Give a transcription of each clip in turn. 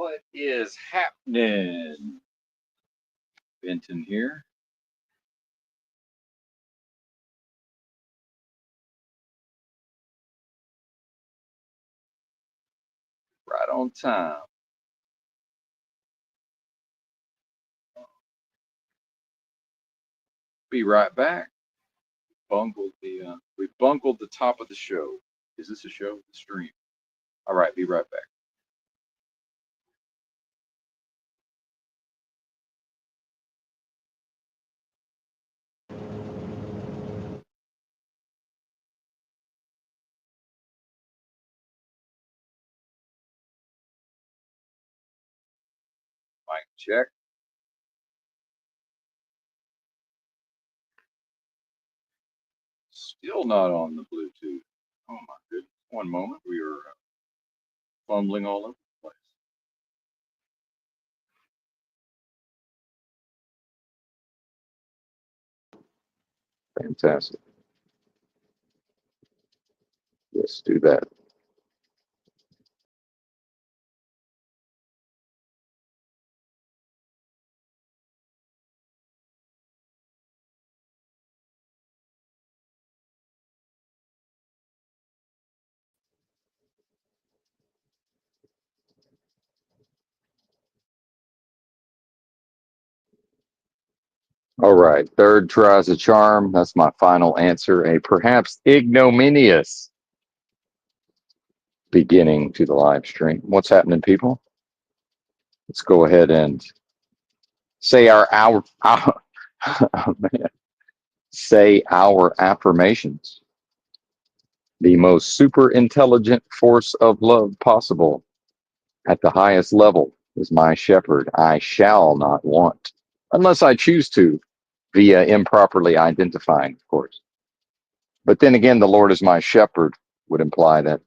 What is happening? Benton here. Right on time. Be right back. We bungled the top of the show. Is this a show? The stream. All right, be right back. Mic check. Still not on the Bluetooth. Oh my goodness. One moment. We are fumbling all over the place. Fantastic. Let's do that. All right. Third tries a charm. That's my final answer. A perhaps ignominious beginning to the live stream. What's happening, people? Let's go ahead and say our oh, man. Say our affirmations. The most super intelligent force of love possible at the highest level is my shepherd. I shall not want, unless I choose to, via improperly identifying, of course. But then again, the Lord is my shepherd would imply that,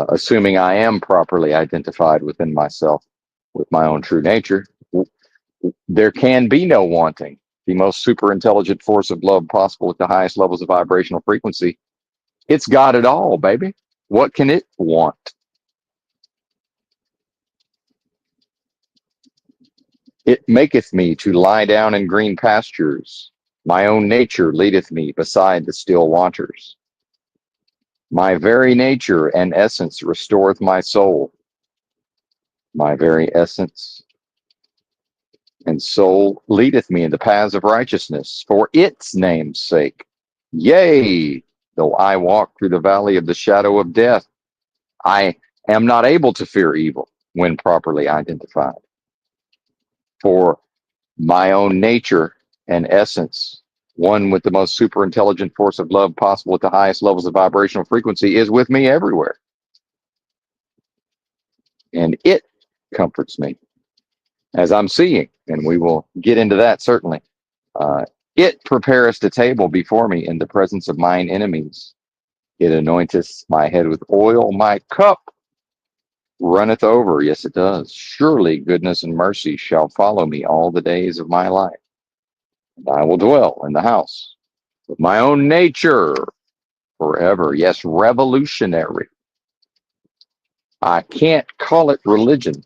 assuming I am properly identified within myself with my own true nature, there can be no wanting. The most super intelligent force of love possible at the highest levels of vibrational frequency. It's got it all, baby. What can it want? It maketh me to lie down in green pastures. My own nature leadeth me beside the still waters. My very nature and essence restoreth my soul. My very essence and soul leadeth me in the paths of righteousness for its name's sake. Yea, though I walk through the valley of the shadow of death, I am not able to fear evil when properly identified. For my own nature and essence, one with the most super intelligent force of love possible at the highest levels of vibrational frequency, is with me everywhere. And it comforts me as I'm seeing, and we will get into that certainly. It prepareth the table before me in the presence of mine enemies. It anointeth my head with oil, my cup runneth over. Yes, it does. Surely goodness and mercy shall follow me all the days of my life. And I will dwell in the house of my own nature forever. Yes, revolutionary. I can't call it religion,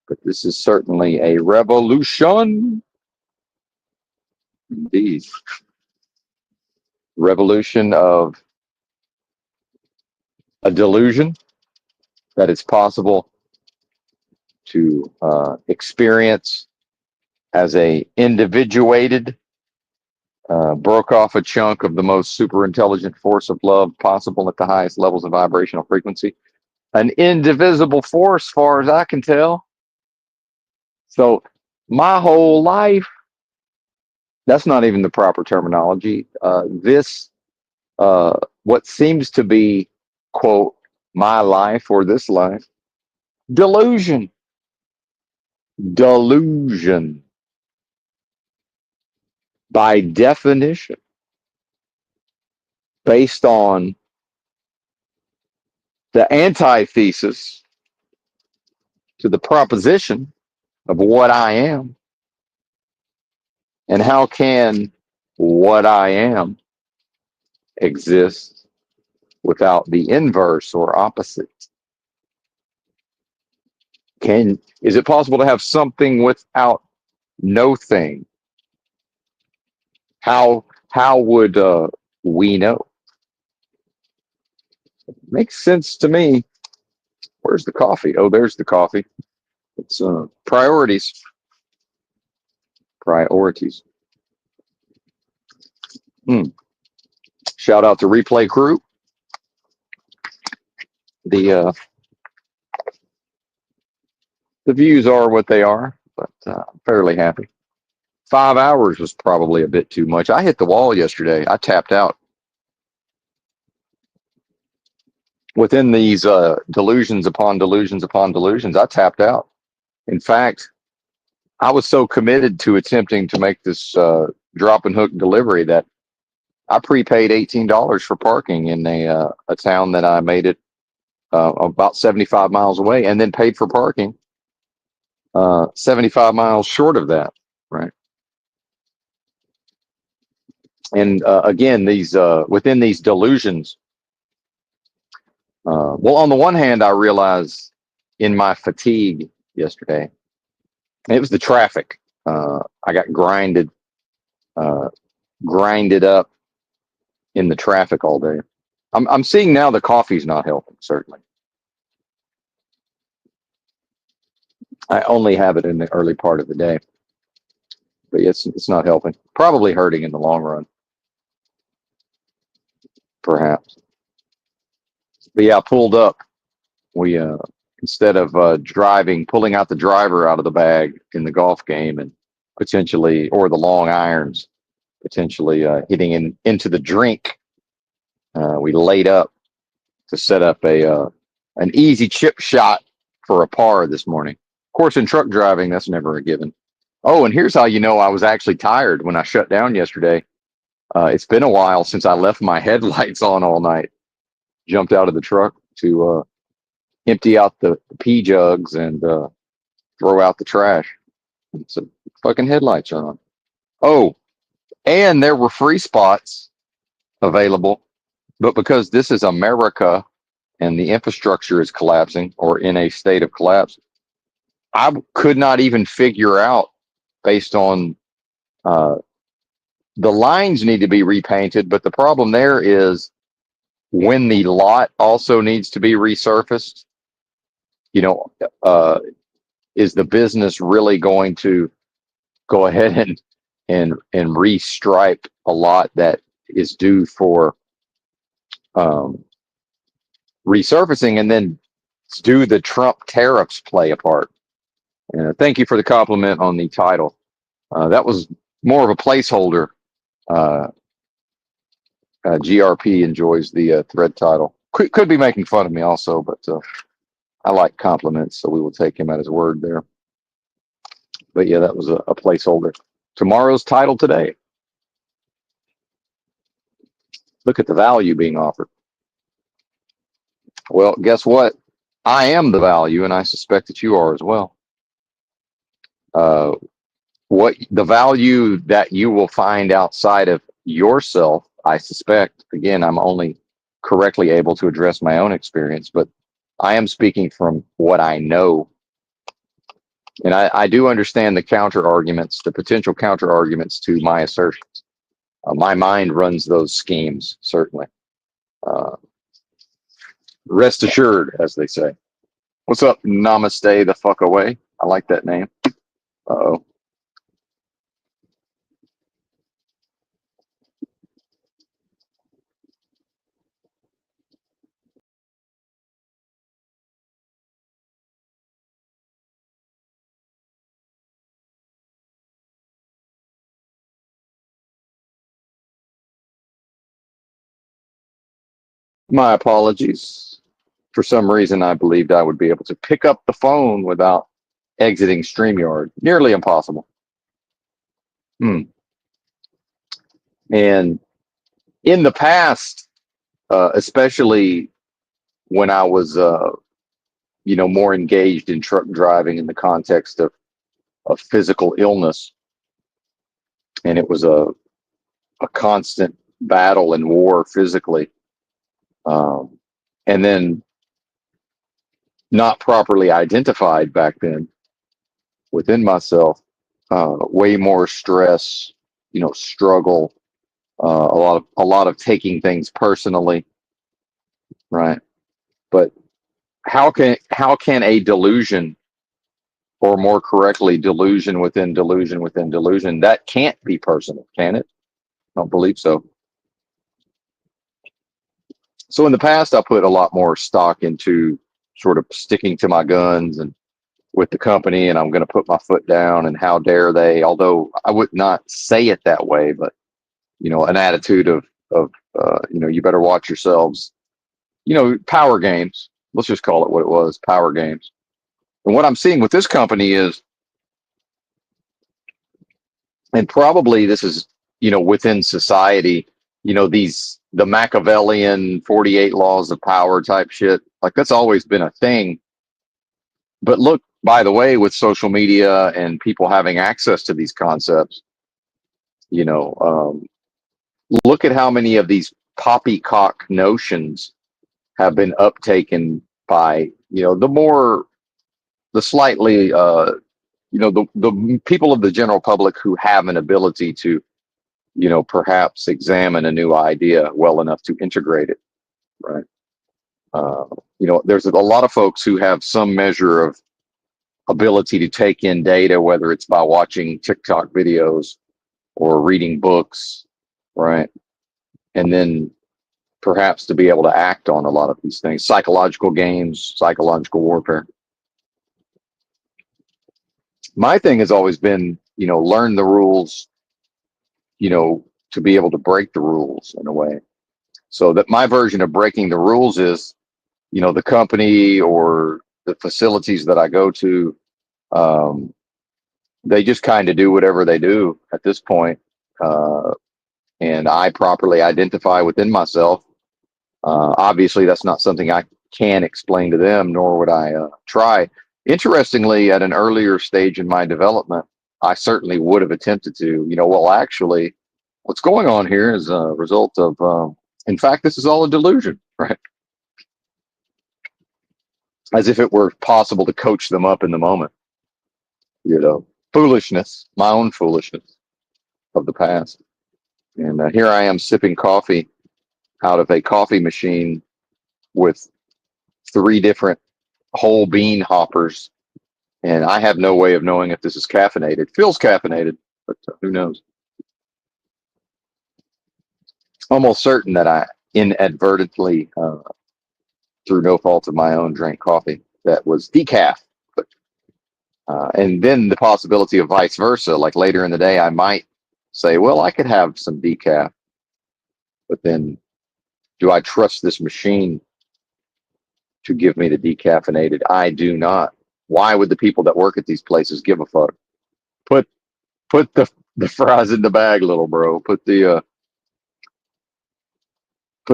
but this is certainly a revolution. Indeed. Revolution of a delusion that it's possible to experience as a individuated, broke off a chunk of the most super intelligent force of love possible at the highest levels of vibrational frequency. An indivisible force, far as I can tell. So my whole life, that's not even the proper terminology. What seems to be, quote, my life or this life, delusion. Delusion. By definition, based on the antithesis to the proposition of what I am. And how can what I am exist without the inverse or opposite? Is it possible to have something without no thing? How would we know? Makes sense to me. Where's the coffee? Oh, there's the coffee. It's priorities. Priorities. Hmm. Shout out to Replay Crew. The views are what they are, but I'm fairly happy. 5 hours was probably a bit too much. I hit the wall yesterday. I tapped out. Within these delusions upon delusions upon delusions, I tapped out. In fact, I was so committed to attempting to make this drop and hook delivery that I prepaid $18 for parking in a town that I made it about 75 miles away, and then paid for parking 75 miles short of that. Right. And again, these within these delusions. Well, on the one hand, I realized in my fatigue yesterday, it was the traffic. I got uh, grinded up in the traffic all day. I'm seeing now the coffee's not helping. Certainly, I only have it in the early part of the day, but it's not helping. Probably hurting in the long run, perhaps. But yeah, I pulled up. We instead of pulling out the driver out of the bag in the golf game and potentially, or the long irons, potentially hitting into the drink. We laid up to set up an easy chip shot for a par this morning. Of course, in truck driving, that's never a given. Oh, and here's how you know I was actually tired when I shut down yesterday. It's been a while since I left my headlights on all night. Jumped out of the truck to empty out the pee jugs and throw out the trash. So fucking headlights are on. Oh, and there were free spots available, but because this is America and the infrastructure is collapsing or in a state of collapse, I could not even figure out based on uh, the lines need to be repainted. But the problem there is when the lot also needs to be resurfaced, you know, is the business really going to go ahead and restripe a lot that is due for um, resurfacing, and then do the Trump tariffs play a part? Thank you for the compliment on the title. That was more of a placeholder. Uh, GRP enjoys the thread title. Could be making fun of me also, but I like compliments, so we will take him at his word there. But yeah, that was a placeholder. Tomorrow's title today. Look at the value being offered. Well, guess what? I am the value, and I suspect that you are as well. What the value that you will find outside of yourself, I suspect, again, I'm only correctly able to address my own experience, but I am speaking from what I know. And I do understand the counter arguments, the potential counter arguments to my assertions. My mind runs those schemes, certainly. Uh, Rest assured, as they say. What's up? Namaste the fuck away. I like that name. Uh-oh. My apologies. For some reason, I believed I would be able to pick up the phone without exiting StreamYard. Nearly impossible. Hmm. And in the past, especially when I was, more engaged in truck driving in the context of physical illness, and it was a constant battle and war physically. And then not properly identified back then within myself. Way more stress, struggle, a lot of taking things personally, right? But how can a delusion, or more correctly, delusion within delusion within delusion, that can't be personal, can it? I don't believe so. So in the past, I put a lot more stock into sort of sticking to my guns and with the company, and I'm going to put my foot down, and how dare they? Although I would not say it that way, but an attitude of you better watch yourselves. Power games. Let's just call it what it was, power games. And what I'm seeing with this company is, and probably this is, within society, the Machiavellian 48 laws of power type shit. Like, that's always been a thing. But look, by the way, with social media and people having access to these concepts, you know, um, look at how many of these poppycock notions have been uptaken by, the slightly, the people of the general public who have an ability to, perhaps examine a new idea well enough to integrate it, right? Uh, there's a lot of folks who have some measure of ability to take in data, whether it's by watching TikTok videos or reading books, right? And then perhaps to be able to act on a lot of these things, psychological games, psychological warfare. My thing has always been, learn the rules, to be able to break the rules in a way. So that my version of breaking the rules is, the company or the facilities that I go to, um, they just kind of do whatever they do at this point. Uh, and I properly identify within myself. Obviously, that's not something I can explain to them, nor would I try. Interestingly, at an earlier stage in my development, I certainly would have attempted to, well, actually, what's going on here is a result of, in fact, this is all a delusion, right? As if it were possible to coach them up in the moment, foolishness, my own foolishness of the past. And here I am sipping coffee out of a coffee machine with three different whole bean hoppers, and I have no way of knowing if this is caffeinated. It feels caffeinated, but who knows? Almost certain that I inadvertently, through no fault of my own, drank coffee that was decaf. But and then the possibility of vice versa, like later in the day, I might say, well, I could have some decaf, but then do I trust this machine to give me the decaffeinated? I do not. Why would the people that work at these places give a fuck? Put put the fries in the bag, little bro. Put the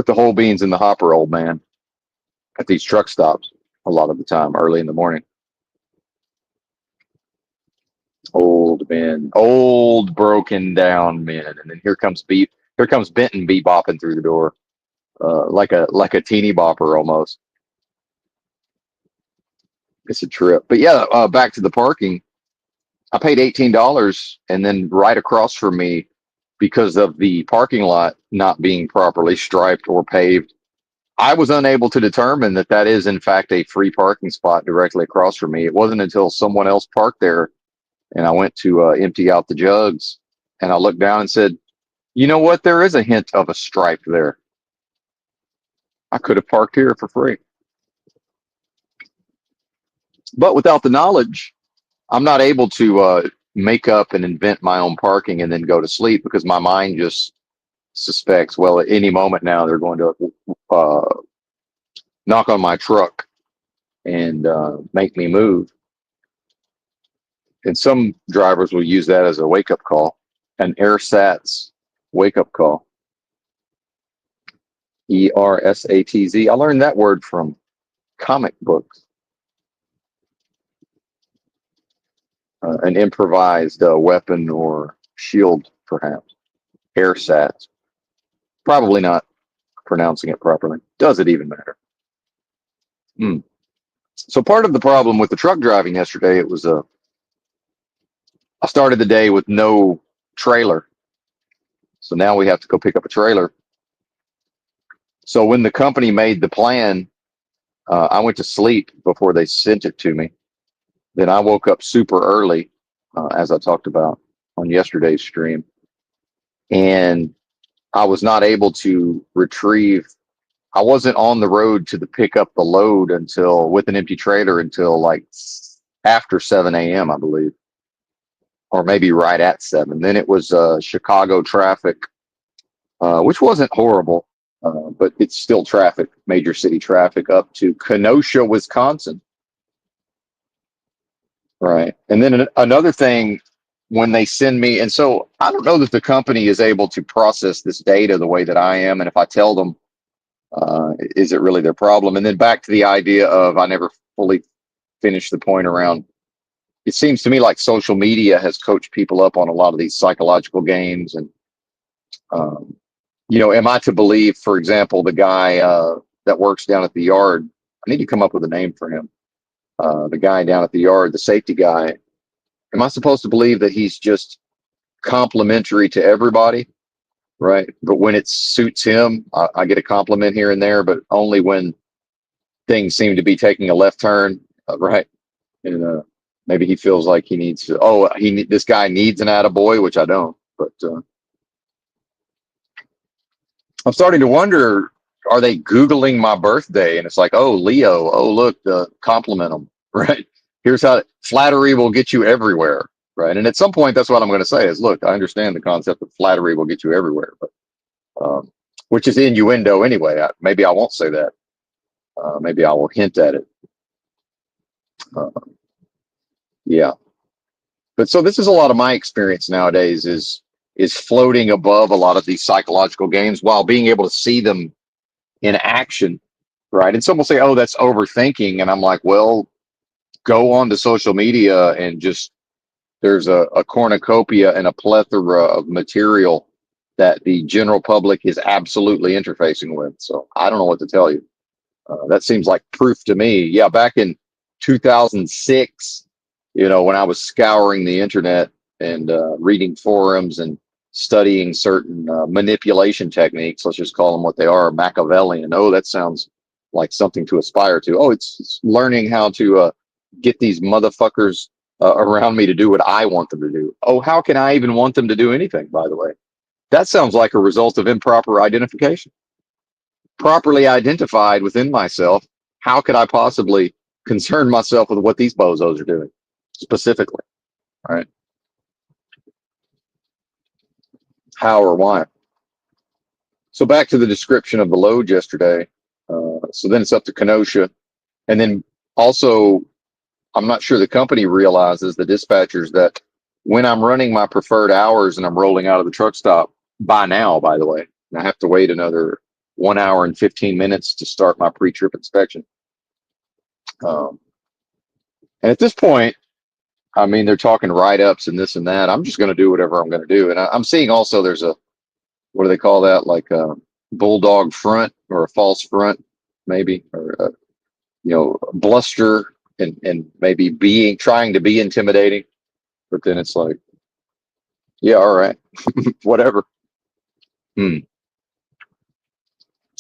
whole beans in the hopper, old man. At these truck stops, a lot of the time, early in the morning. Old men, old broken down men, and then here comes Benton bebopping through the door, like a teeny bopper almost. It's a trip, but yeah. Back to the parking. I paid $18, and then right across from me, because of the parking lot not being properly striped or paved, I was unable to determine that that is in fact a free parking spot directly across from me. It wasn't until someone else parked there and I went to empty out the jugs, and I looked down and said, you know what? There is a hint of a stripe there. I could have parked here for free. But without the knowledge, I'm not able to make up and invent my own parking and then go to sleep, because my mind just suspects, well, at any moment now they're going to knock on my truck and make me move. And some drivers will use that as a wake up call, an ersatz wake up call. ERSATZ. I learned that word from comic books. An improvised weapon or shield, perhaps. Ersatz. Probably not pronouncing it properly. Does it even matter? Hmm. So part of the problem with the truck driving yesterday, it was I started the day with no trailer. So now we have to go pick up a trailer. So when the company made the plan, I went to sleep before they sent it to me. Then I woke up super early, as I talked about on yesterday's stream, and I was not able to retrieve. I wasn't on the road to pick up the load until with an empty trailer until like after 7 a.m. I believe, or maybe right at 7. Then it was Chicago traffic, which wasn't horrible, but it's still traffic, major city traffic up to Kenosha, Wisconsin. Right. And then another thing, when they send me, and so I don't know that the company is able to process this data the way that I am. And if I tell them, is it really their problem? And then back to the idea of I never fully finished the point around. It seems to me like social media has coached people up on a lot of these psychological games. And, am I to believe, for example, the guy that works down at the yard? I need to come up with a name for him. The guy down at the yard, the safety guy. Am I supposed to believe that he's just complimentary to everybody? Right. But when it suits him, I get a compliment here and there, but only when things seem to be taking a left turn. Right. And maybe he feels like he needs to, this guy needs an attaboy, which I don't. But I'm starting to wonder, are they Googling my birthday? And it's like, oh, Leo, oh, look, compliment them. Right. Here's how flattery will get you everywhere. Right. And at some point, that's what I'm going to say is, look, I understand the concept of flattery will get you everywhere, but which is innuendo anyway. Maybe I won't say that. Maybe I will hint at it. Yeah. But so this is a lot of my experience nowadays is floating above a lot of these psychological games while being able to see them in action. Right. And some will say, oh, that's overthinking. And I'm like, well, go on to social media and just there's a cornucopia and a plethora of material that the general public is absolutely interfacing with. So I don't know what to tell you. That seems like proof to me. Yeah, back in 2006, when I was scouring the internet and reading forums and studying certain manipulation techniques, let's just call them what they are, Machiavellian. Oh, that sounds like something to aspire to. Oh, it's learning how to get these motherfuckers around me to do what I want them to do. Oh, how can I even want them to do anything, by the way? That sounds like a result of improper identification. Properly identified within myself, how could I possibly concern myself with what these bozos are doing specifically? Right? How or why? So back to the description of the load yesterday. So then it's up to Kenosha. And then also, I'm not sure the company realizes, the dispatchers, that when I'm running my preferred hours and I'm rolling out of the truck stop, by now, by the way, I have to wait another 1 hour and 15 minutes to start my pre-trip inspection. And at this point, I mean, they're talking write-ups and this and that. I'm just going to do whatever I'm going to do. And I'm seeing also there's what do they call that? Like a bulldog front or a false front, maybe, or, bluster and maybe trying to be intimidating. But then it's like, yeah, all right, whatever.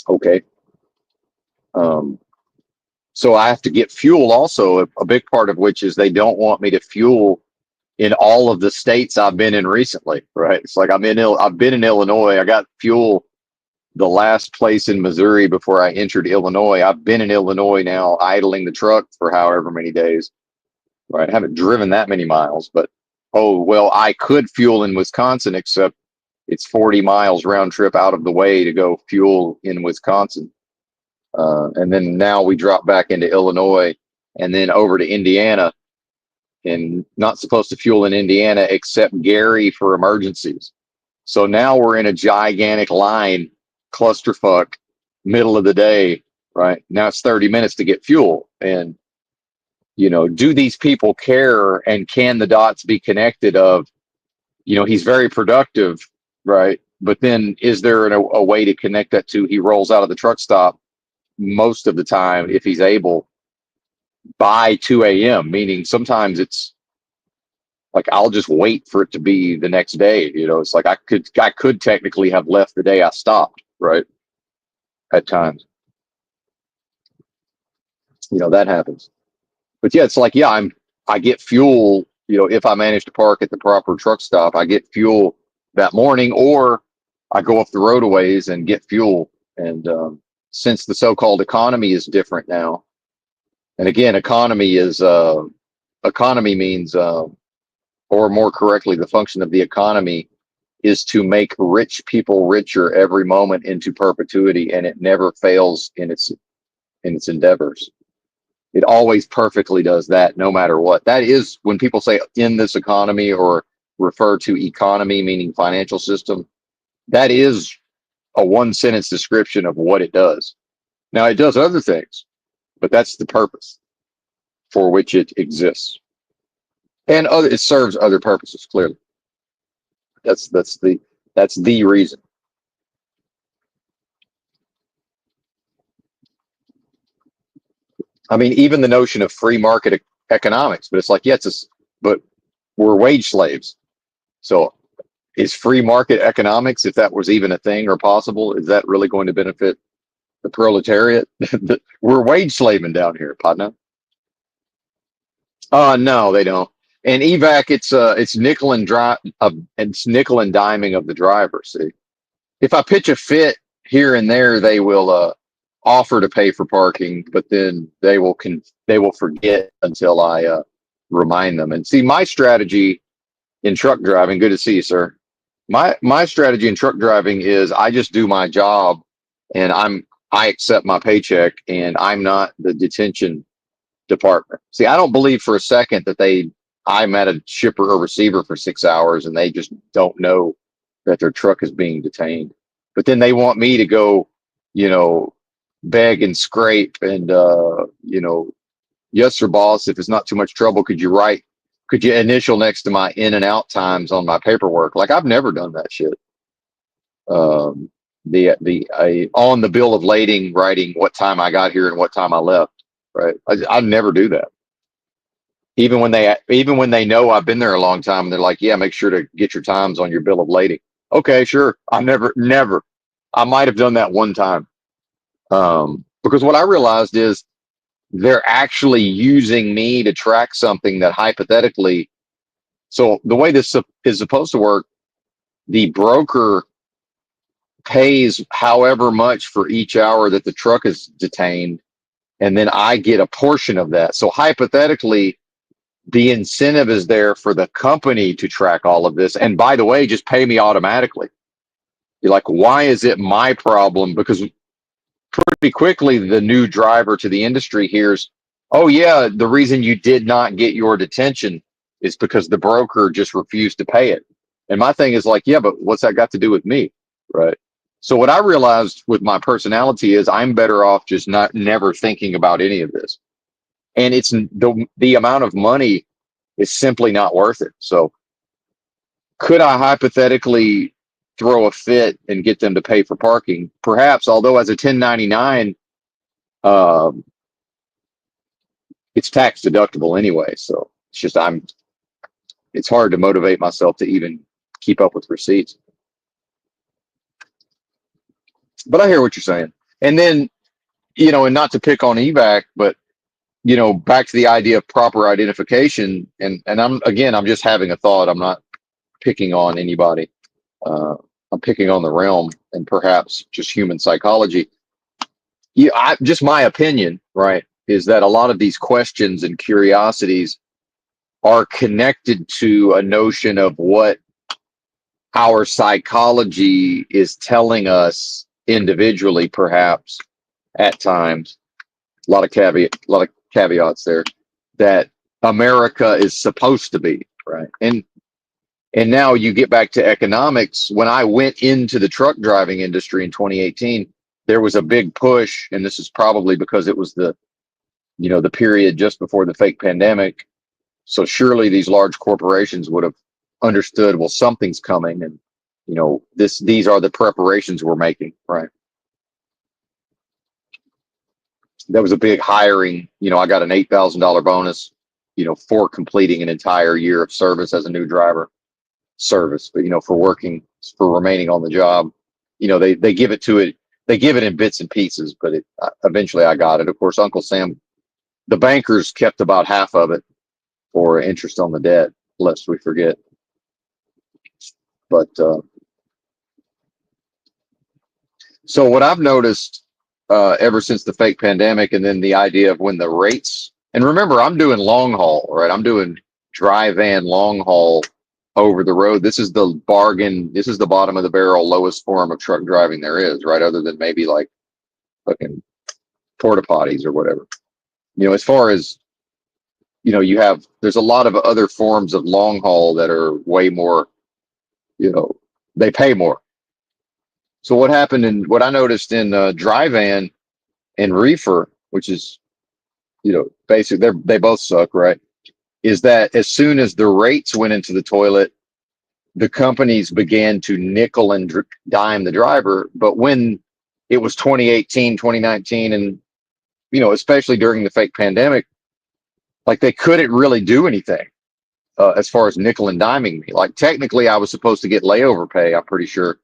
Okay. So I have to get fuel also, a big part of which is they don't want me to fuel in all of the states I've been in recently, right? It's like I've been in Illinois. I got fuel the last place in Missouri before I entered Illinois. I've been in Illinois now, idling the truck for however many days, right? I haven't driven that many miles, but oh, well, I could fuel in Wisconsin, except it's 40 miles round trip out of the way to go fuel in Wisconsin. And then now we drop back into Illinois and then over to Indiana, and not supposed to fuel in Indiana except Gary for emergencies. So now we're in a gigantic line, clusterfuck, middle of the day, right? Now it's 30 minutes to get fuel. And, do these people care, and can the dots be connected of, he's very productive, right? But then is there a way to connect that to he rolls out of the truck stop most of the time if he's able, by 2 a.m., meaning sometimes it's like I'll just wait for it to be the next day. It's like I could technically have left the day I stopped, right? At times, that happens. But yeah, it's like, yeah, I get fuel, if I manage to park at the proper truck stop, I get fuel that morning, or I go up the roadways and get fuel. And since the so-called economy is different now, and again, economy means, or more correctly, the function of the economy is to make rich people richer every moment into perpetuity, and it never fails in its endeavors. It always perfectly does that, no matter what. That is when people say in this economy or refer to economy, meaning financial system, that is a one sentence description of what it does. Now, it does other things, but that's the purpose for which it exists. And it serves other purposes, clearly. That's the reason. I mean, even the notion of free market economics, but it's like, yeah, but we're wage slaves. So is free market economics, if that was even a thing or possible, is that really going to benefit the proletariat? We're wage slaving down here, partner. No, they don't. And evac, it's nickel and it's nickel and diming of the driver. See, if I pitch a fit here and there, they will offer to pay for parking, but then they will forget until I remind them. And see, my strategy in truck driving. Good to see you, sir. My strategy in truck driving is I just do my job, and I accept my paycheck, and I'm not the detention department. See, I don't believe for a second that I'm at a shipper or receiver for 6 hours and they just don't know that their truck is being detained. But then they want me to go, you know, beg and scrape and yes, sir, boss. If it's not too much trouble, could you initial next to my in and out times on my paperwork? Like I've never done that shit. Um, on the bill of lading, writing what time I got here and what time I left. Right. I never do that. Even when they know I've been there a long time, they're like, yeah, make sure to get your times on your bill of lading. Okay, sure. I never. I might have done that one time. Because what I realized is they're actually using me to track something that hypothetically. So the way this is supposed to work, the broker pays however much for each hour that the truck is detained, and then I get a portion of that. So hypothetically, the incentive is there for the company to track all of this. And by the way, just pay me automatically. You're like, why is it my problem? Because pretty quickly, the new driver to the industry hears, oh, yeah, the reason you did not get your detention is because the broker just refused to pay it. And my thing is like, yeah, but what's that got to do with me? Right. So what I realized with my personality is I'm better off just not never thinking about any of this. And it's the amount of money is simply not worth it. So could I hypothetically throw a fit and get them to pay for parking? Perhaps, although as a 1099, um, it's tax deductible anyway. So it's hard to motivate myself to even keep up with receipts. But I hear what you're saying. And then, and not to pick on evac, but back to the idea of proper identification. And I'm just having a thought. I'm not picking on anybody. Uh, I'm picking on the realm and perhaps just human psychology. Yeah, just my opinion, right, is that a lot of these questions and curiosities are connected to a notion of what our psychology is telling us individually, perhaps at times. A lot of caveats there, that America is supposed to be, right? And now you get back to economics. When I went into the truck driving industry in 2018, there was a big push, and this is probably because it was the period just before the fake pandemic. So surely these large corporations would have understood, well, something's coming, and these are the preparations we're making, right? That was a big hiring. I got an $8,000 bonus, for completing an entire year of service as a new driver service, but for remaining on the job. They give it to it. They give it in bits and pieces, but eventually I got it. Of course, Uncle Sam, the bankers kept about half of it for interest on the debt, lest we forget. But so what I've noticed ever since the fake pandemic, and then the idea of when the rates, and remember, I'm doing long haul, right? I'm doing dry van long haul over the road. This is the bargain. This is the bottom of the barrel, lowest form of truck driving there is, right? Other than maybe like fucking porta potties or whatever. As far as, there's a lot of other forms of long haul that are way more, they pay more. So what I noticed in dry van and reefer, which is, basically they both suck, right? Is that as soon as the rates went into the toilet, the companies began to nickel and dime the driver. But when it was 2018, 2019, and, especially during the fake pandemic, like they couldn't really do anything as far as nickel and diming me. Like technically I was supposed to get layover pay, I'm pretty sure,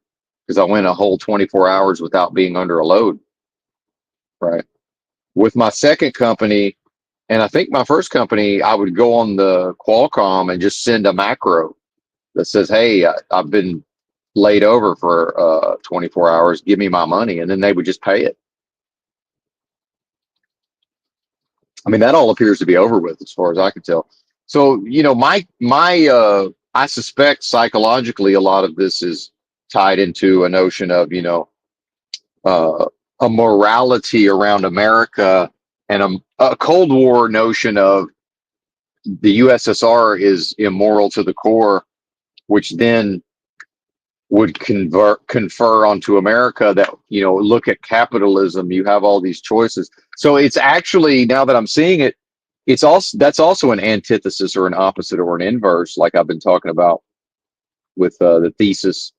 because I went a whole 24 hours without being under a load, right? With my second company, and I think my first company, I would go on the Qualcomm and just send a macro that says, "Hey, I've been laid over for 24 hours. Give me my money," and then they would just pay it. I mean, that all appears to be over with, as far as I can tell. So, I suspect psychologically a lot of this is tied into a notion of, uh, a morality around America, and a Cold War notion of the USSR is immoral to the core, which then would confer onto America that, look at capitalism, you have all these choices. So it's actually, now that I'm seeing it, that's also an antithesis or an opposite or an inverse, like I've been talking about with the thesis,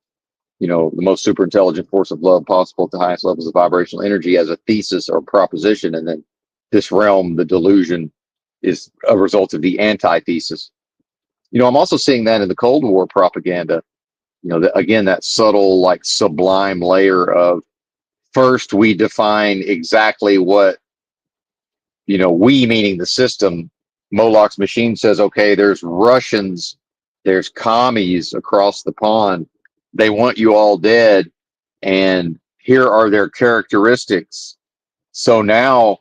the most super intelligent force of love possible at the highest levels of vibrational energy, as a thesis or proposition. And then this realm, the delusion, is a result of the antithesis. I'm also seeing that in the Cold War propaganda, again, that subtle, like sublime layer of, first we define exactly what, we meaning the system. Moloch's machine says, okay, there's Russians, there's commies across the pond. They want you all dead. And here are their characteristics. So now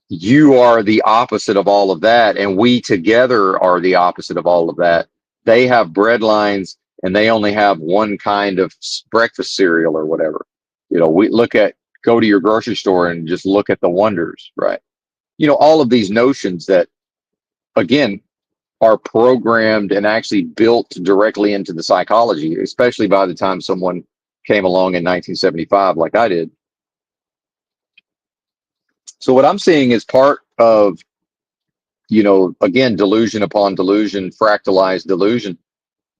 you are the opposite of all of that. And we together are the opposite of all of that. They have bread lines and they only have one kind of breakfast cereal or whatever. We go to your grocery store and just look at the wonders, right? All of these notions that, again, are programmed and actually built directly into the psychology, especially by the time someone came along in 1975, like I did. So what I'm seeing is part of, again, delusion upon delusion, fractalized delusion.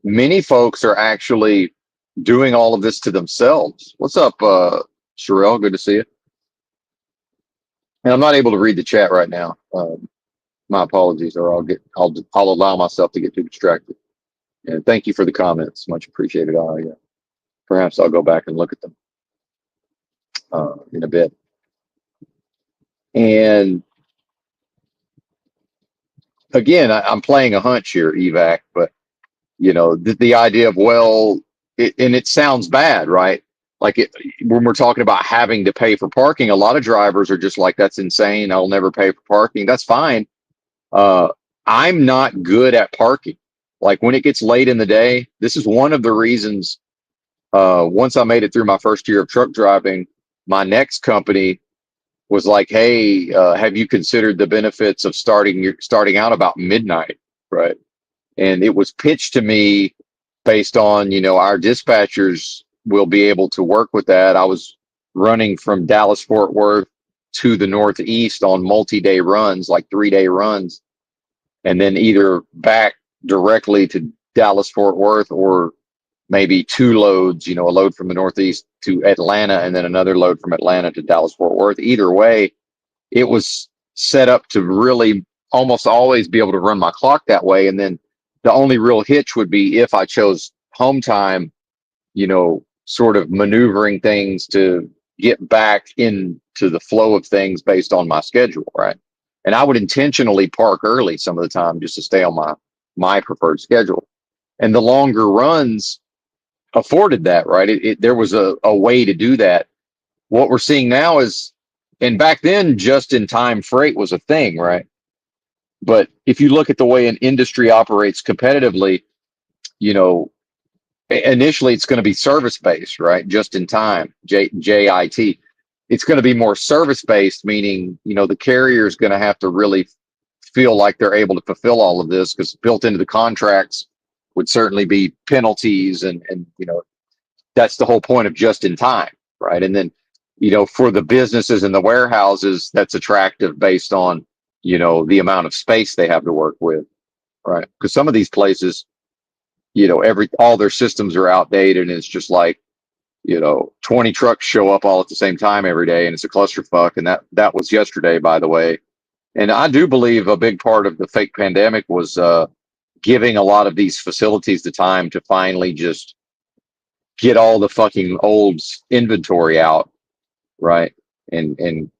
Many folks are actually doing all of this to themselves. What's up, Sherelle? Good to see you. And I'm not able to read the chat right now. My apologies, or I'll allow myself to get too distracted. And thank you for the comments, much appreciated. Perhaps I'll go back and look at them in a bit. And again, I'm playing a hunch here, evac, but the idea of, well, and it sounds bad, right? Like when we're talking about having to pay for parking, a lot of drivers are just like, that's insane. I'll never pay for parking. That's fine. I'm not good at parking. Like when it gets late in the day, this is one of the reasons. Once I made it through my first year of truck driving, my next company was like, "Hey, have you considered the benefits of starting out about midnight?" Right, and it was pitched to me based on, our dispatchers will be able to work with that. I was running from Dallas Fort Worth to the Northeast on multi-day runs, like 3-day runs, and then either back directly to Dallas Fort Worth, or maybe 2 loads, a load from the Northeast to Atlanta and then another load from Atlanta to Dallas Fort Worth. Either way, it was set up to really almost always be able to run my clock that way. And then the only real hitch would be if I chose home time, sort of maneuvering things to get back into the flow of things based on my schedule, right? And I would intentionally park early some of the time just to stay on my preferred schedule. And the longer runs afforded that, right? There was a way to do that. What we're seeing now is, and back then, just in time freight was a thing, right? But if you look at the way an industry operates competitively, you know, initially it's going to be service based, right? Just in time, JIT. It's going to be more service based, meaning, the carrier is going to have to really feel like they're able to fulfill all of this, because built into the contracts would certainly be penalties, and that's the whole point of just in time, right? And then, for the businesses and the warehouses, that's attractive based on, the amount of space they have to work with, right? Because some of these places, all their systems are outdated, and it's just like, 20 trucks show up all at the same time every day, and it's a clusterfuck. And that was yesterday, by the way. And I do believe a big part of the fake pandemic was giving a lot of these facilities the time to finally just get all the fucking old inventory out, right? And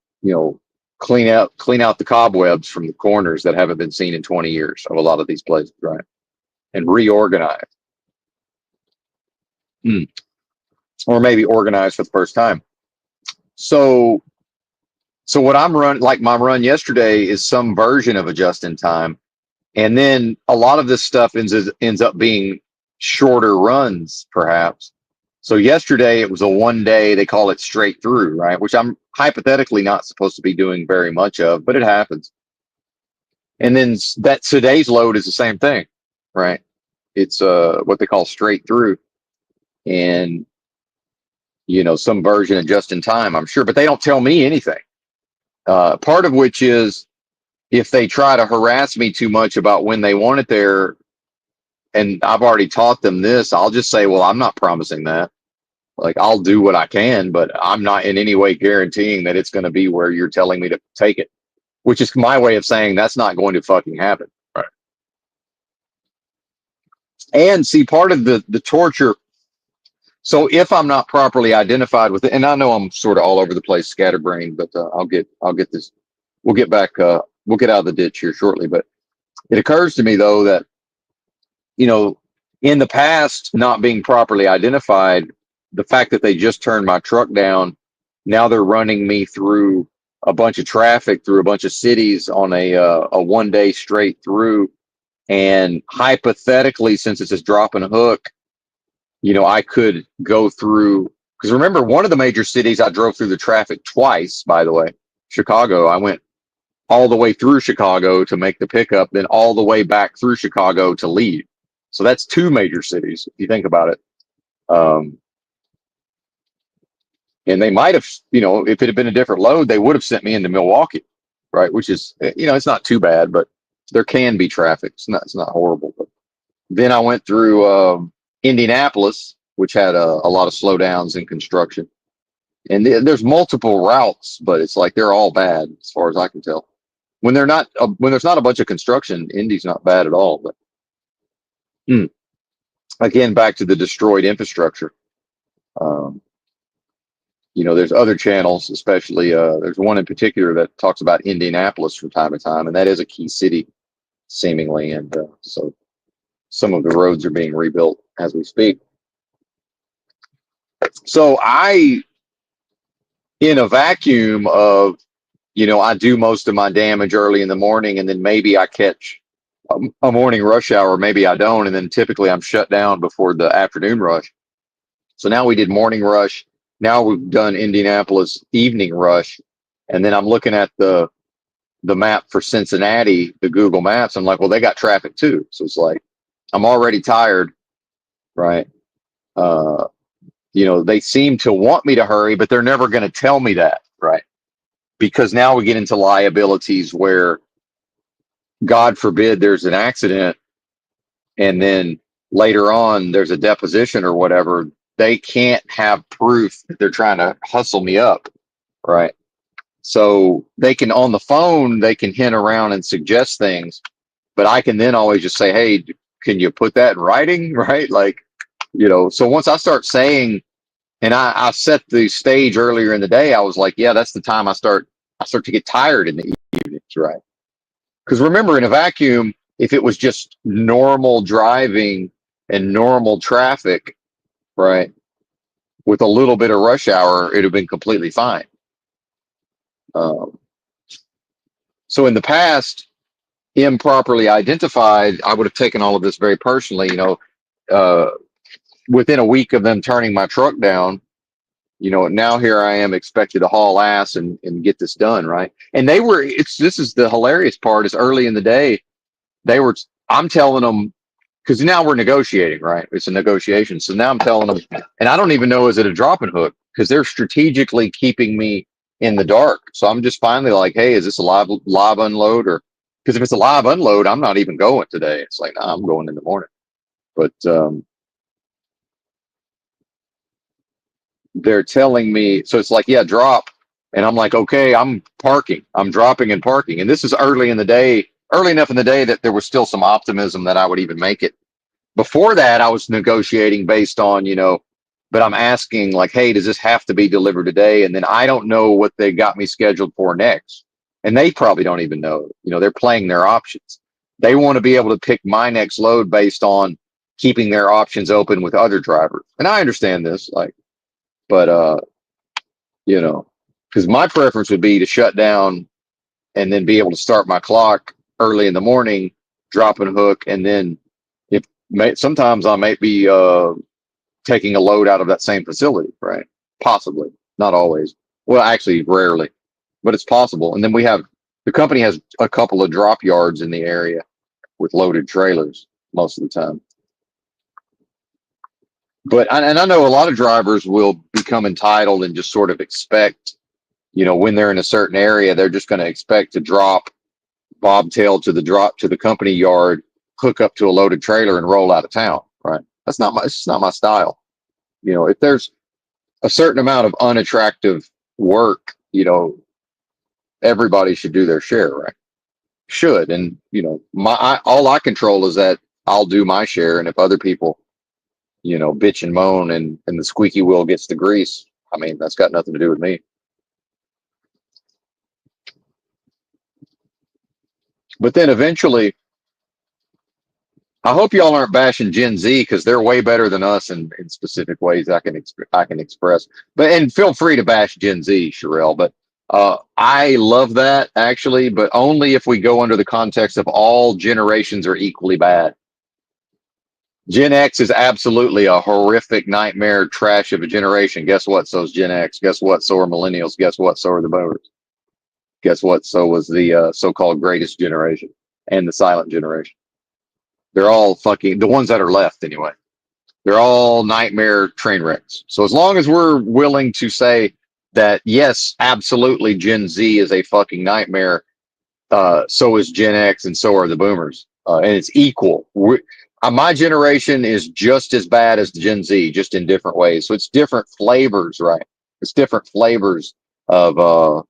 clean out the cobwebs from the corners that haven't been seen in 20 years of a lot of these places, right? And reorganize. Or maybe organize for the first time. So what I'm running, like my run yesterday, is some version of a just in time. And then a lot of this stuff ends up being shorter runs, perhaps. So yesterday it was a 1 day, they call it straight through, right? Which I'm hypothetically not supposed to be doing very much of, but it happens. And then that today's load is the same thing, right? It's what they call straight through. And some version of just in time, I'm sure, but they don't tell me anything. Part of which is, if they try to harass me too much about when they want it there, and I've already taught them this, I'll just say, well, I'm not promising that. Like, I'll do what I can, but I'm not in any way guaranteeing that it's going to be where you're telling me to take it, which is my way of saying that's not going to fucking happen. Right. And see, part of the torture. So if I'm not properly identified with it, and I know I'm sort of all over the place, scatterbrained, but I'll get this. We'll get back. We'll get out of the ditch here shortly. But it occurs to me, though, that in the past, not being properly identified, the fact that they just turned my truck down, now they're running me through a bunch of traffic through a bunch of cities on a 1 day straight through, and hypothetically, since it's just dropping a hook, I could go through, because remember, one of the major cities I drove through the traffic twice, by the way, Chicago. I went all the way through Chicago to make the pickup, then all the way back through Chicago to leave. So that's two major cities, if you think about it. And they might have, if it had been a different load, they would have sent me into Milwaukee, right? Which is, it's not too bad, but there can be traffic. It's not horrible. But then I went through Indianapolis, which had a lot of slowdowns in construction. And there's multiple routes, but it's like they're all bad as far as I can tell. When there's not a bunch of construction, Indy's not bad at all. But again, back to the destroyed infrastructure. There's other channels, especially there's one in particular that talks about Indianapolis from time to time, and that is a key city, seemingly. And so some of the roads are being rebuilt as we speak. So in a vacuum of, I do most of my damage early in the morning, and then maybe I catch a morning rush hour, maybe I don't, and then typically I'm shut down before the afternoon rush. So now we did morning rush. Now we've done Indianapolis evening rush, and then I'm looking at the map for Cincinnati, the Google Maps. I'm like, well, they got traffic too. So it's like, I'm already tired, right? They seem to want me to hurry, but they're never going to tell me that, right? Because now we get into liabilities where, God forbid, there's an accident, and then later on there's a deposition or whatever. They can't have proof that they're trying to hustle me up, right? So they can, on the phone, they can hint around and suggest things, but I can then always just say, hey, can you put that in writing? Right. Like, so once I start saying, and I set the stage earlier in the day, I was like, yeah, that's the time I start to get tired in the evenings. Right. Because remember, in a vacuum, if it was just normal driving and normal traffic, right, with a little bit of rush hour, it'd have been completely fine. Um, so in the past, improperly identified, I would have taken all of this very personally. Uh, within a week of them turning my truck down, now here I am expected to haul ass and get this done, right? And this is the hilarious part, is early in the day, I'm telling them, because now we're negotiating, right? It's a negotiation. So now I'm telling them, and I don't even know, is it a drop and hook? Because they're strategically keeping me in the dark. So I'm just finally like, hey, is this a live unload? Or because if it's a live unload, I'm not even going today. It's like, nah, I'm going in the morning. But they're telling me, so it's like, yeah, drop. And I'm like, okay, I'm parking. I'm dropping and parking. And this is early in the day, early enough in the day that there was still some optimism that I would even make it. Before that, I was negotiating based on, but I'm asking like, hey, does this have to be delivered today? And then I don't know what they got me scheduled for next. And they probably don't even know. They're playing their options. They want to be able to pick my next load based on keeping their options open with other drivers. And I understand this, like, but you know, because my preference would be to shut down and then be able to start my clock early in the morning, drop and hook, and then sometimes I might be taking a load out of that same facility, right? Possibly, not always. Well, actually, rarely, but it's possible. And then the company has a couple of drop yards in the area with loaded trailers most of the time. And I know a lot of drivers will become entitled and just sort of expect, when they're in a certain area, they're just going to expect to drop bobtail to the company yard, hook up to a loaded trailer, and roll out of town. Right? It's not my style. If there's a certain amount of unattractive work, everybody should do their share, right? Should. And all I control is that I'll do my share, and if other people, bitch and moan, and the squeaky wheel gets the grease, I mean, that's got nothing to do with me. But then eventually, I hope y'all aren't bashing Gen Z, because they're way better than us in specific ways I can express. And feel free to bash Gen Z, Sherelle. But I love that, actually, but only if we go under the context of all generations are equally bad. Gen X is absolutely a horrific nightmare trash of a generation. Guess what? So is Gen X. Guess what? So are millennials. Guess what? So are the boomers. Guess what? So was the so-called greatest generation and the silent generation. They're all the ones that are left anyway. They're all nightmare train wrecks. So as long as we're willing to say that, yes, absolutely, Gen Z is a fucking nightmare, so is Gen X, and so are the boomers. And it's equal. My generation is just as bad as the Gen Z, just in different ways. So it's different flavors, right? It's different flavors of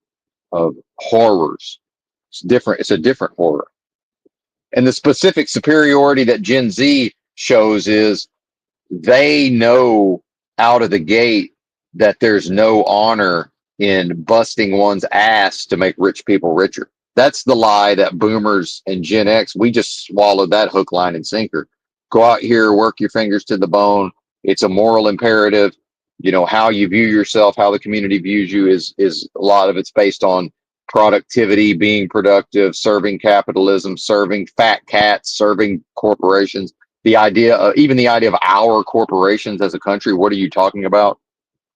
horrors. It's different. It's a different horror. And the specific superiority that Gen Z shows is they know out of the gate that there's no honor in busting one's ass to make rich people richer. That's the lie that boomers and Gen X, we just swallowed that hook, line, and sinker. Go out here, work your fingers to the bone. It's a moral imperative. How you view yourself, how the community views you is a lot of it's based on productivity, being productive, serving capitalism, serving fat cats, serving corporations. Even the idea of our corporations as a country, what are you talking about?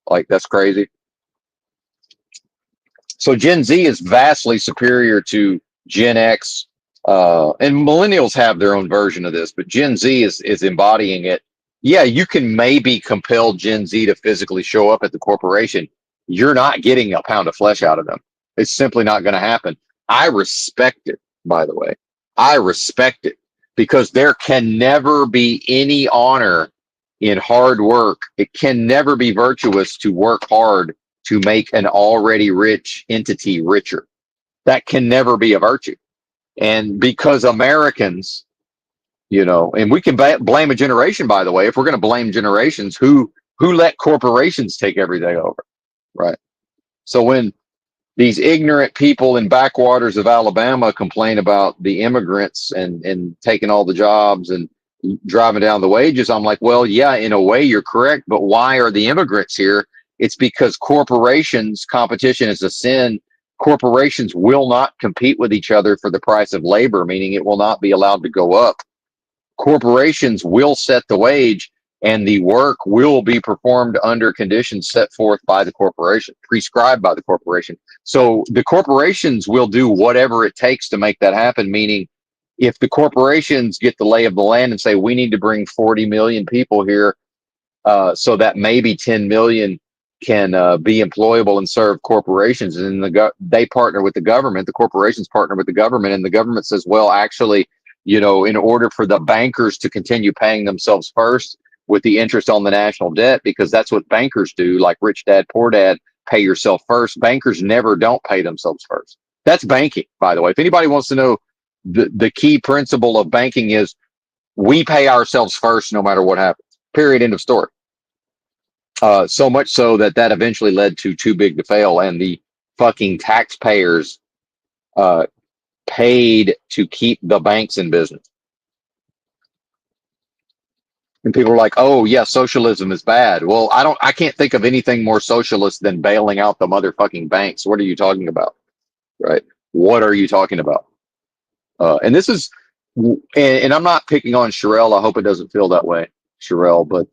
Like, that's crazy. So Gen Z is vastly superior to Gen X, and millennials have their own version of this, but Gen Z is embodying it. Yeah, you can maybe compel Gen Z to physically show up at the corporation. You're not getting a pound of flesh out of them. It's simply not going to happen. I respect it, by the way. I respect it, because there can never be any honor in hard work. It can never be virtuous to work hard to make an already rich entity richer. That can never be a virtue. And because Americans, and we can blame a generation, by the way. If we're going to blame generations, who let corporations take everything over, right? So when these ignorant people in backwaters of Alabama complain about the immigrants and taking all the jobs and driving down the wages, I'm like, well, yeah, in a way you're correct, but why are the immigrants here? It's because corporations, competition is a sin. Corporations will not compete with each other for the price of labor, meaning it will not be allowed to go up. Corporations will set the wage, and the work will be performed under conditions set forth by the corporation, prescribed by the corporation. So the corporations will do whatever it takes to make that happen, meaning if the corporations get the lay of the land and say, we need to bring 40 million people here so that maybe 10 million can be employable and serve corporations, and then they partner with the government, the corporations partner with the government, and the government says, well, actually, in order for the bankers to continue paying themselves first with the interest on the national debt, because that's what bankers do, like rich dad, poor dad, pay yourself first. Bankers never don't pay themselves first. That's banking, by the way. If anybody wants to know, the key principle of banking is we pay ourselves first no matter what happens. Period. End of story. So much so that eventually led to Too Big to Fail, and the fucking taxpayers paid to keep the banks in business. And people are like, oh yeah, socialism is bad. Well, I can't think of anything more socialist than bailing out the motherfucking banks. What are you talking about? Right? What are you talking about? And this is, and I'm not picking on Sherelle. I hope it doesn't feel that way, Sherelle, but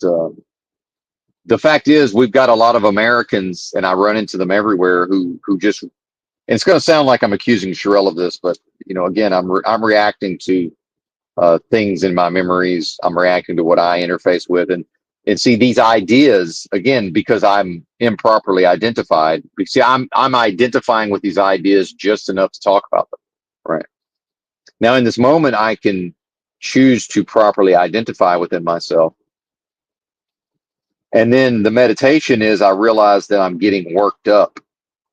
the fact is, we've got a lot of Americans, and I run into them everywhere, who just, and it's going to sound like I'm accusing Sherelle of this, but again, I'm reacting to things in my memories. I'm reacting to what I interface with, and see these ideas again because I'm improperly identified. See, I'm identifying with these ideas just enough to talk about them. Right now, in this moment, I can choose to properly identify within myself. And then the meditation is I realize that I'm getting worked up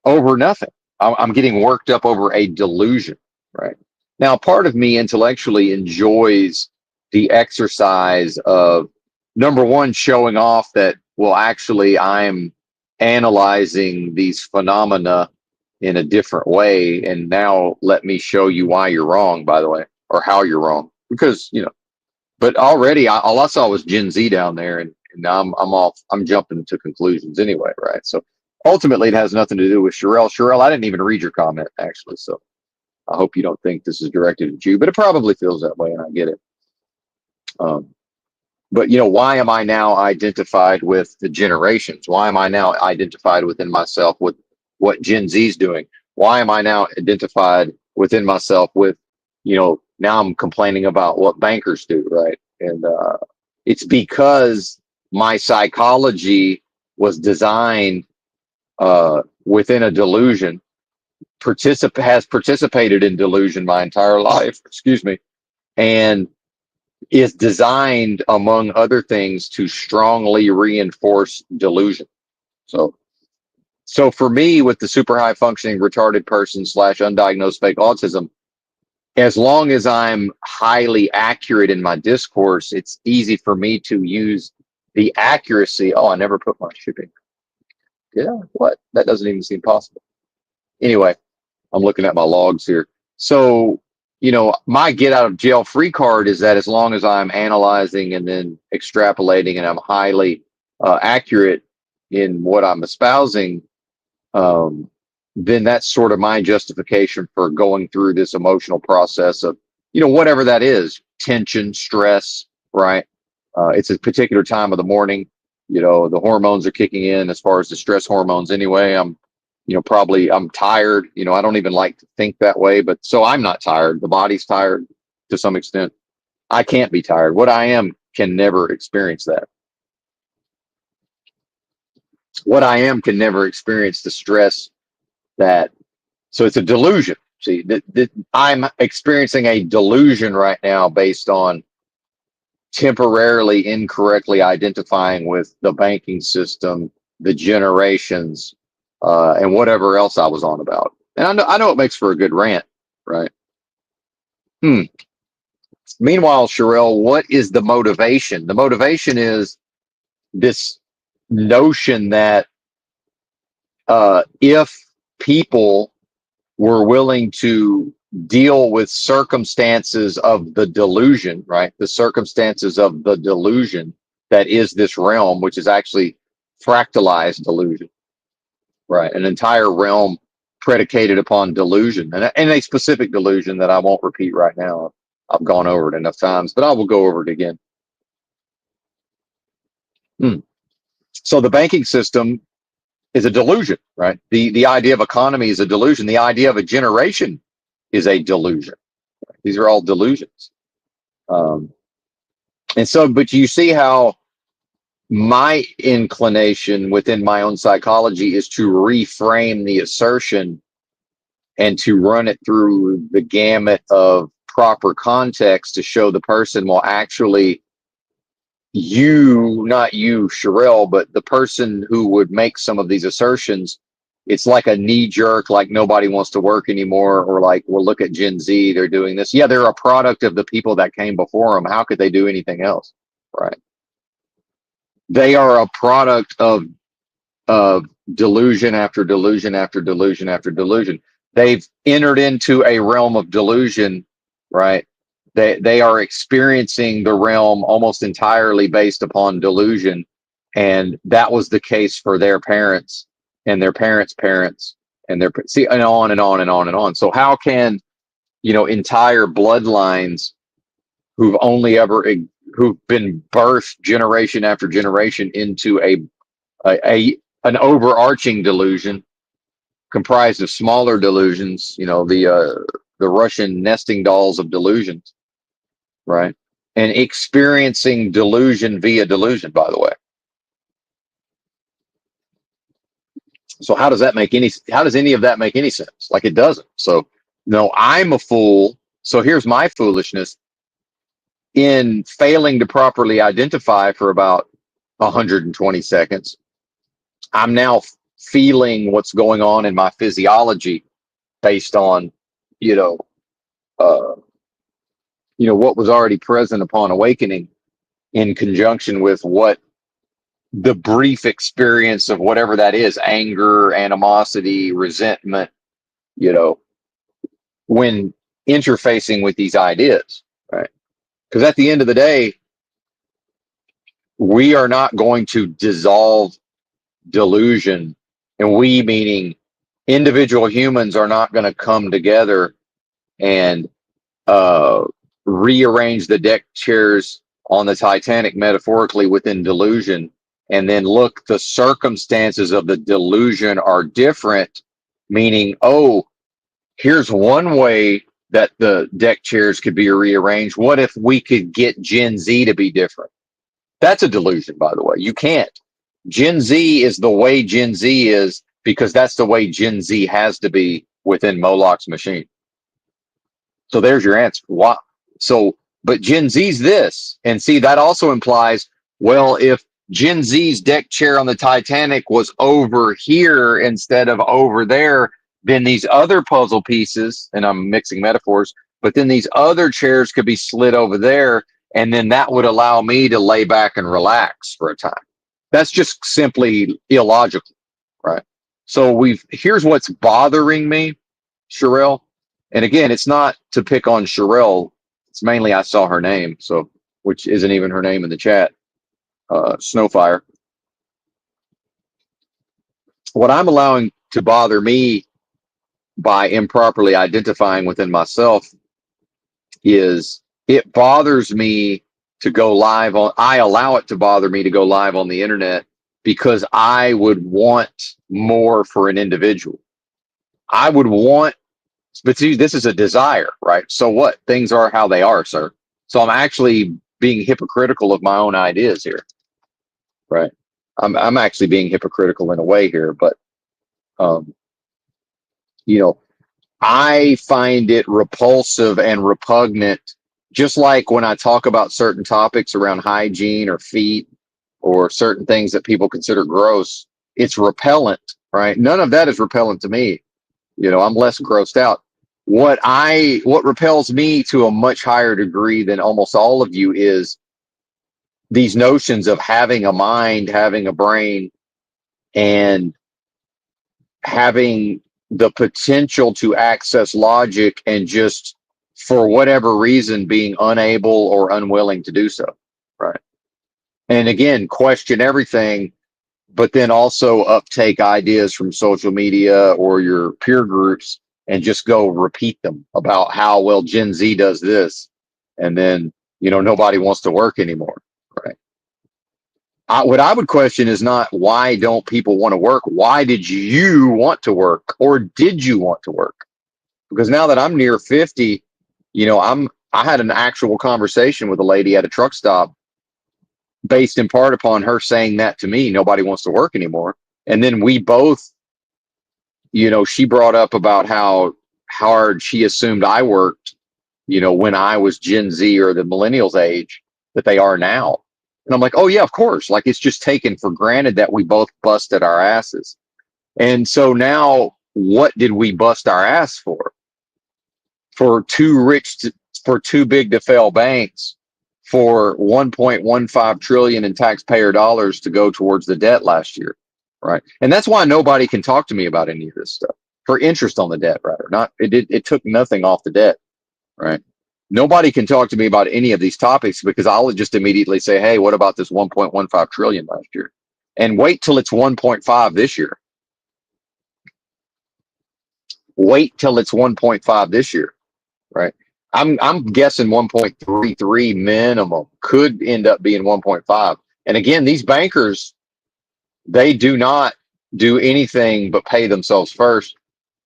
over nothing. I'm getting worked up over a delusion, right? Now, part of me intellectually enjoys the exercise of, number one, showing off that, well, actually, I'm analyzing these phenomena in a different way. And now let me show you why you're wrong, by the way, or how you're wrong. Because, but already all I saw was Gen Z down there, and now I'm jumping to conclusions anyway, right? So ultimately it has nothing to do with Sherelle. Sherelle, I didn't even read your comment actually, so I hope you don't think this is directed at you, but it probably feels that way, and I get it. But why am I now identified with the generations? Why am I now identified within myself with what Gen Z's doing? Why am I now identified within myself with, now I'm complaining about what bankers do, right? And it's because my psychology was designed within a delusion, has participated in delusion my entire life, excuse me, and is designed, among other things, to strongly reinforce delusion. So for me, with the super high functioning retarded person / undiagnosed fake autism, as long as I'm highly accurate in my discourse, it's easy for me to use the accuracy. Oh, I never put my shipping. Yeah, what? That doesn't even seem possible. Anyway, I'm looking at my logs here. So, my get out of jail free card is that as long as I'm analyzing and then extrapolating and I'm highly accurate in what I'm espousing, then that's sort of my justification for going through this emotional process of, whatever that is, tension, stress, right? It's a particular time of the morning, the hormones are kicking in as far as the stress hormones anyway. I'm tired. I don't even like to think that way, but so I'm not tired. The body's tired to some extent. I can't be tired. What I am can never experience that. What I am can never experience the stress so it's a delusion. See, I'm experiencing a delusion right now based on temporarily incorrectly identifying with the banking system, the generations, and whatever else I was on about. And I know it makes for a good rant, right? Hmm. Meanwhile, Sherelle, what is the motivation? The motivation is this notion that if people were willing to deal with circumstances of the delusion, right? The circumstances of the delusion that is this realm, which is actually fractalized delusion, right? An entire realm predicated upon delusion and a specific delusion that I won't repeat right now. I've gone over it enough times, but I will go over it again. Hmm. So the banking system is a delusion, right? The idea of economy is a delusion. The idea of a generation is a delusion. These are all delusions. Um, and so, but you see how my inclination within my own psychology is to reframe the assertion and to run it through the gamut of proper context to show the person, well, actually, you, not you, Sherelle, but the person who would make some of these assertions, it's like a knee jerk, like nobody wants to work anymore, or like, well, look at Gen Z, they're doing this. Yeah, they're a product of the people that came before them. How could they do anything else? Right. They are a product of delusion after delusion after delusion after delusion. They've entered into a realm of delusion, right? They are experiencing the realm almost entirely based upon delusion, and that was the case for their parents and their parents' parents and their see and on and on and on and on. So how can entire bloodlines who've only ever who've been birthed generation after generation into a an overarching delusion comprised of smaller delusions, the Russian nesting dolls of delusions, right? And experiencing delusion via delusion, by the way. So how does any of that make any sense? Like it doesn't. So no, I'm a fool. So here's my foolishness in failing to properly identify for about 120 seconds. I'm now feeling what's going on in my physiology based on, you know, uh, what was already present upon awakening in conjunction with what the brief experience of whatever that is, anger, animosity, resentment, you know, when interfacing with these ideas, right? Because at the end of the day, we are not going to dissolve delusion, and we meaning individual humans are not going to come together and uh, rearrange the deck chairs on the Titanic metaphorically within delusion, and then look, the circumstances of the delusion are different, meaning, oh, here's one way that the deck chairs could be rearranged. What if we could get Gen Z to be different? That's a delusion, by the way. You can't. Gen Z is the way Gen Z is because that's the way Gen Z has to be within Moloch's machine. So there's your answer. Why? So, but Gen Z's this, and see that also implies, well, if Gen Z's deck chair on the Titanic was over here instead of over there, then these other puzzle pieces, and I'm mixing metaphors, but then these other chairs could be slid over there, and then that would allow me to lay back and relax for a time. That's just simply illogical, right? So here's what's bothering me, Sherelle. And again, it's not to pick on Sherelle. It's mainly I saw her name, so which isn't even her name in the chat. Snowfire. What I'm allowing to bother me by improperly identifying within myself is it bothers me to go live on. I allow it to bother me to go live on the internet because I would want more for an individual. I would want, but see, this is a desire, right? So what? Things are how they are, sir. So I'm actually being hypocritical of my own ideas here, right? I'm actually being hypocritical in a way here, but um, you know, I find it repulsive and repugnant, just like when I talk about certain topics around hygiene or feet or certain things that people consider gross. It's repellent right? None of that is repellent to me. I'm less grossed out. What repels me to a much higher degree than almost all of you is these notions of having a mind, having a brain, and having the potential to access logic and just for whatever reason being unable or unwilling to do so. Right. And again, question everything, but then also uptake ideas from social media or your peer groups and just go repeat them about how well Gen Z does this. And then, nobody wants to work anymore. Right. What I would question is not why don't people want to work? Why did you want to work, or did you want to work? Because now that I'm near 50, I had an actual conversation with a lady at a truck stop based in part upon her saying that to me, nobody wants to work anymore. And then we both, she brought up about how hard she assumed I worked, when I was Gen Z or the millennials age that they are now. And I'm like, oh yeah, of course. Like it's just taken for granted that we both busted our asses. And so now what did we bust our ass for? For for too big to fail banks, for 1.15 trillion in taxpayer dollars to go towards the debt last year. Right. And that's why nobody can talk to me about any of this stuff, for interest on the debt, rather. Not it took nothing off the debt. Right. Nobody can talk to me about any of these topics because I'll just immediately say, hey, what about this 1.15 trillion last year? And wait till it's 1.5 this year. Wait till it's 1.5 this year. Right. I'm guessing 1.33 minimum, could end up being 1.5. And again, these bankers, they do not do anything but pay themselves first.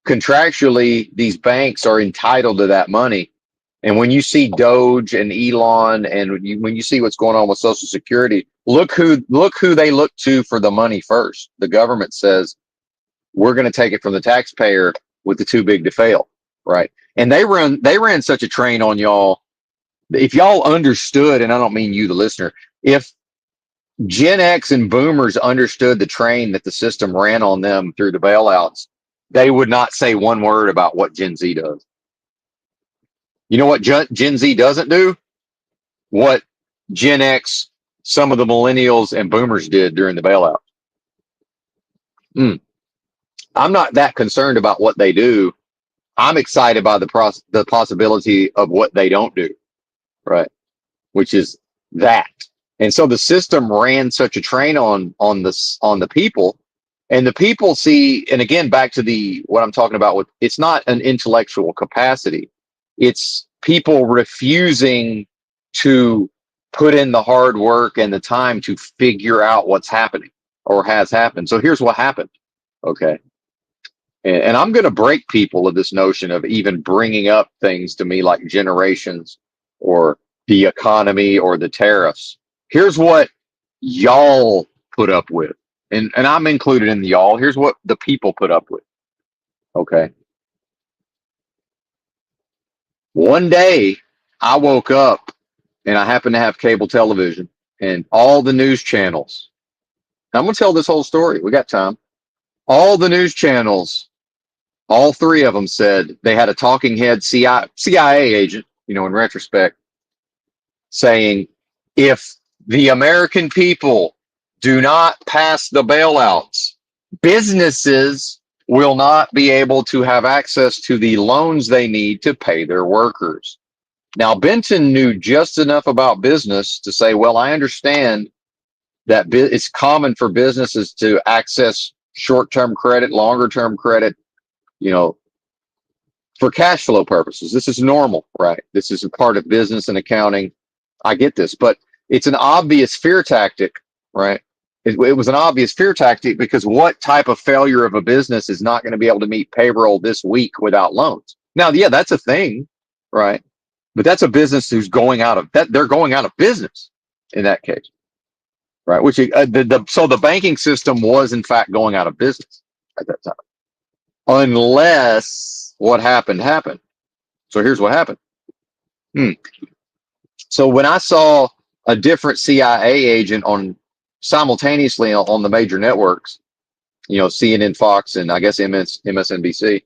Contractually, these banks are entitled to that money. And when you see Doge and Elon, and when you see what's going on with Social Security, look who they look to for the money first. The government says we're going to take it from the taxpayer with the too big to fail, right? And they ran such a train on y'all. If y'all understood, and I don't mean you, the listener, if Gen X and Boomers understood the train that the system ran on them through the bailouts, they would not say one word about what Gen Z does. You know what Gen Z doesn't do? What Gen X, some of the millennials and boomers did during the bailout. I'm not that concerned about what they do. I'm excited by the possibility of what they don't do, right? Which is that. And so the system ran such a train on the people, and the people see, and again, back to what I'm talking about with, it's not an intellectual capacity. It's people refusing to put in the hard work and the time to figure out what's happening or has happened. So here's what happened. Okay. And I'm going to break people of this notion of even bringing up things to me like generations or the economy or the tariffs. Here's what y'all put up with. And I'm included in the y'all. Here's what the people put up with. Okay. One day I woke up and I happened to have cable television and all the news channels. I'm going to tell this whole story. We got time. All the news channels, all three of them said they had a talking head CIA agent, in retrospect, saying if the American people do not pass the bailouts, businesses will not be able to have access to the loans they need to pay their workers. Now, Benton knew just enough about business to say, well, I understand that it's common for businesses to access short-term credit, longer-term credit, for cash flow purposes. This is normal, right? This is a part of business and accounting. I get this, but it's an obvious fear tactic, right? It was an obvious fear tactic because what type of failure of a business is not going to be able to meet payroll this week without loans? Now, yeah, that's a thing, right? But that's a business who's going out of that. They're going out of business in that case, right? Which so the banking system was in fact going out of business at that time, unless what happened. So here's what happened. So when I saw a different CIA agent simultaneously on the major networks, CNN, Fox, and I guess MSNBC.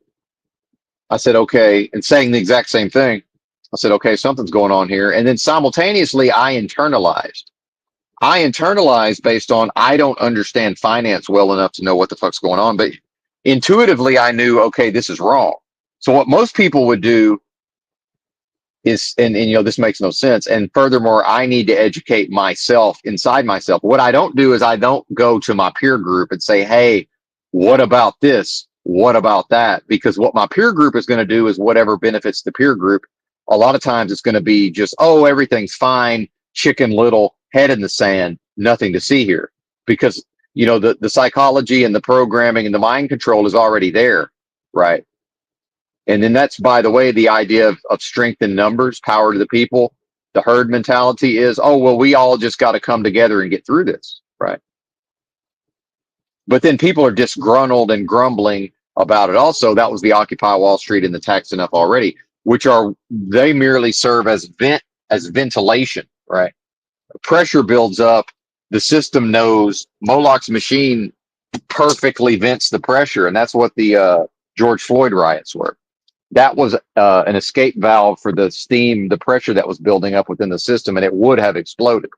I said, okay, and saying the exact same thing. I said, okay, something's going on here. And then simultaneously, I internalized. I internalized based on I don't understand finance well enough to know what the fuck's going on. But intuitively, I knew, okay, this is wrong. So what most people would do is, and this makes no sense. And furthermore, I need to educate myself inside myself. What I don't do is I don't go to my peer group and say, hey, what about this? What about that? Because what my peer group is going to do is whatever benefits the peer group. A lot of times it's going to be just, oh, everything's fine, chicken little, head in the sand, nothing to see here. Because, the psychology and the programming and the mind control is already there, right? And then that's, by the way, the idea of strength in numbers, power to the people. The herd mentality is, oh, well, we all just got to come together and get through this, right? But then people are disgruntled and grumbling about it. Also, that was the Occupy Wall Street and the Tax Enough already, they merely serve as ventilation, right? Pressure builds up. The system knows Moloch's machine perfectly vents the pressure, and that's what the George Floyd riots were. That was an escape valve for the steam, the pressure that was building up within the system, and it would have exploded.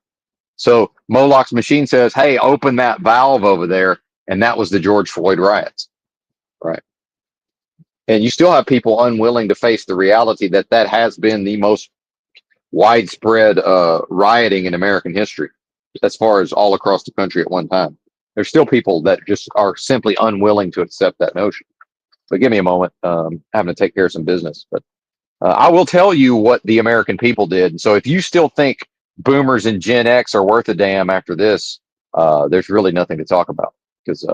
So Moloch's machine says, hey, open that valve over there. And that was the George Floyd riots, right? And you still have people unwilling to face the reality that that has been the most widespread rioting in American history, as far as all across the country at one time. There's still people that just are simply unwilling to accept that notion. But give me a moment. Having to take care of some business. But I will tell you what the American people did. And so if you still think boomers and Gen X are worth a damn after this, there's really nothing to talk about. Because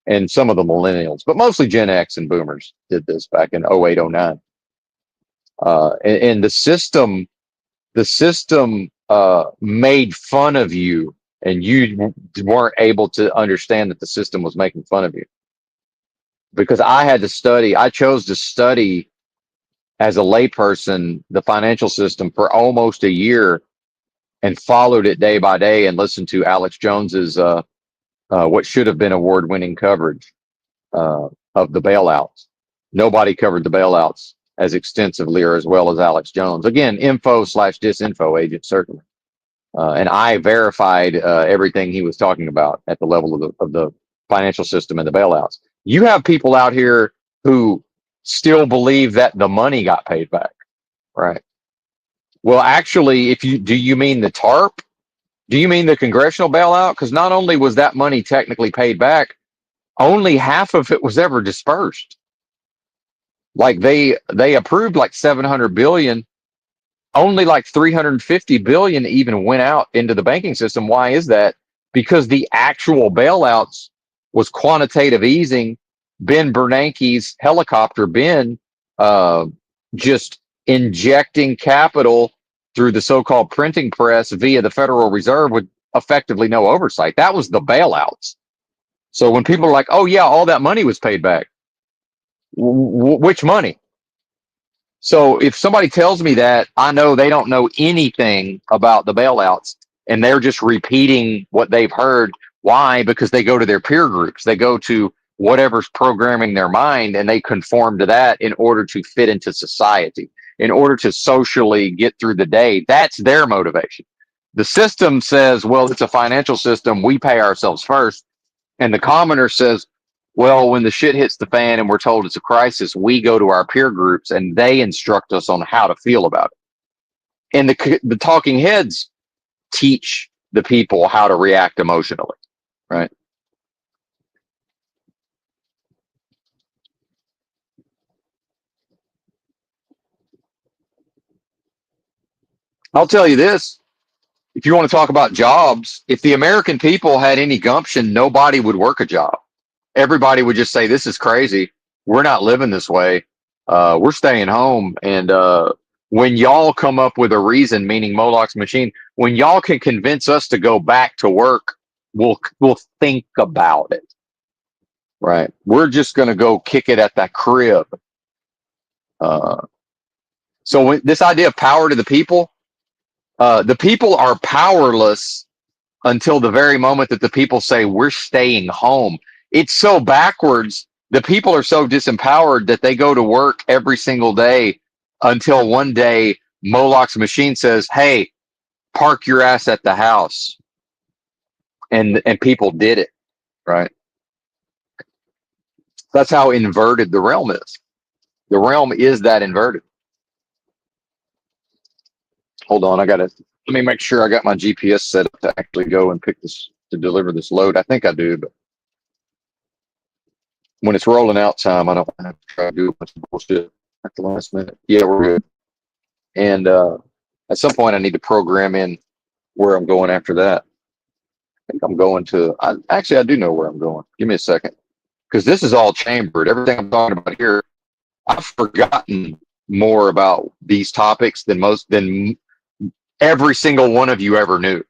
and some of the millennials, but mostly Gen X and boomers did this back in 08, 09. And the system made fun of you, and you weren't able to understand that the system was making fun of you. Because I chose to study as a layperson the financial system for almost a year and followed it day by day and listened to Alex Jones's what should have been award-winning coverage of the bailouts. Nobody covered the bailouts as extensively or as well as Alex Jones. Again, info/disinfo agent, certainly. And I verified everything he was talking about at the level of the financial system and the bailouts. You have people out here who still believe that the money got paid back, right? Well, actually, do you mean the TARP? Do you mean the congressional bailout? Because not only was that money technically paid back, only half of it was ever dispersed. Like they approved like 700 billion, only like 350 billion even went out into the banking system. Why is that? Because the actual bailouts was quantitative easing. Ben Bernanke's helicopter, just injecting capital through the so-called printing press via the Federal Reserve with effectively no oversight. That was the bailouts. So when people are like, oh yeah, all that money was paid back, which money? So if somebody tells me that, I know they don't know anything about the bailouts and they're just repeating what they've heard. Why? Because they go to their peer groups. They go to whatever's programming their mind and they conform to that in order to fit into society, in order to socially get through the day. That's their motivation. The system says, well, it's a financial system. We pay ourselves first. And the commoner says, well, when the shit hits the fan and we're told it's a crisis, we go to our peer groups and they instruct us on how to feel about it. And the talking heads teach the people how to react emotionally, right? I'll tell you this. If you want to talk about jobs, if the American people had any gumption, nobody would work a job. Everybody would just say, this is crazy. We're not living this way. We're staying home. And when y'all come up with a reason, meaning Moloch's machine, when y'all can convince us to go back to work, we'll think about it. Right? We're just going to go kick it at that crib. So this idea of power to the people are powerless until the very moment that the people say we're staying home. It's so backwards. The people are so disempowered that they go to work every single day until one day Moloch's machine says, "Hey, park your ass at the house," and people did it, right? That's how inverted the realm is. The realm is that inverted. Hold on, let me make sure I got my GPS set up to actually go and pick this to deliver this load. I think I do, but when it's rolling out time, I don't have to try to do a bunch of bullshit at the last minute. Yeah, we're good. And at some point, I need to program in where I'm going after that. I think I'm going to. Actually, I do know where I'm going. Give me a second, because this is all chambered. Everything I'm talking about here, I've forgotten more about these topics than every single one of you ever knew.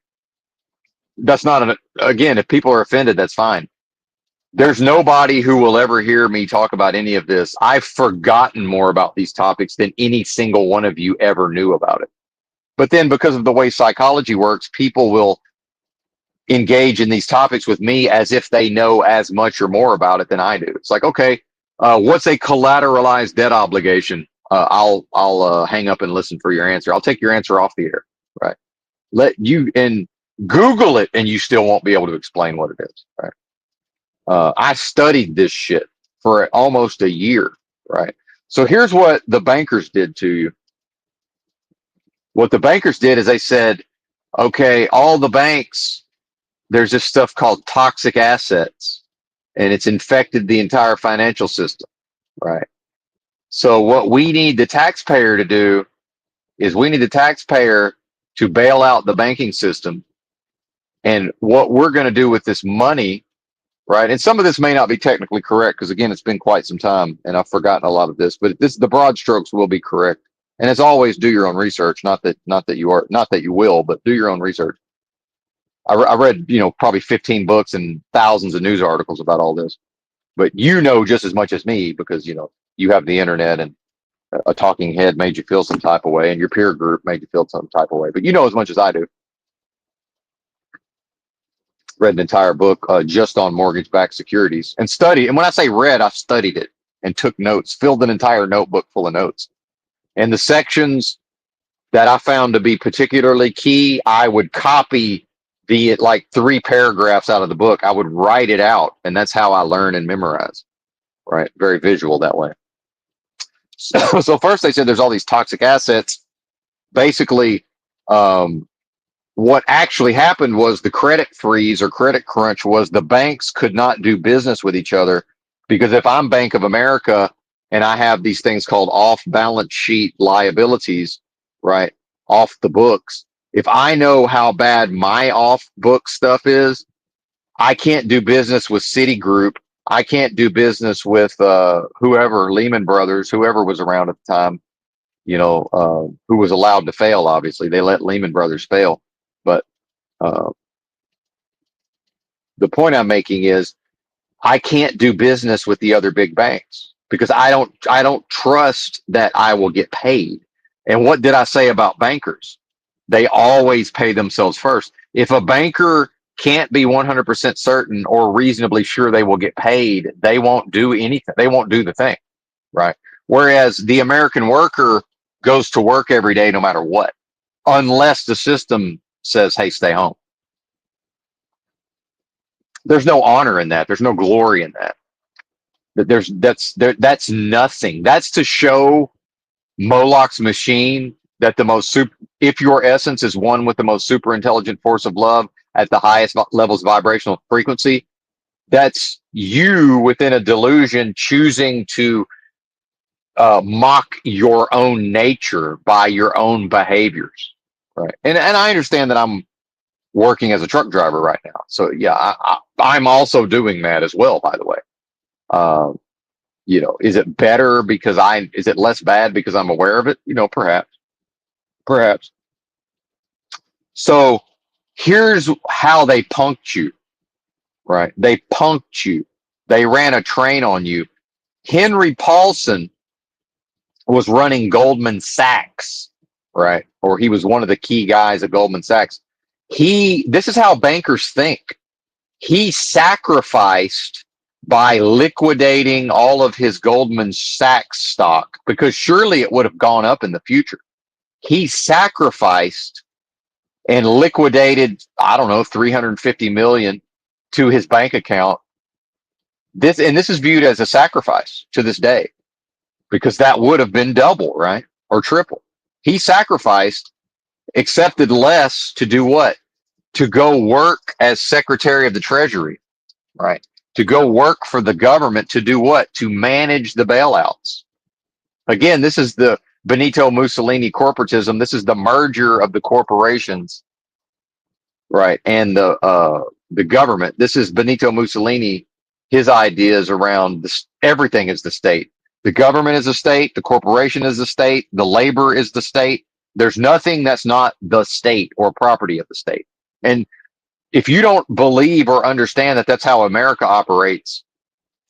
That's not an again. If people are offended, that's fine. There's nobody who will ever hear me talk about any of this. I've forgotten more about these topics than any single one of you ever knew about it. But then, because of the way psychology works, people will engage in these topics with me as if they know as much or more about it than I do. It's like, okay, what's a collateralized debt obligation? I'll hang up and listen for your answer. I'll take your answer off the air, right? Let you and Google it, and you still won't be able to explain what it is, right? I studied this shit for almost a year, right? So here's what the bankers did to you. What the bankers did is they said, okay, all the banks, there's this stuff called toxic assets, and it's infected the entire financial system, right? So what we need the taxpayer to do is we need the taxpayer to bail out the banking system. And what we're going to do with this money, right? And some of this may not be technically correct because again, it's been quite some time and I've forgotten a lot of this, but the broad strokes will be correct. And as always, do your own research. Not that you will, but do your own research. I read, probably 15 books and thousands of news articles about all this, but you know just as much as me because, you have the internet and a talking head made you feel some type of way and your peer group made you feel some type of way, but you know as much as I do. Read an entire book just on mortgage-backed securities and studied. And when I say read, I studied it and took notes, filled an entire notebook full of notes. And the sections that I found to be particularly key, I would copy the like 3 paragraphs out of the book. I would write it out, and that's how I learn and memorize. Right, very visual that way. So first they said there's all these toxic assets. Basically, what actually happened was the credit freeze or credit crunch was the banks could not do business with each other because if I'm Bank of America and I have these things called off balance sheet liabilities, right, off the books, if I know how bad my off book stuff is, I can't do business with Citigroup. I can't do business with whoever, Lehman Brothers, whoever was around at the time, who was allowed to fail, obviously. They let Lehman Brothers fail. But uh, the point I'm making is I can't do business with the other big banks because I don't trust that I will get paid. And what did I say about bankers? They always pay themselves first. If a banker can't be 100% certain or reasonably sure they will get paid, they won't do anything. They won't do the thing, right? Whereas the American worker goes to work every day no matter what, unless the system says, hey, stay home. There's no honor in that. There's no glory in that. That's nothing. That's to show Moloch's machine that if your essence is one with the most super intelligent force of love at the highest levels of vibrational frequency, that's you within a delusion choosing to mock your own nature by your own behaviors, right? And I understand that I'm working as a truck driver right now, so yeah, I'm also doing that as well. By the way, is it better because is it less bad because I'm aware of it? Perhaps. So here's how they punked you, right? They punked you. They ran a train on you. Henry Paulson was running Goldman Sachs, right? Or he was one of the key guys at Goldman Sachs. This is how bankers think. He sacrificed by liquidating all of his Goldman Sachs stock, because surely it would have gone up in the future. He sacrificed and liquidated, I don't know, 350 million to his bank account. This is viewed as a sacrifice to this day, because that would have been double, right? Or triple. He sacrificed, accepted less to do what? To go work as Secretary of the Treasury, right? To go work for the government to do what? To manage the bailouts. Again, this is the Benito Mussolini corporatism. This is the merger of the corporations, right, and the government. This is Benito Mussolini. His ideas around this, everything is the state. The government is the state. The corporation is the state. The labor is the state. There's nothing that's not the state or property of the state. And if you don't believe or understand that that's how America operates,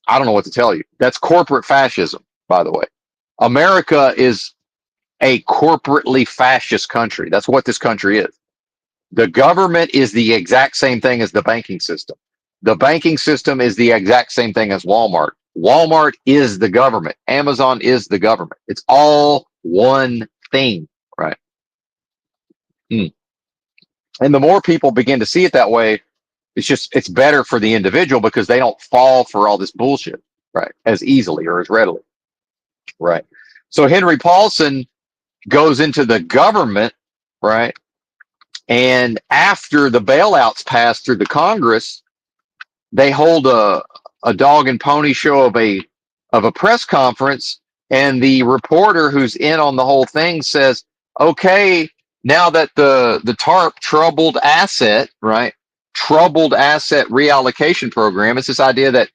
I don't know what to tell you. That's corporate fascism, by the way. America is a corporately fascist country. That's what this country is. The government is the exact same thing as the banking system. The banking system is the exact same thing as Walmart. Walmart is the government. Amazon is the government. It's all one thing, right? And the more people begin to see it that way, it's better for the individual, because they don't fall for all this bullshit, right, as easily or as readily, right? So Henry Paulson goes into the government, right? And after the bailouts pass through the Congress, they hold a dog and pony show of a press conference, and the reporter who's in on the whole thing says, okay, now that the TARP, troubled asset, right, troubled asset reallocation program, it's this idea that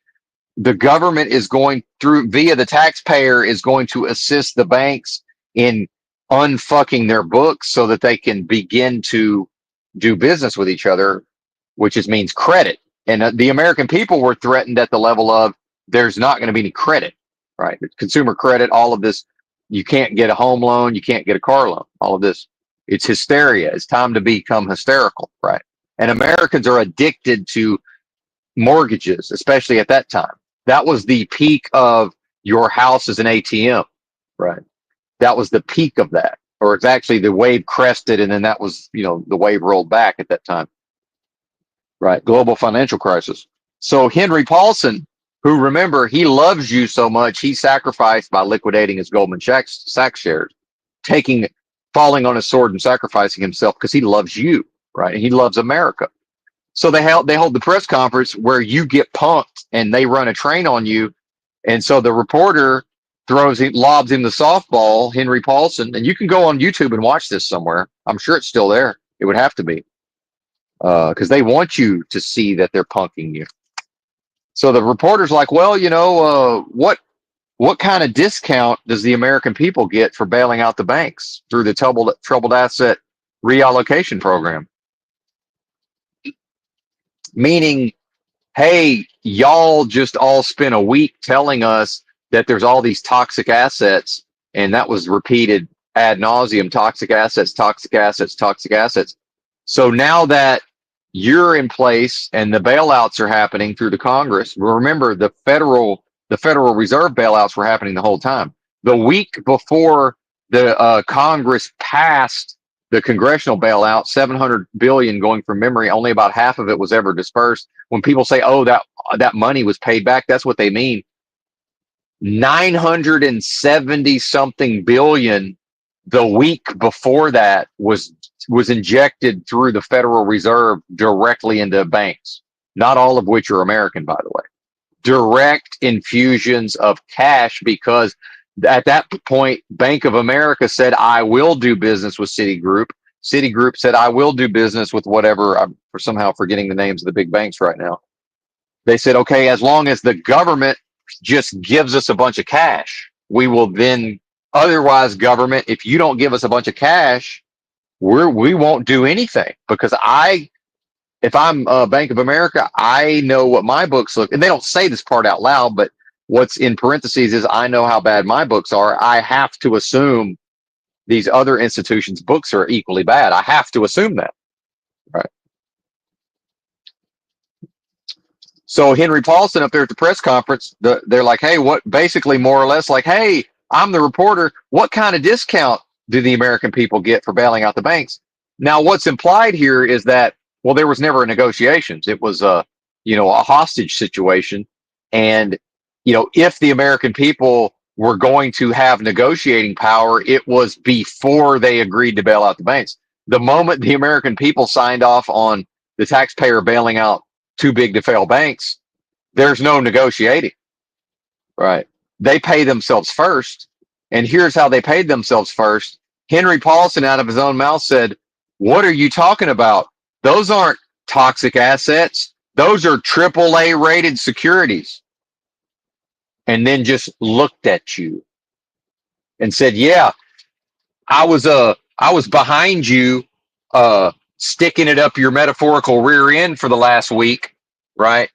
the government is going through, via the taxpayer, is going to assist the banks in unfucking their books so that they can begin to do business with each other, which means credit. And the American people were threatened at the level of, there's not going to be any credit, right? Consumer credit, all of this. You can't get a home loan. You can't get a car loan. All of this. It's hysteria. It's time to become hysterical, right? And Americans are addicted to mortgages, especially at that time. That was the peak of your house as an ATM, right? That was the peak of that. Or it's actually the wave crested, and then that was, the wave rolled back at that time. Right, global financial crisis. So Henry Paulson, who, remember, he loves you so much, he sacrificed by liquidating his Goldman Sachs shares, falling on his sword and sacrificing himself because he loves you, right? And he loves America. So they hold the press conference where you get punked and they run a train on you, and so the reporter lobs him the softball, Henry Paulson, and you can go on YouTube and watch this somewhere. I'm sure it's still there. It would have to be. Because they want you to see that they're punking you. So the reporter's like, well, what kind of discount does the American people get for bailing out the banks through the troubled asset reallocation program? Meaning, hey, y'all just all spent a week telling us that there's all these toxic assets, and that was repeated ad nauseum: toxic assets, toxic assets, toxic assets. So now that you're in place and the bailouts are happening through the Congress. Remember, the Federal Reserve bailouts were happening the whole time. The week before the Congress passed the congressional bailout, $700 billion, going from memory, only about half of it was ever dispersed. When people say, oh, that money was paid back, that's what they mean. 970 something billion the week before that was injected through the Federal Reserve directly into banks, not all of which are American, by the way. Direct infusions of cash, because at that point, Bank of America said, I will do business with Citigroup. Citigroup said, I will do business with whatever. I'm somehow forgetting the names of the big banks right now. They said, okay, as long as the government just gives us a bunch of cash, we will then, otherwise, government, if you don't give us a bunch of cash, we won't do anything, because if I'm Bank of America, I know what my books look, and they don't say this part out loud, but what's in parentheses is, I know how bad my books are. I have to assume these other institutions' books are equally bad. I have to assume that, right? So Henry Paulson up there at the press conference, they're like, hey, what, basically more or less like, hey, I'm the reporter. What kind of discount do the American people get for bailing out the banks? Now, what's implied here is that, well, there was never negotiations. It was a hostage situation. And, if the American people were going to have negotiating power, it was before they agreed to bail out the banks. The moment the American people signed off on the taxpayer bailing out too big to fail banks, there's no negotiating, right? They pay themselves first. And here's how they paid themselves first. Henry Paulson, out of his own mouth, said, what are you talking about? Those aren't toxic assets. Those are AAA rated securities. And then just looked at you and said, yeah, I was behind you, sticking it up your metaphorical rear end for the last week, right?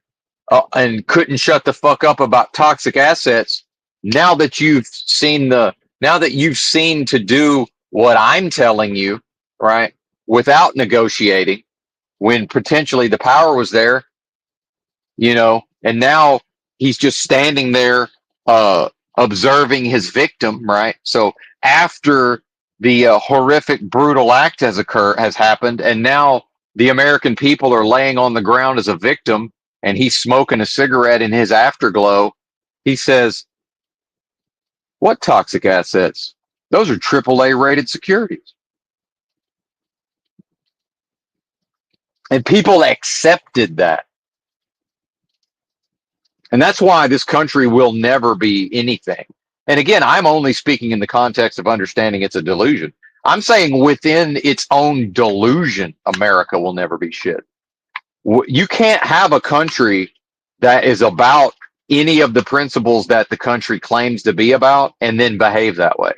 And couldn't shut the fuck up about toxic assets. Now that you've seen to do what I'm telling you, right, without negotiating, when potentially the power was there, and now he's just standing there, observing his victim, right? So after the horrific, brutal act has happened, and now the American people are laying on the ground as a victim, and he's smoking a cigarette in his afterglow. He says, what toxic assets? Those are AAA rated securities. And people accepted that. And that's why this country will never be anything. And again, I'm only speaking in the context of understanding it's a delusion. I'm saying within its own delusion, America will never be shit. You can't have a country that is about any of the principles that the country claims to be about and then behave that way.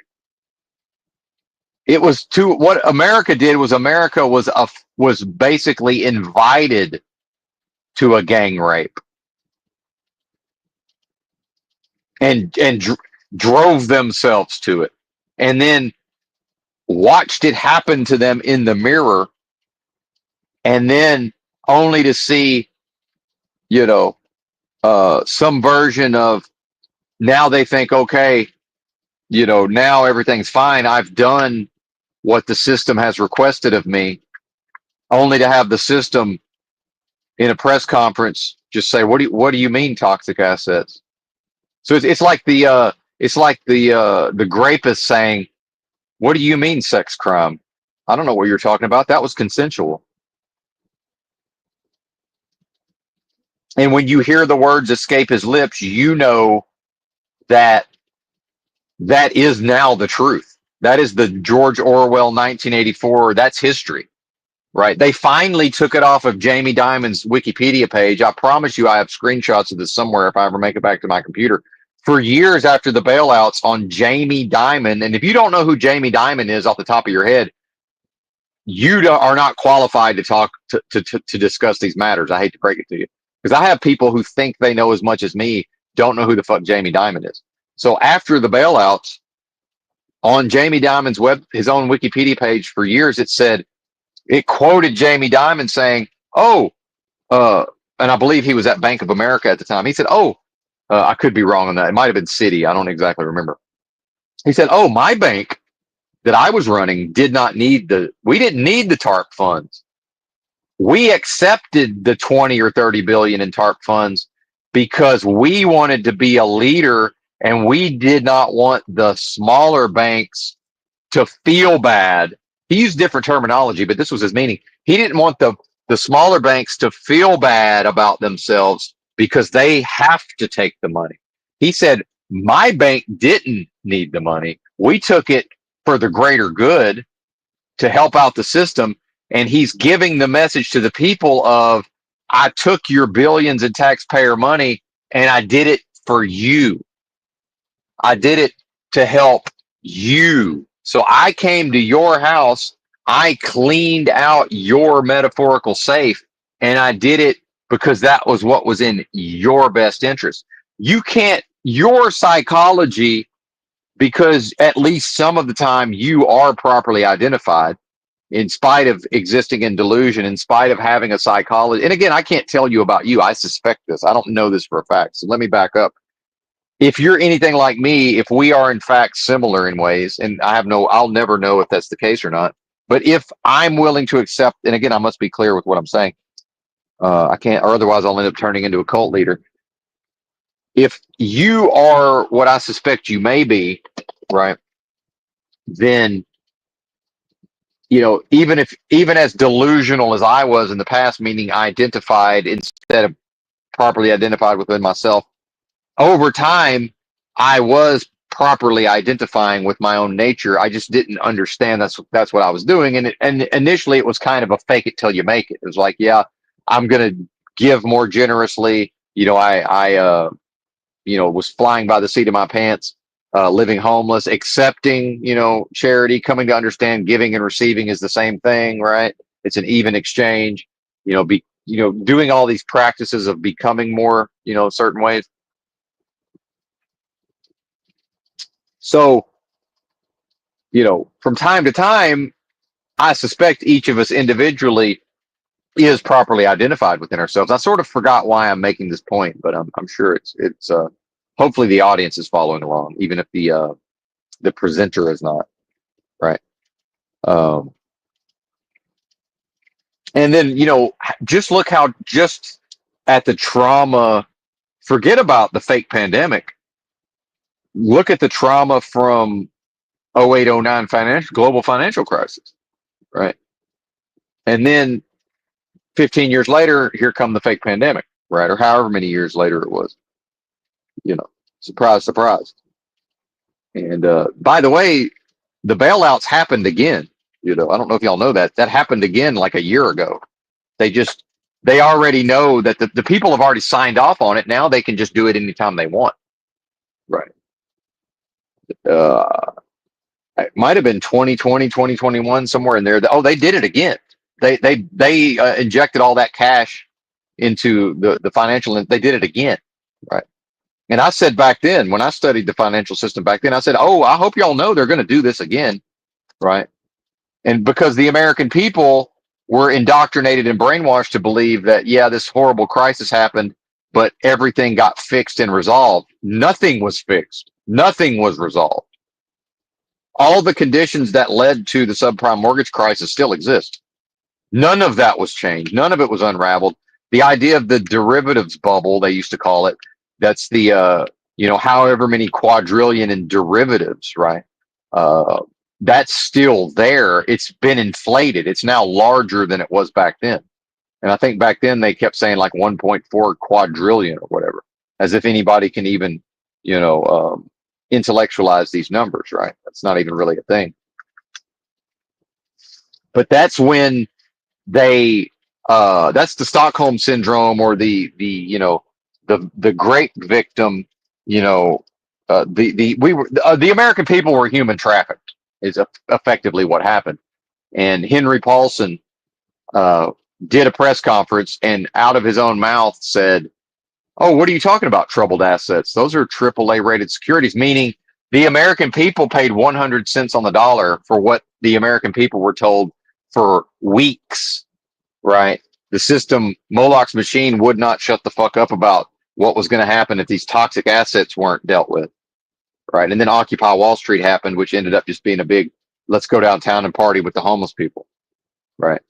What America did was America was basically invited to a gang rape and drove themselves to it, and then watched it happen to them in the mirror, and then only to see, some version of, now they think, okay, now everything's fine. I've done what the system has requested of me, only to have the system in a press conference just say, what do you mean toxic assets? So it's like the rapist saying, what do you mean sex crime? I don't know what you're talking about. That was consensual. And when you hear the words escape his lips, you know that that is now the truth. That is the George Orwell 1984. That's history, right? They finally took it off of Jamie Dimon's Wikipedia page. I promise you, I have screenshots of this somewhere if I ever make it back to my computer. For years after the bailouts on Jamie Dimon, and if you don't know who Jamie Dimon is off the top of your head, you are not qualified to talk to discuss these matters. I hate to break it to you, because I have people who think they know as much as me, don't know who the fuck Jamie Dimon is. So after the bailouts, on Jamie Dimon's his own Wikipedia page for years, it quoted Jamie Dimon saying, "Oh," and I believe he was at Bank of America at the time. He said, "Oh," I could be wrong on that. It might have been Citi. I don't exactly remember. He said, "Oh, my bank that I was running we didn't need the TARP funds. We accepted the 20 or 30 billion in TARP funds because we wanted to be a leader, and we did not want the smaller banks to feel bad." He used different terminology, but this was his meaning. He didn't want the smaller banks to feel bad about themselves because they have to take the money. He said, my bank didn't need the money. We took it for the greater good to help out the system. And he's giving the message to the people of, I took your billions in taxpayer money and I did it for you. I did it to help you. So I came to your house, I cleaned out your metaphorical safe, and I did it because that was what was in your best interest. Your psychology, because at least some of the time you are properly identified, in spite of existing in delusion, in spite of having a psychology. And again, I can't tell you about you. I suspect this. I don't know this for a fact. So let me back up. If you're anything like me, if we are in fact similar in ways, and I'll never know if that's the case or not. But if I'm willing to accept, and again, I must be clear with what I'm saying. I can't, or otherwise I'll end up turning into a cult leader. If you are what I suspect you may be, right, then even as delusional as I was in the past, meaning identified instead of properly identified within myself, over time I was properly identifying with my own nature. I just didn't understand that's what I was doing, and initially it was kind of a fake it till you make it. It was like, yeah, I'm gonna give more generously. I was flying by the seat of my pants, living homeless, accepting, charity, coming to understand giving and receiving is the same thing, right? It's an even exchange, doing all these practices of becoming more, certain ways. So, from time to time, I suspect each of us individually is properly identified within ourselves. I sort of forgot why I'm making this point, but I'm sure it's hopefully the audience is following along, even if the presenter is not, right? Um, and then just look how just at the trauma. Forget about the fake pandemic. Look at the trauma from 0809 global financial crisis, right? And then 15 years later, here come the fake pandemic, right? Or however many years later it was, you know, surprise, surprise. And by the way, the bailouts happened again. I don't know if y'all know that happened again like a year ago. They already know that the people have already signed off on it. Now they can just do it anytime they want. Right. Uh, it might have been 2020, 2021, somewhere in there. Oh, they did it again. They injected all that cash into the financial, and they did it again. Right. And I said back then, when I studied the financial system back then, I said, oh, I hope y'all know they're going to do this again. Right. And because the American people were indoctrinated and brainwashed to believe that, yeah, this horrible crisis happened, but everything got fixed and resolved. Nothing was fixed. Nothing was resolved. All the conditions that led to the subprime mortgage crisis still exist. None of that was changed. None of it was unraveled. The idea of the derivatives bubble, they used to call it, that's the, however many quadrillion in derivatives, right? That's still there. It's been inflated. It's now larger than it was back then. And I think back then they kept saying like 1.4 quadrillion or whatever, as if anybody can even, intellectualize these numbers, right? That's not even really a thing. But that's when that's the Stockholm syndrome, or the great victim, the American people were human trafficked is effectively what happened. And Henry Paulson did a press conference and out of his own mouth said, oh, what are you talking about? Troubled assets. Those are AAA rated securities, meaning the American people paid 100 cents on the dollar for what the American people were told for weeks, right? The system, Moloch's machine, would not shut the fuck up about what was going to happen if these toxic assets weren't dealt with, right? And then Occupy Wall Street happened, which ended up just being a big, let's go downtown and party with the homeless people, right?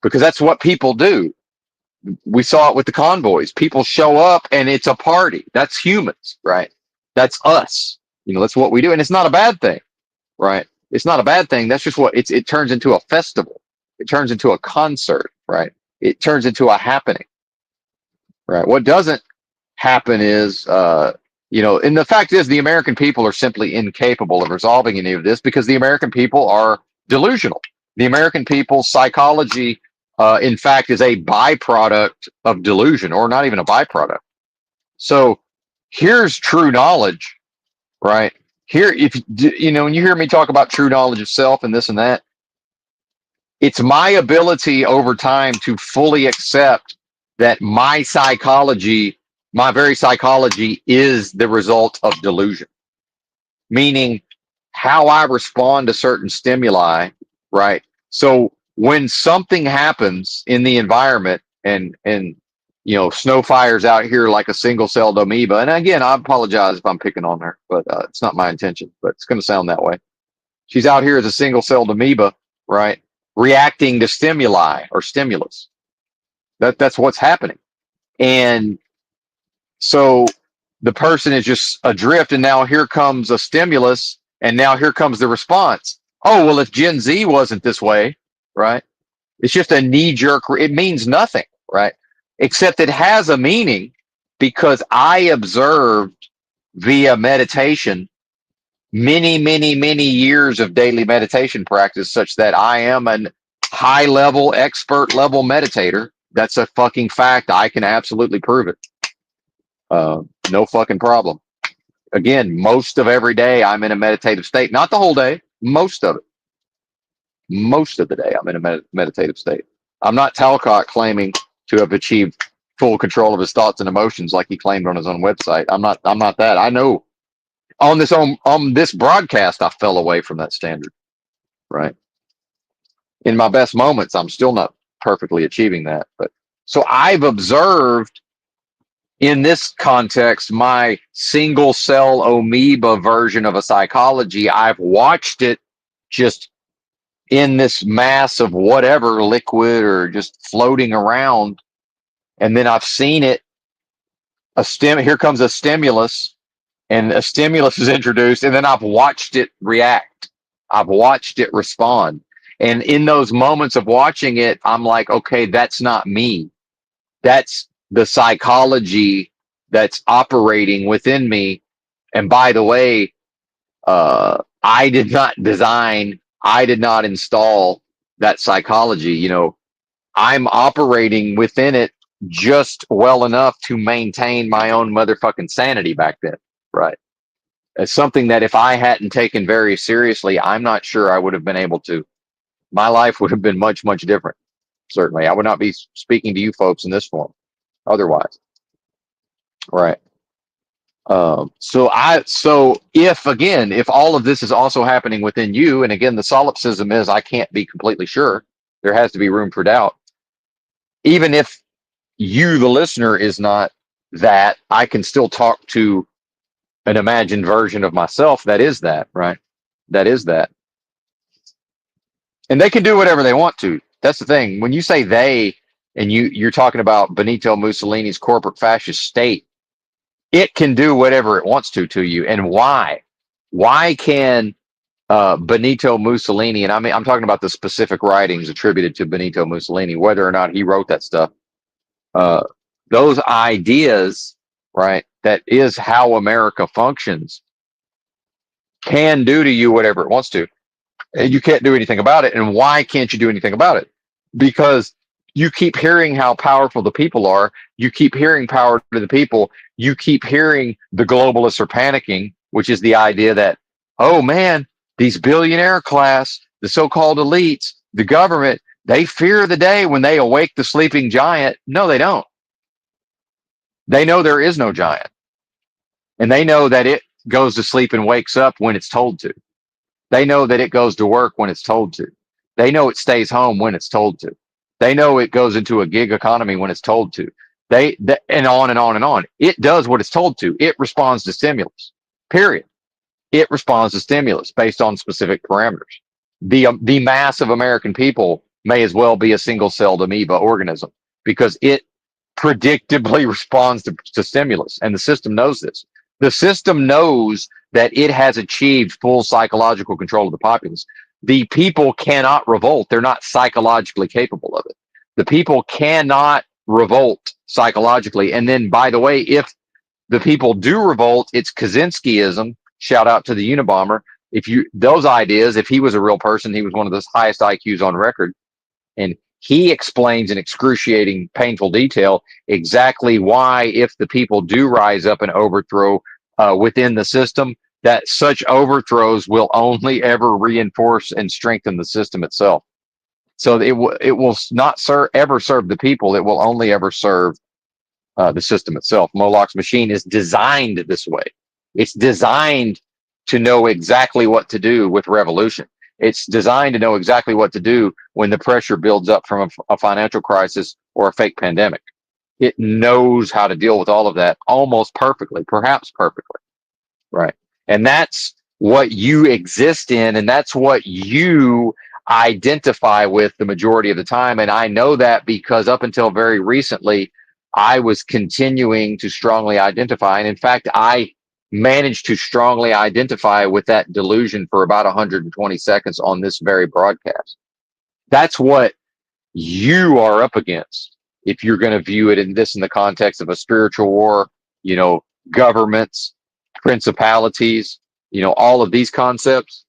Because that's what people do. We saw it with the convoys. People show up and it's a party. That's humans, right? That's us. That's what we do. And it's not a bad thing, right? It's not a bad thing. That's just it turns into a festival. It turns into a concert, right? It turns into a happening, right? What doesn't happen is, and the fact is the American people are simply incapable of resolving any of this because the American people are delusional. The American people's psychology, in fact, is a byproduct of delusion, or not even a byproduct. So here's true knowledge, right? Here, when you hear me talk about true knowledge of self and this and that, it's my ability over time to fully accept that my very psychology is the result of delusion. Meaning how I respond to certain stimuli, right? So when something happens in the environment and snow fires out here like a single celled amoeba, and again, I apologize if I'm picking on her, but it's not my intention, but it's going to sound that way. She's out here as a single celled amoeba, right? Reacting to stimuli or stimulus. That's what's happening. And so the person is just adrift, and now here comes a stimulus, and now here comes the response. Oh, well, if Gen Z wasn't this way, right? It's just a knee jerk. It means nothing, right? Except it has a meaning because I observed via meditation many, many, many years of daily meditation practice, such that I am an high level, expert level meditator. That's a fucking fact. I can absolutely prove it. No fucking problem. Again, most of every day I'm in a meditative state. Not the whole day, most of it. Most of the day I'm in a meditative state. I'm not Talcott claiming to have achieved full control of his thoughts and emotions like he claimed on his own website. I'm not that. I know on this broadcast I fell away from that standard. Right. In my best moments, I'm still not perfectly achieving that. But so I've observed in this context, my single cell amoeba version of a psychology. I've watched it just in this mass of whatever liquid or just floating around. And then I've seen it, here comes a stimulus, and a stimulus is introduced, and then I've watched it react. I've watched it respond. And in those moments of watching it, I'm like, okay, that's not me. That's the psychology that's operating within me. And by the way, I did not design, I did not install that psychology. I'm operating within it just well enough to maintain my own motherfucking sanity back then, right? It's something that if I hadn't taken very seriously, I'm not sure I would have been able to. My life would have been much, much different. Certainly, I would not be speaking to you folks in this form otherwise, right? So if all of this is also happening within you, and again, the solipsism is I can't be completely sure. There has to be room for doubt. Even if you, the listener, is not that, I can still talk to an imagined version of myself that is that, right? That is that. And they can do whatever they want to. That's the thing. When you say they, and you're talking about Benito Mussolini's corporate fascist state, it can do whatever it wants to you. And why? Why can Benito Mussolini, and I'm talking about the specific writings attributed to Benito Mussolini, whether or not he wrote that stuff, those ideas, right? That is how America functions, can do to you whatever it wants to. And you can't do anything about it. And why can't you do anything about it? Because you keep hearing how powerful the people are. You keep hearing power to the people. You keep hearing the globalists are panicking, which is the idea that, oh man, these billionaire class, the so-called elites, the government, they fear the day when they awake the sleeping giant. No, they don't. They know there is no giant. And they know that it goes to sleep and wakes up when it's told to. They know that it goes to work when it's told to. They know it stays home when it's told to. They know it goes into a gig economy when it's told to. And on and on and on. It does what it's told to. It responds to stimulus. Period. It responds to stimulus based on specific parameters. The mass of American people may as well be a single-celled amoeba organism because it predictably responds to stimulus, and the system knows this. The system knows that it has achieved full psychological control of the populace. The people cannot revolt. They're not psychologically capable of it. The people cannot revolt psychologically. And then, by the way, if the people do revolt, it's Kaczynskiism. Shout out to the Unabomber. Those ideas, if he was a real person, he was one of the highest IQs on record. And he explains in excruciating, painful detail exactly why, if the people do rise up and overthrow within the system, that such overthrows will only ever reinforce and strengthen the system itself. So it will not ever serve the people. It will only ever serve the system itself. Moloch's machine is designed this way. It's designed to know exactly what to do with revolution. It's designed to know exactly what to do when the pressure builds up from a financial crisis or a fake pandemic. It knows how to deal with all of that almost perfectly, perhaps perfectly. Right. And that's what you exist in, and that's what you identify with the majority of the time. And I know that because up until very recently, I was continuing to strongly identify. And in fact, I managed to strongly identify with that delusion for about 120 seconds on this very broadcast. That's what you are up against if you're going to view it in the context of a spiritual war, you know, governments, principalities, you know, all of these concepts.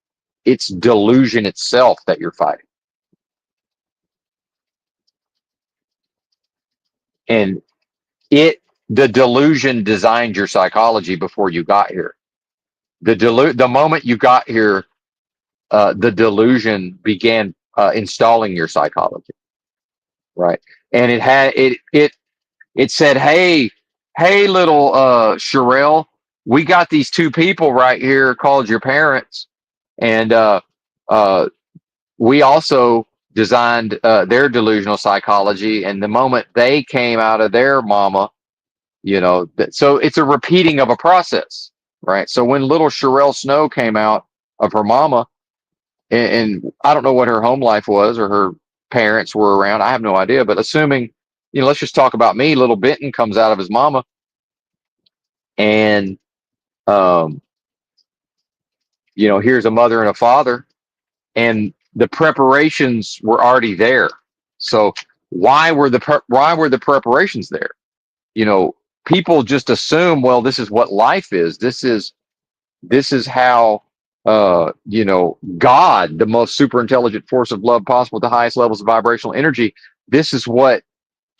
It's delusion itself that you're fighting. And the delusion designed your psychology before you got here. The moment you got here, the delusion began installing your psychology, right? And it said, hey, little Sherelle, we got these two people right here called your parents, and uh, we also designed their delusional psychology. And the moment they came out of their mama, you know, so it's a repeating of a process, right? So when little Sherelle Snow came out of her mama, and I don't know what her home life was or her parents were around, I have no idea. But assuming, you know, let's just talk about me. Little Benton comes out of his mama, and um, you know, here's a mother and a father, and the preparations were already there. So why were the preparations there? You know, people just assume, well, this is what life is. This is how you know, God, the most super intelligent force of love possible at the highest levels of vibrational energy. This is what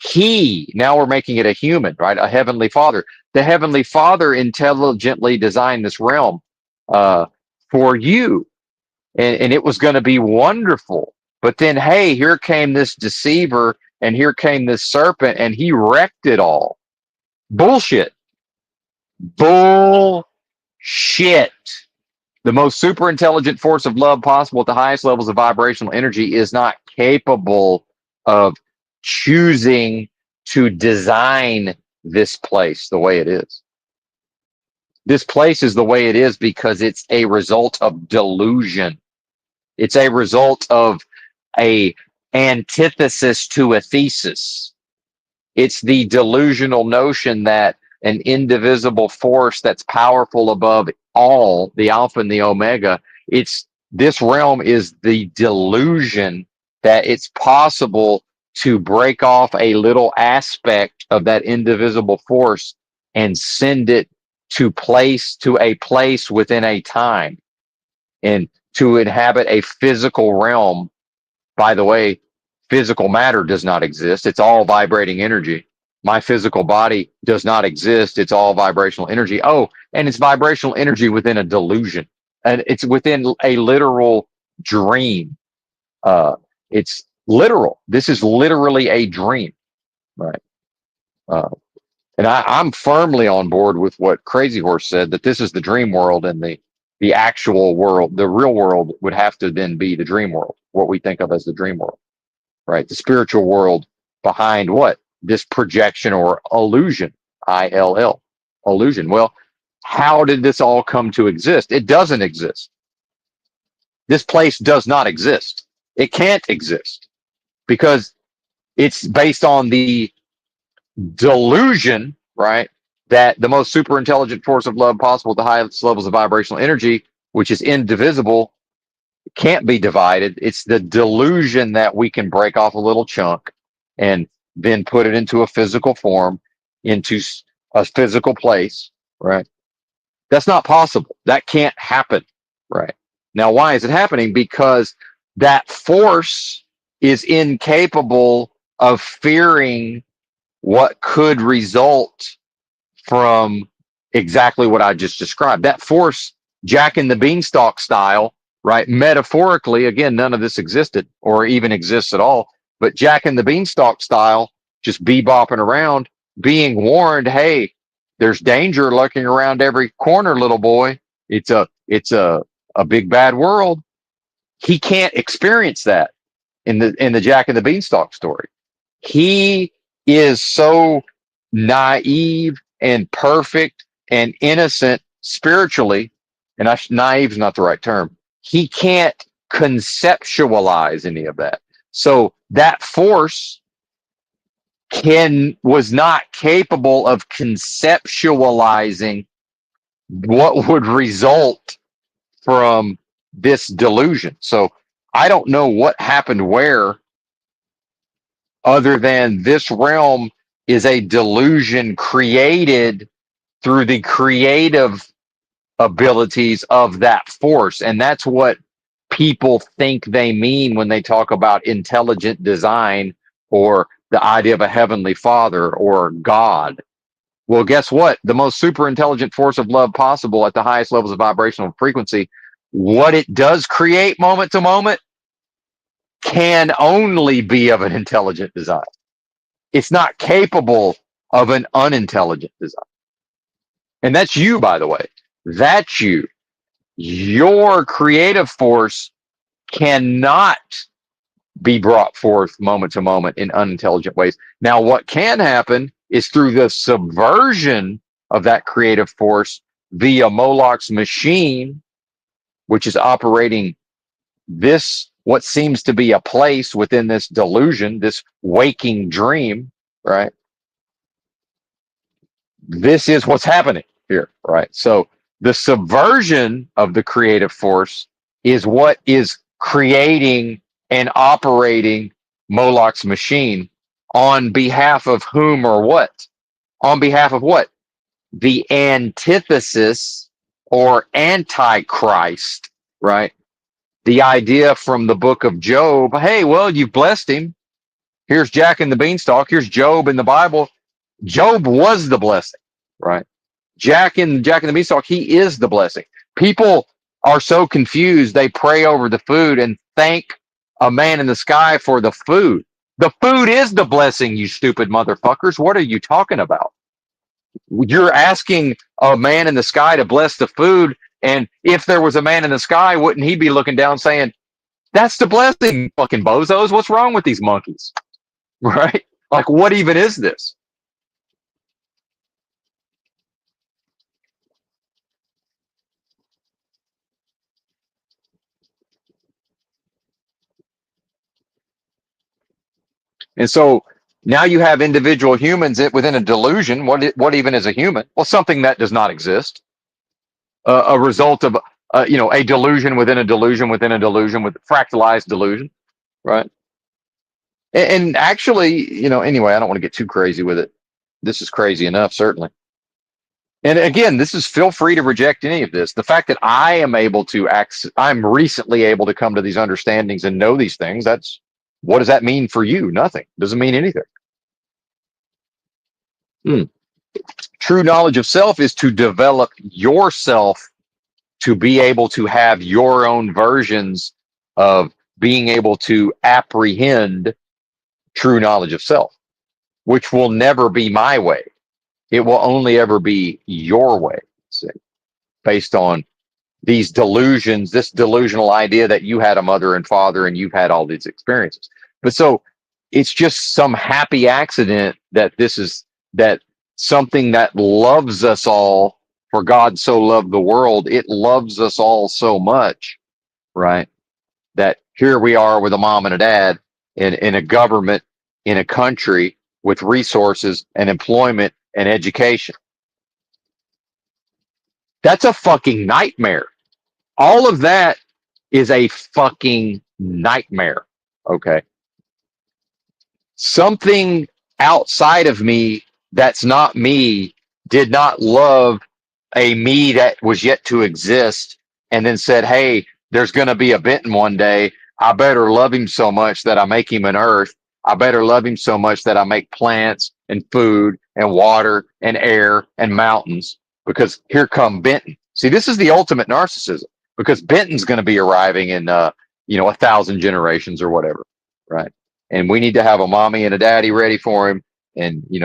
he, now we're making it a human, right? A heavenly father. The heavenly father intelligently designed this realm uh, for you, and it was going to be wonderful. But then, hey, here came this deceiver, and here came this serpent, and he wrecked it all. Bullshit. Bullshit. The most super intelligent force of love possible at the highest levels of vibrational energy is not capable of choosing to design this place the way it is. This place is the way it is because it's a result of delusion. It's a result of a antithesis to a thesis. It's the delusional notion that an indivisible force that's powerful above all, the alpha and the omega, it's this realm is the delusion that it's possible to break off a little aspect of that indivisible force and send it to a place within a time, and to inhabit a physical realm. By the way, physical matter does not exist. It's all vibrating energy. My physical body does not exist. It's all vibrational energy. Oh, and it's vibrational energy within a delusion. And it's within a literal dream. It's literal. This is literally a dream, right? Uh, and I'm firmly on board with what Crazy Horse said, that this is the dream world, and the actual world, the real world, would have to then be the dream world, what we think of as the dream world, right? The spiritual world behind what? This projection or illusion, ILL, illusion. Well, how did this all come to exist? It doesn't exist. This place does not exist. It can't exist because it's based on the delusion, right? That the most super intelligent force of love possible at the highest levels of vibrational energy, which is indivisible, can't be divided. It's the delusion that we can break off a little chunk and then put it into a physical form, into a physical place, right? That's not possible. That can't happen, right? Now, why is it happening? Because that force is incapable of fearing what could result from exactly what I just described. That force, Jack and the Beanstalk style, right? Metaphorically, again, none of this existed or even exists at all. But Jack and the Beanstalk style, just bebopping around, being warned, hey, there's danger lurking around every corner, little boy. It's a big bad world. He can't experience that in the Jack and the Beanstalk story. He is so naive and perfect and innocent spiritually, and naive is not the right term. He can't conceptualize any of that. So that force was not capable of conceptualizing what would result from this delusion. So I don't know what happened where, other than this realm is a delusion created through the creative abilities of that force. And that's what people think they mean when they talk about intelligent design or the idea of a heavenly father or God. Well, guess what? The most super intelligent force of love possible at the highest levels of vibrational frequency, what it does create moment to moment can only be of an intelligent design. It's not capable of an unintelligent design. And that's you, by the way. That's you. Your creative force cannot be brought forth moment to moment in unintelligent ways. Now, what can happen is through the subversion of that creative force via Moloch's machine, which is operating this, what seems to be a place within this delusion, this waking dream, right? This is what's happening here, right? So the subversion of the creative force is what is creating and operating Moloch's machine on behalf of whom or what? On behalf of what? The antithesis or antichrist, right? The idea from the book of Job, hey, well, you've blessed him. Here's Jack and the Beanstalk. Here's Job in the Bible. Job was the blessing, right? Jack and the Beanstalk, he is the blessing. People are so confused, they pray over the food and thank a man in the sky for the food. The food is the blessing, you stupid motherfuckers. What are you talking about? You're asking a man in the sky to bless the food, and if there was a man in the sky, wouldn't he be looking down saying, that's the blessing, fucking bozos? What's wrong with these monkeys? Right? Like, what even is this? And so now you have individual humans within a delusion. What even is a human? Well, something that does not exist. A result of a delusion within a delusion within a delusion with fractalized delusion, right? And actually, anyway, I don't want to get too crazy with it. This is crazy enough, certainly. And again, this is, feel free to reject any of this. The fact that I am able to I'm recently able to come to these understandings and know these things. What does that mean for you? Nothing. Doesn't mean anything. Hmm. True knowledge of self is to develop yourself to be able to have your own versions of being able to apprehend true knowledge of self, which will never be my way. It will only ever be your way, see, based on these delusions, this delusional idea that you had a mother and father and you've had all these experiences. But so it's just some happy accident that that something that loves us all, for God so loved the world, it loves us all so much, right? That here we are with a mom and a dad in a government, in a country with resources and employment and education. That's a fucking nightmare. All of that is a fucking nightmare. Okay. Something outside of me that's not me did not love a me that was yet to exist and then said, hey, there's going to be a Benton one day. I better love him so much that I make him an earth. I better love him so much that I make plants and food and water and air and mountains, because here come Benton. See, this is the ultimate narcissism, because Benton's going to be arriving in, 1,000 generations or whatever. Right. And we need to have a mommy and a daddy ready for him. And, he's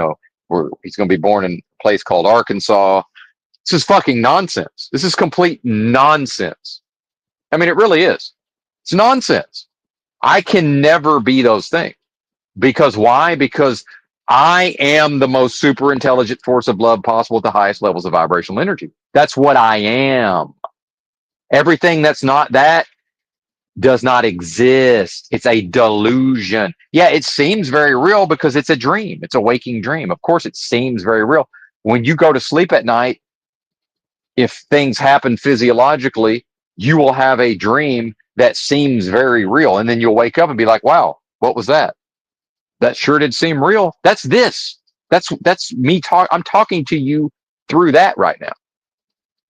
going to be born in a place called Arkansas. This is fucking nonsense. This is complete nonsense. I mean, it really is. It's nonsense. I can never be those things. Because why? Because I am the most super intelligent force of love possible at the highest levels of vibrational energy. That's what I am. Everything that's not that does not exist. It's a delusion. Yeah, it seems very real because it's a dream. It's a waking dream. Of course, it seems very real. When you go to sleep at night, if things happen physiologically, you will have a dream that seems very real. And then you'll wake up and be like, wow, what was that? That sure did seem real. That's this. That's me I'm talking to you through that right now.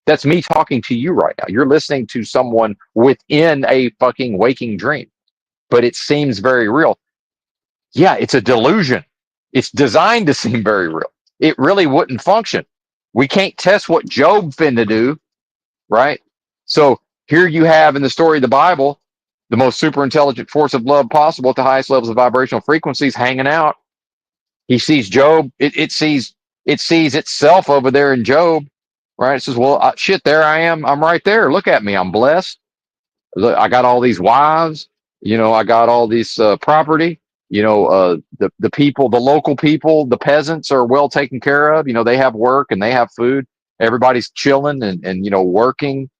That's me talking to you right now. You're listening to someone within a fucking waking dream, but it seems very real. Yeah, it's a delusion. It's designed to seem very real. It really wouldn't function. We can't test what Job finna do, right? So here you have in the story of the Bible, the most super intelligent force of love possible at the highest levels of vibrational frequencies hanging out. He sees Job. It sees itself over there in Job, right? It says, "Well, shit, there I am. I'm right there. Look at me. I'm blessed. Look, I got all these wives. I got all this property. The people, the local people, the peasants are well taken care of. They have work and they have food. Everybody's chilling and working.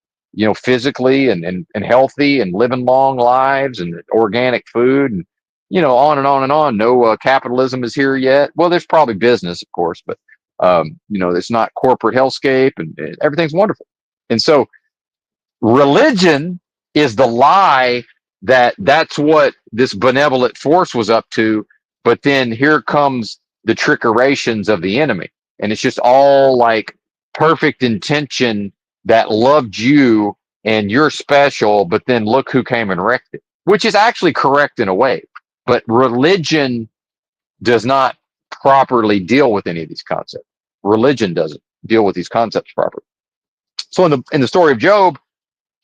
Physically and healthy and living long lives and organic food and on and on and on. No capitalism is here yet. Well, there's probably business, of course, but it's not corporate hellscape and everything's wonderful. And so religion is the lie that's what this benevolent force was up to. But then here comes the trickerations of the enemy. And it's just all like perfect intention that loved you and you're special, but then look who came and wrecked it, which is actually correct in a way. But religion does not properly deal with any of these concepts. Religion doesn't deal with these concepts properly. So in the story of Job,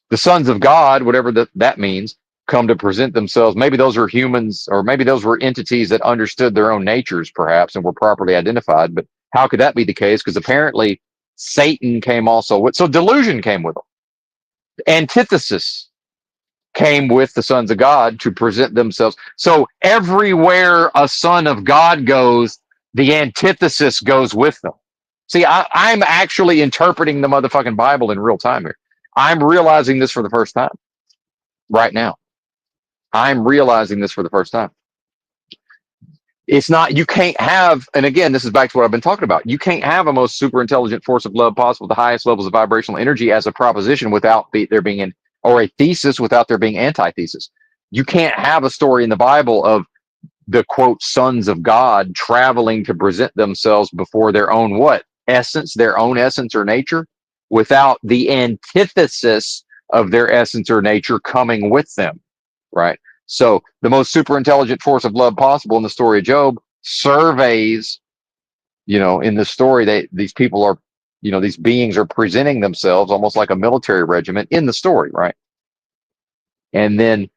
the sons of God, whatever that means, come to present themselves. Maybe those are humans, or maybe those were entities that understood their own natures, perhaps, and were properly identified. But how could that be the case? Because apparently Satan came also with, so delusion came with them. Antithesis came with the sons of God to present themselves. So everywhere a son of God goes, the antithesis goes with them. See, I'm actually interpreting the motherfucking Bible in real time here. I'm realizing this for the first time right now. I'm realizing this for the first time. It's not, you can't have, and again, this is back to what I've been talking about. You can't have a most super intelligent force of love possible, the highest levels of vibrational energy as a proposition without there being or a thesis without there being antithesis. You can't have a story in the Bible of the quote sons of God traveling to present themselves before their own what? Essence, their own essence or nature, without the antithesis of their essence or nature coming with them, right? So the most super intelligent force of love possible in the story of Job surveys, in the story, these people are, these beings are presenting themselves almost like a military regiment in the story, right? And then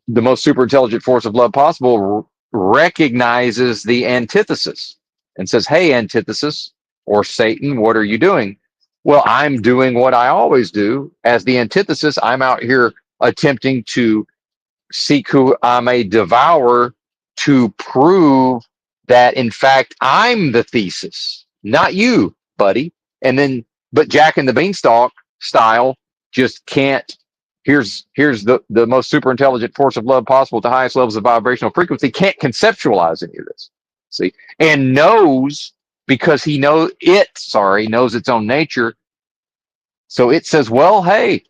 the most super intelligent force of love possible recognizes the antithesis and says, hey, antithesis or Satan, what are you doing? Well, I'm doing what I always do. As the antithesis, I'm out here attempting to seek who I may devour to prove that, in fact, I'm the thesis, not you, buddy. And then, but Jack and the Beanstalk style just can't. Here's the most super intelligent force of love possible at the highest levels of vibrational frequency. Can't conceptualize any of this. See, and knows because he knows its own nature. So it says, well, hey,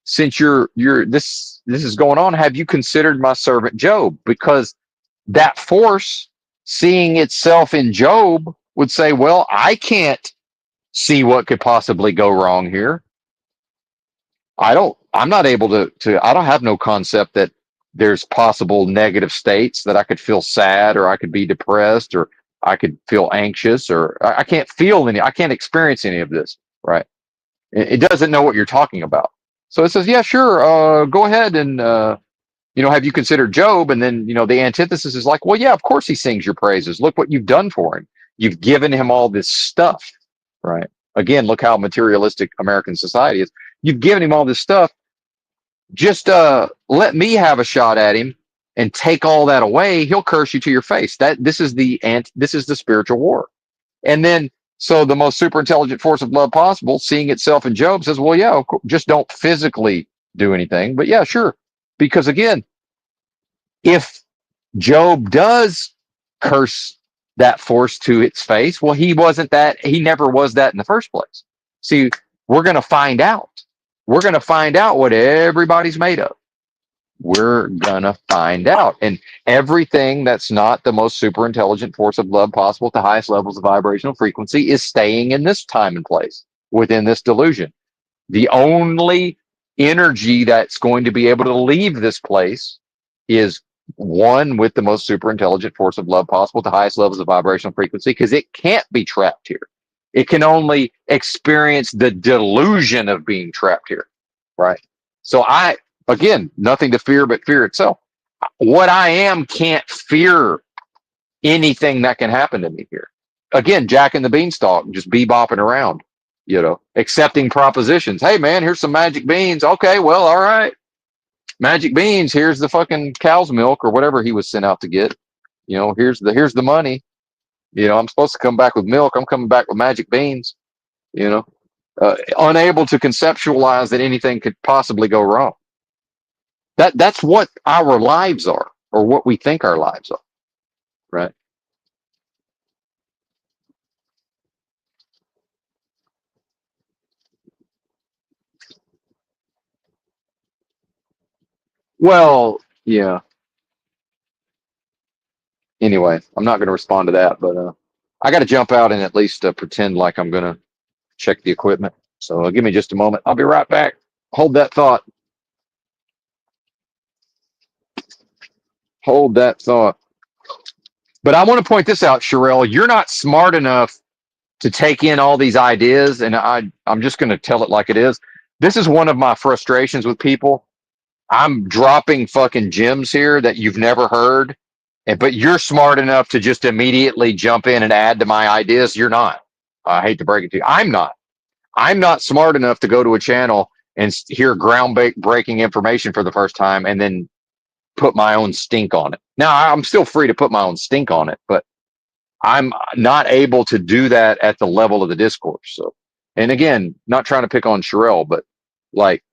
since this is going on, have you considered my servant Job? Because that force seeing itself in Job would say, well, I can't see what could possibly go wrong here. I'm not able I don't have no concept that there's possible negative states that I could feel sad or I could be depressed or I could feel anxious or I can't I can't experience any of this, right? It doesn't know what you're talking about. So it says, yeah, sure. Go ahead and, have you considered Job? And then, the antithesis is like, well, yeah, of course he sings your praises. Look what you've done for him. You've given him all this stuff, right? Again, look how materialistic American society is. You've given him all this stuff. Just let me have a shot at him and take all that away. He'll curse you to your face. That this is the spiritual war. And then so the most super intelligent force of love possible, seeing itself in Job, says, well, yeah, just don't physically do anything. But yeah, sure. Because again, if Job does curse that force to its face, well, he never was that in the first place. See, we're going to find out. We're going to find out what everybody's made of. We're going to find out. And everything that's not the most super intelligent force of love possible at the highest levels of vibrational frequency is staying in this time and place within this delusion. The only energy that's going to be able to leave this place is one with the most super intelligent force of love possible at the highest levels of vibrational frequency, because it can't be trapped here. It can only experience the delusion of being trapped here. Right. So again, nothing to fear but fear itself. What I am can't fear anything that can happen to me here. Again, Jack and the Beanstalk, just bebopping around, accepting propositions. Hey man, here's some magic beans. Okay, well, all right. Magic beans, here's the fucking cow's milk or whatever he was sent out to get. Here's the money. I'm supposed to come back with milk. I'm coming back with magic beans, you know, unable to conceptualize that anything could possibly go wrong. That's what our lives are, or what we think our lives are, right? Well, yeah. Anyway, I'm not going to respond to that, but I got to jump out and at least pretend like I'm going to check the equipment. So give me just a moment. I'll be right back. Hold that thought. Hold that thought. But I want to point this out, Sherelle. You're not smart enough to take in all these ideas, and I'm just going to tell it like it is. This is one of my frustrations with people. I'm dropping fucking gems here that you've never heard, but you're smart enough to just immediately jump in and add to my ideas. You're not. I hate to break it to you. I'm not. I'm not smart enough to go to a channel and hear groundbreaking information for the first time and then put my own stink on it. Now, I'm still free to put my own stink on it, but I'm not able to do that at the level of the discourse. So, and again, not trying to pick on Sherelle, but like,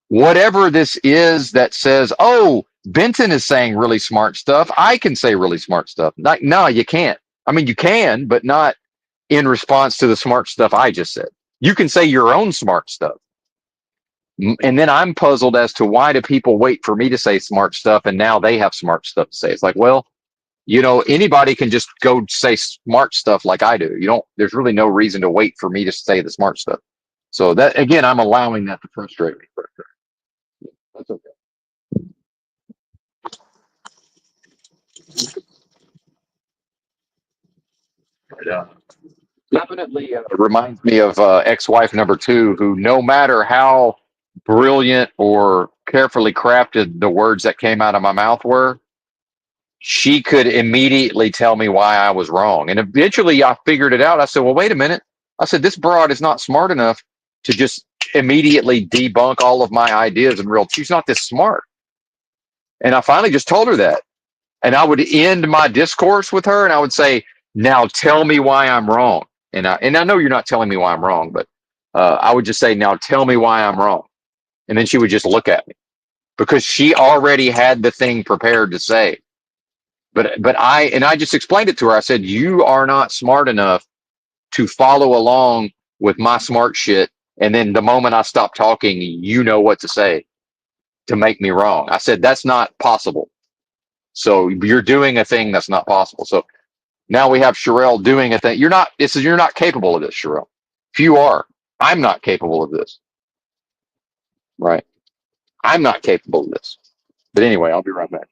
whatever this is that says, oh, Benton is saying really smart stuff, I can say really smart stuff. Like, no, you can't. I mean, you can, but not in response to the smart stuff I just said. You can say your own smart stuff. And then I'm puzzled as to why do people wait for me to say smart stuff and now they have smart stuff to say. It's like, well, anybody can just go say smart stuff like I do. There's really no reason to wait for me to say the smart stuff. So that, again, I'm allowing that to frustrate me. That's okay. Yeah. Definitely reminds me of ex-wife number two, who no matter how brilliant or carefully crafted the words that came out of my mouth were, she could immediately tell me why I was wrong. And eventually I figured it out. I said, well, wait a minute. I said, this broad is not smart enough to just immediately debunk all of my ideas and real. She's not this smart. And I finally just told her that. And I would end my discourse with her and I would say, now tell me why I'm wrong. And I know you're not telling me why I'm wrong, but I would just say, now tell me why I'm wrong. And then she would just look at me because she already had the thing prepared to say. But I just explained it to her. I said, you are not smart enough to follow along with my smart shit. And then the moment I stop talking, you know what to say to make me wrong. I said, that's not possible. So you're doing a thing that's not possible. So now we have Sherelle doing a thing. You're not capable of this, Sherelle. If you are, I'm not capable of this. Right. I'm not capable of this. But anyway, I'll be right back.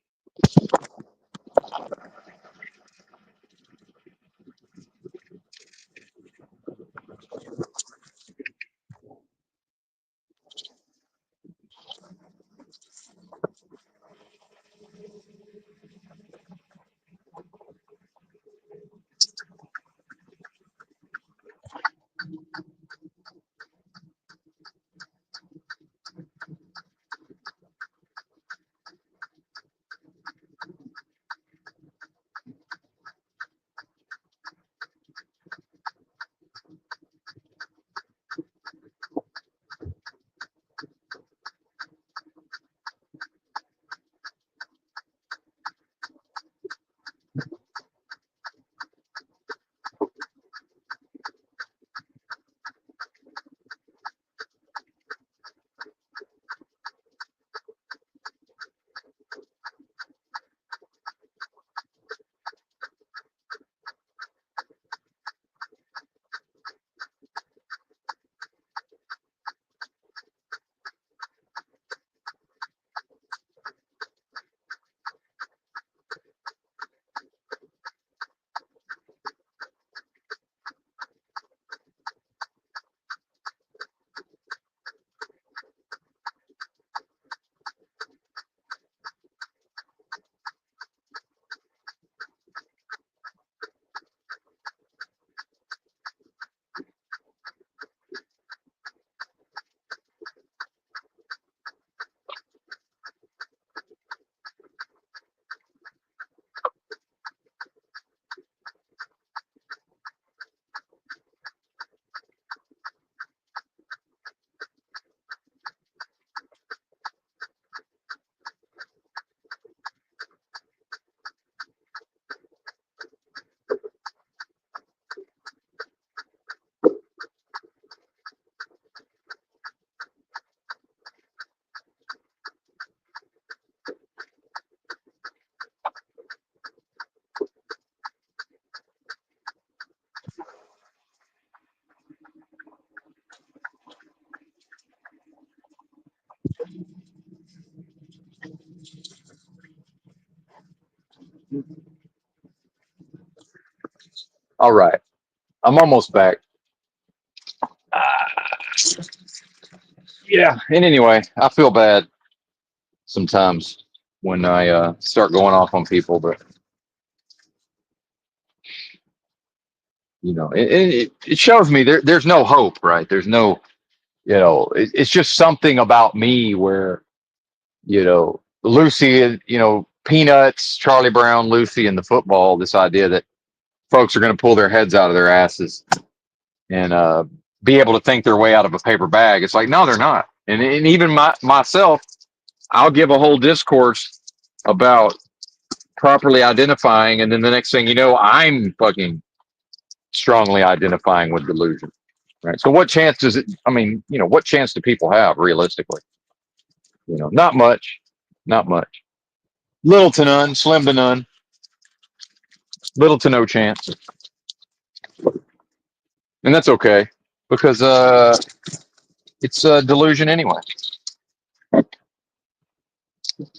All right. I'm almost back. Ah, yeah. And anyway, I feel bad sometimes when I start going off on people, but it shows me there's no hope, right? There's no, it's just something about me where, Lucy, Peanuts, Charlie Brown, Lucy, and the football, this idea that folks are going to pull their heads out of their asses and be able to think their way out of a paper bag. It's like, no, they're not. And even myself, I'll give a whole discourse about properly identifying, and then the next thing you know, I'm fucking strongly identifying with delusion. Right. So what chance does it? I mean, what chance do people have realistically? Not much, not much. Little to none, slim to none, little to no chance, and that's okay because it's a delusion anyway.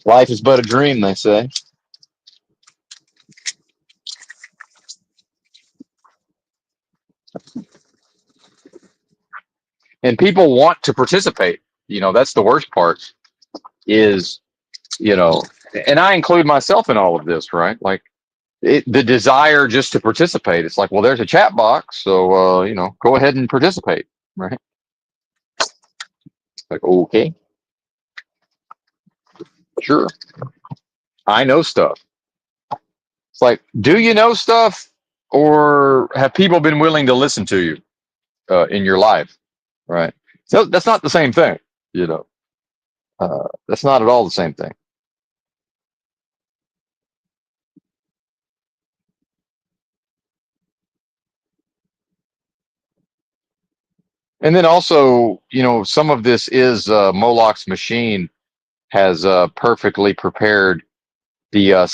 Life is but a dream, they say. And people want to participate. That's the worst part is, you know, and I include myself in all of this, right? Like the desire just to participate. It's like, well, there's a chat box, so go ahead and participate, right? Like, okay, sure, I know stuff. It's like, do you know stuff, or have people been willing to listen to you in your life, right? So that's not the same thing, you know. That's not at all the same thing. And then also, some of this is Moloch's machine has perfectly prepared the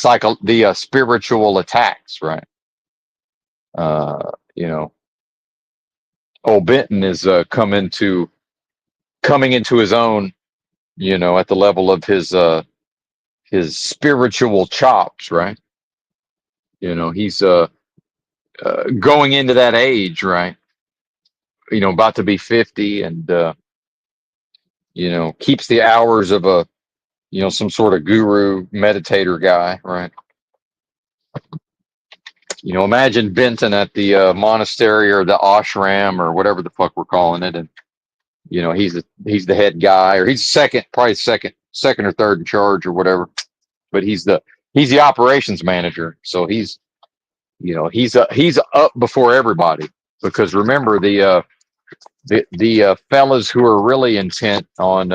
spiritual attacks, right? You know, old Benton is coming into his own, at the level of his spiritual chops, right? He's going into that age, right? About to be 50, and keeps the hours of a some sort of guru meditator guy, right? Imagine Benton at the monastery or the ashram or whatever the fuck we're calling it, and he's the head guy, or he's second, probably second or third in charge or whatever. But he's the operations manager, so he's up before everybody, because remember the fellas who are really intent on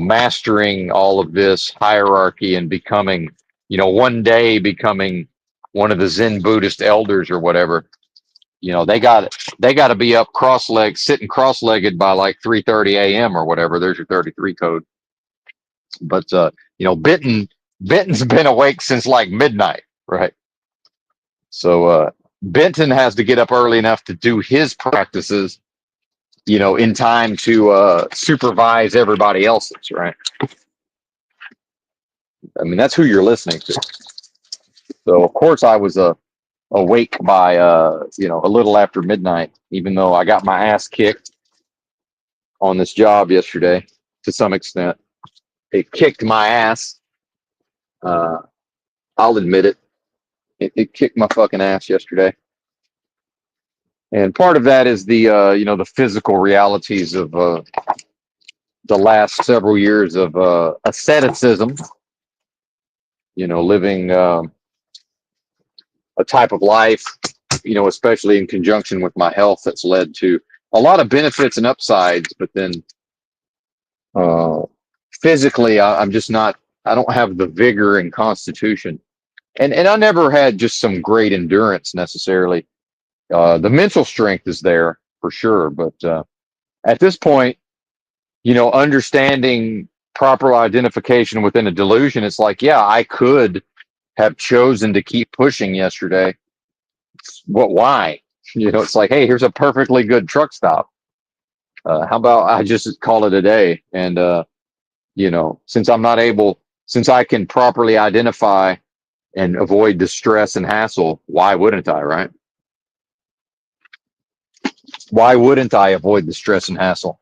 mastering all of this hierarchy and becoming, one day becoming one of the Zen Buddhist elders or whatever. They got to be up cross-legged, sitting cross-legged by like 3:30 a.m. or whatever. There's your 33 code. But Benton's been awake since like midnight, right? So Benton has to get up early enough to do his practices, in time to supervise everybody else's, right? I mean, that's who you're listening to. So of course I was awake by a little after midnight, even though I got my ass kicked on this job yesterday to some extent. It kicked my ass. Uh, I'll admit it. It kicked my fucking ass yesterday. And part of that is the physical realities of the last several years of asceticism. Living a type of life, especially in conjunction with my health, that's led to a lot of benefits and upsides. But then uh, physically, I'm just not. I don't have the vigor and constitution, and I never had just some great endurance necessarily. The mental strength is there for sure, but at this point, understanding proper identification within a delusion, it's like, yeah, I could have chosen to keep pushing yesterday. What? Why? It's like, hey, here's a perfectly good truck stop. How about I just call it a day? And since I'm not able, since I can properly identify and avoid the stress and hassle, why wouldn't I, right? Why wouldn't I avoid the stress and hassle?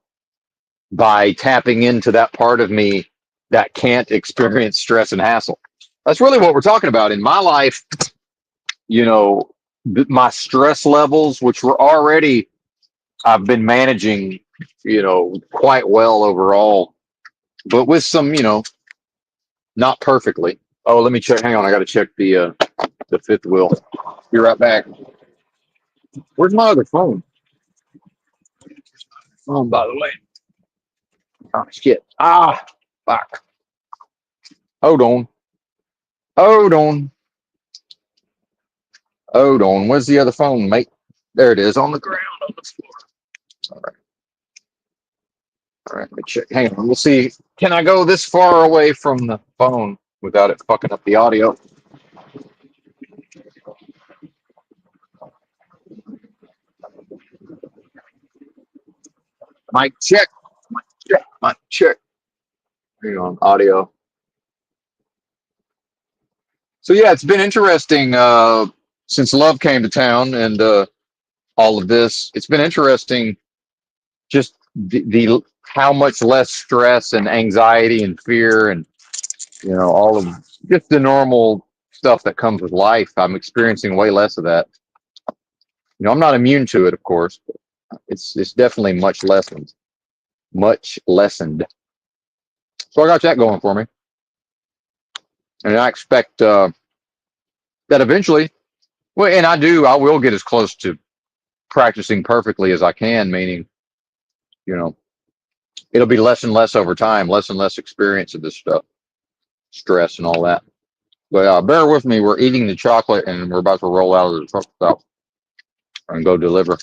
By tapping into that part of me that can't experience stress and hassle. That's really what we're talking about. In my life, you know, my stress levels, which were already, I've been managing, quite well overall, but with some, not perfectly. Oh, let me check. Hang on. I got to check the fifth wheel. Be right back. Where's my other phone? Phone, by the way. Oh, shit. Ah, fuck. Hold on. Hold on. Hold on. Where's the other phone, mate? There it is on the ground on the floor. All right. All right. Let me check. Hang on. We'll see. Can I go this far away from the phone without it fucking up the audio? Mic check. Mic check. Mic check. Hang on. Audio. So yeah, it's been interesting since Love came to town and all of this. It's been interesting just the how much less stress and anxiety and fear and all of just the normal stuff that comes with life. I'm experiencing way less of that. I'm not immune to it, of course, but it's definitely much lessened. Much lessened. So I got that going for me. And I expect that eventually, well, and I will get as close to practicing perfectly as I can, meaning, you know, it'll be less and less over time, less and less experience of this stuff, stress and all that. But bear with me. We're eating the chocolate and we're about to roll out of the truck stop and go deliver,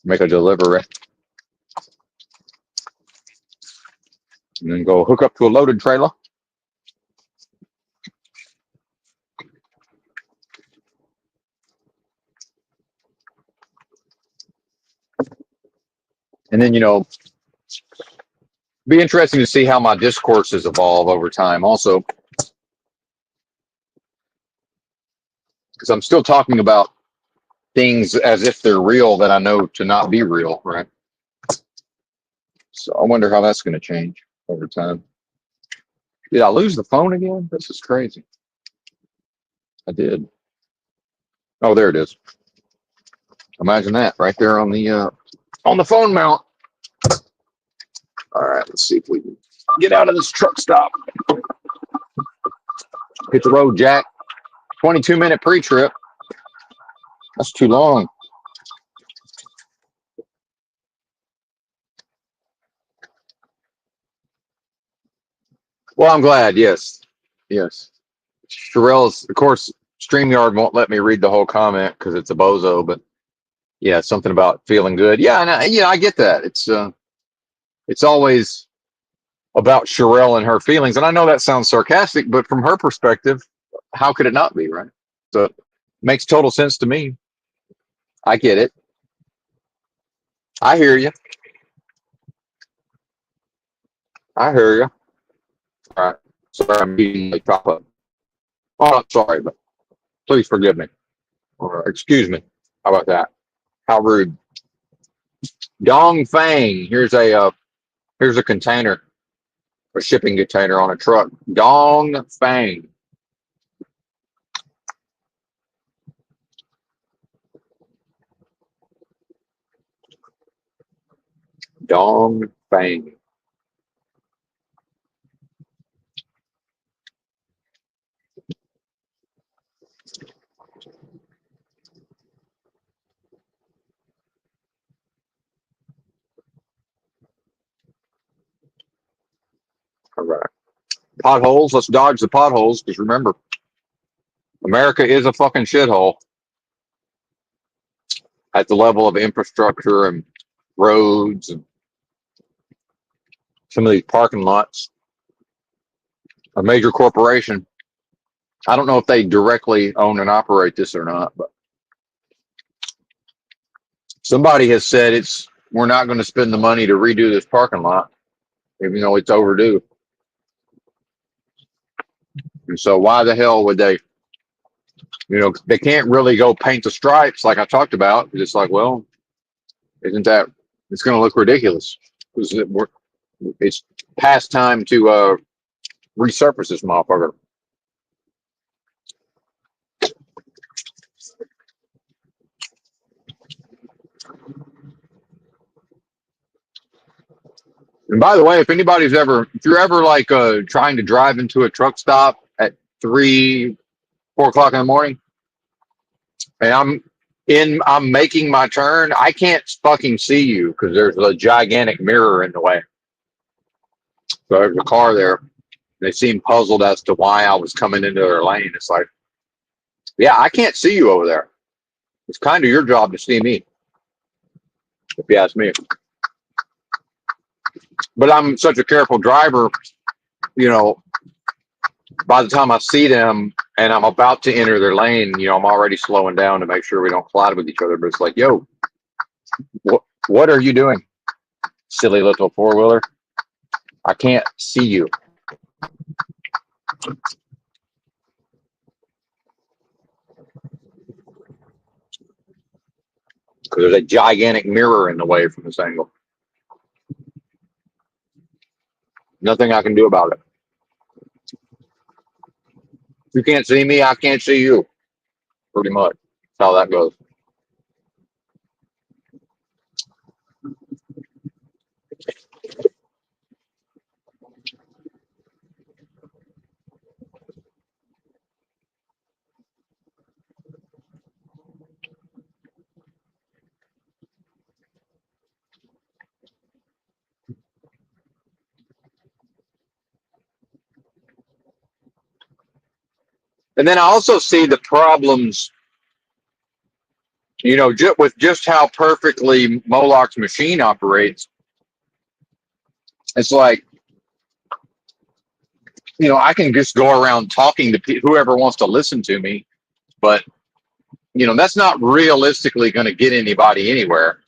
make a delivery, and then go hook up to a loaded trailer. And then, be interesting to see how my discourses evolve over time also, because I'm still talking about things as if they're real that I know to not be real, right? So I wonder how that's going to change over time. Did I lose the phone again? This is crazy. I did. Oh, there it is. Imagine that right there on the phone mount. All right, let's see if we can get out of this truck stop. Hit the road, Jack. 22-minute pre-trip. That's too long. Well, I'm glad. Yes, yes. Sherelle's, of course, StreamYard won't let me read the whole comment because it's a bozo. But yeah, something about feeling good. Yeah, and I get that. It's always about Sherelle and her feelings, and I know that sounds sarcastic, but from her perspective, how could it not be, right? So it makes total sense to me. I get it. I hear you. I hear you. All right. Sorry, I'm eating the chocolate. Oh, I'm sorry, but please forgive me. Or excuse me. How about that? How rude. Dong Fang. Here's a container, a shipping container on a truck. Dong Fang. Dong Fang. All right. Potholes. Let's dodge the potholes because remember, America is a fucking shithole at the level of infrastructure and roads and some of these parking lots. A major corporation. I don't know if they directly own and operate this or not, but somebody has said we're not going to spend the money to redo this parking lot, even though it's overdue. And so why the hell would they, they can't really go paint the stripes like I talked about. It's like, well, isn't that, it's going to look ridiculous. It's past time to resurface this motherfucker. And by the way, if you're ever like trying to drive into a truck stop at 3, 4 o'clock in the morning, and I'm making my turn, I can't fucking see you because there's a gigantic mirror in the way. So there's a car there. They seem puzzled as to why I was coming into their lane. It's like, yeah, I can't see you over there. It's kind of your job to see me, if you ask me. But I'm such a careful driver, you know, by the time I see them and I'm about to enter their lane, I'm already slowing down to make sure we don't collide with each other. But it's like, yo, what are you doing, silly little four-wheeler? I can't see you. Because there's a gigantic mirror in the way from this angle. Nothing I can do about it. If you can't see me, I can't see you. Pretty much. That's how that goes. And then I also see the problems, with just how perfectly Moloch's machine operates. It's like, I can just go around talking to whoever wants to listen to me, but that's not realistically going to get anybody anywhere.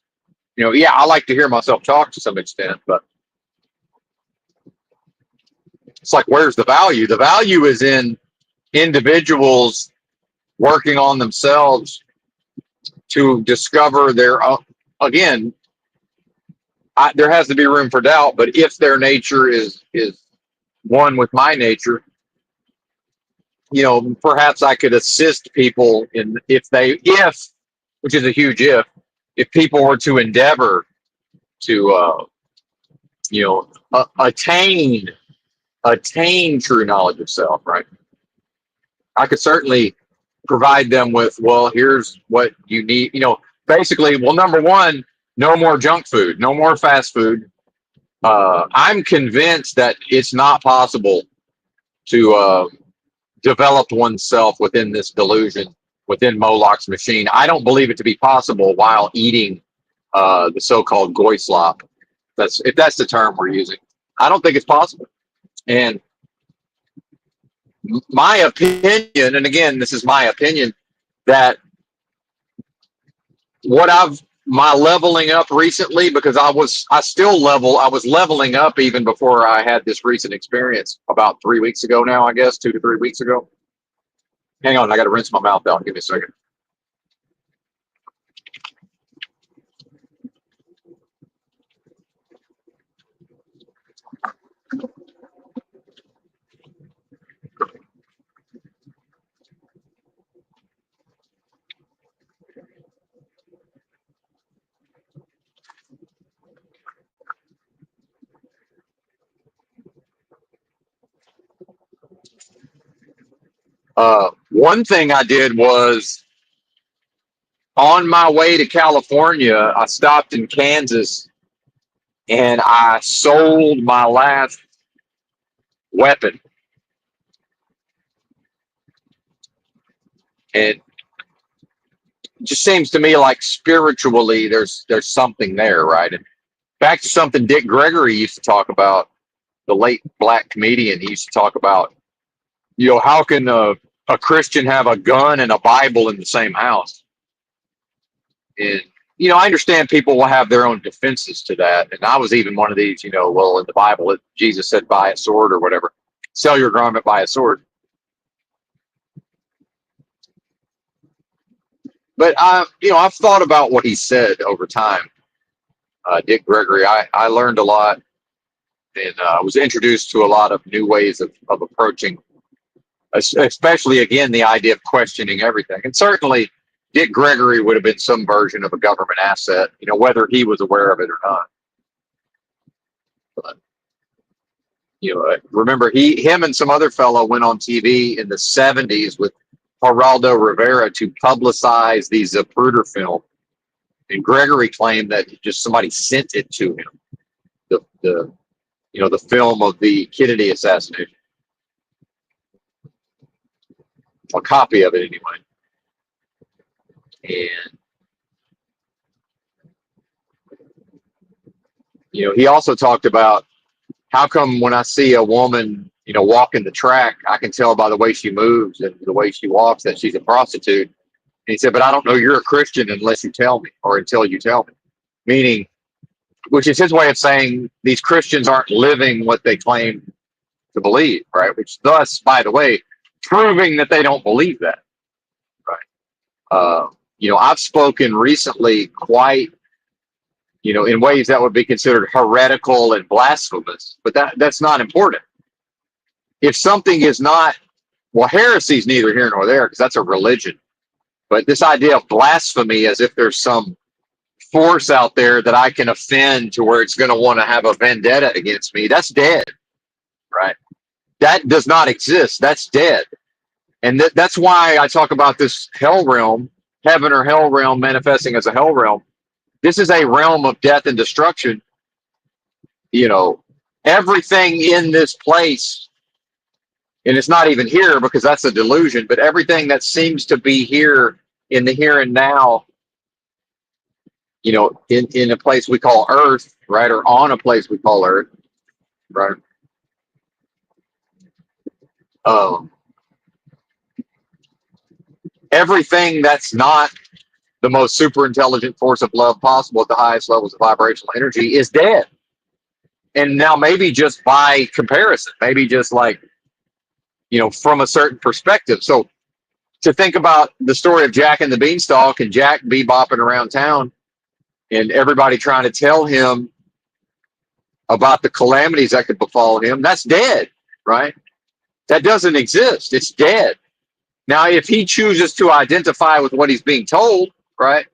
Yeah, I like to hear myself talk to some extent, but it's like, where's the value? The value is in individuals working on themselves to discover their own. Again, there has to be room for doubt, but if their nature is one with my nature, perhaps I could assist people which is a huge if people were to endeavor to, attain true knowledge of self, right? I could certainly provide them with, well, here's what you need, basically, well, number one, no more junk food, no more fast food. I'm convinced that it's not possible to develop oneself within this delusion, within Moloch's machine. I don't believe it to be possible while eating the so-called goy slop. If that's the term we're using. I don't think it's possible. And my opinion, and again, this is my opinion, that my leveling up recently, because I was leveling up even before I had this recent experience about 3 weeks ago now, I guess, 2 to 3 weeks ago. Hang on, I got to rinse my mouth out. Give me a second. One thing I did was on my way to California, I stopped in Kansas and I sold my last weapon. And it just seems to me like spiritually there's something there, right? And back to something Dick Gregory used to talk about, the late black comedian. He used to talk about, how can a Christian have a gun and a Bible in the same house? And, I understand people will have their own defenses to that. And I was even one of these, well, in the Bible, Jesus said, buy a sword or whatever, sell your garment, buy a sword. But I've thought about what he said over time. Dick Gregory. I learned a lot, and was introduced to a lot of new ways of approaching, especially again the idea of questioning everything. And certainly, Dick Gregory would have been some version of a government asset, whether he was aware of it or not. But remember him and some other fellow went on TV in the '70s with Geraldo Rivera to publicize the Zapruder film, and Gregory claimed that just somebody sent it to him, the film of the Kennedy assassination, a copy of it anyway. And he also talked about how come when I see a woman, walking the track, I can tell by the way she moves and the way she walks that she's a prostitute. And he said, but I don't know you're a Christian unless you tell me, or until you tell me. Meaning, which is his way of saying these Christians aren't living what they claim to believe, right? Which thus, by the way, proving that they don't believe that, right? I've spoken recently quite, in ways that would be considered heretical and blasphemous, but that's not important. If something is not, well, heresy is neither here nor there because that's a religion. But this idea of blasphemy as if there's some force out there that I can offend to where it's going to want to have a vendetta against me, that's dead, right? That does not exist. That's dead. And that's why I talk about this hell realm, heaven or hell realm manifesting as a hell realm. This is a realm of death and destruction. Everything in this place, and it's not even here because that's a delusion, but everything that seems to be here in the here and now, in a place we call Earth, right, or on a place we call Earth, right? Everything that's not the most super intelligent force of love possible at the highest levels of vibrational energy is dead. And now maybe just by comparison, maybe just like, from a certain perspective. So to think about the story of Jack and the Beanstalk and Jack bebopping around town and everybody trying to tell him about the calamities that could befall him, that's dead, right? That doesn't exist. It's dead. Now, if he chooses to identify with what he's being told, right,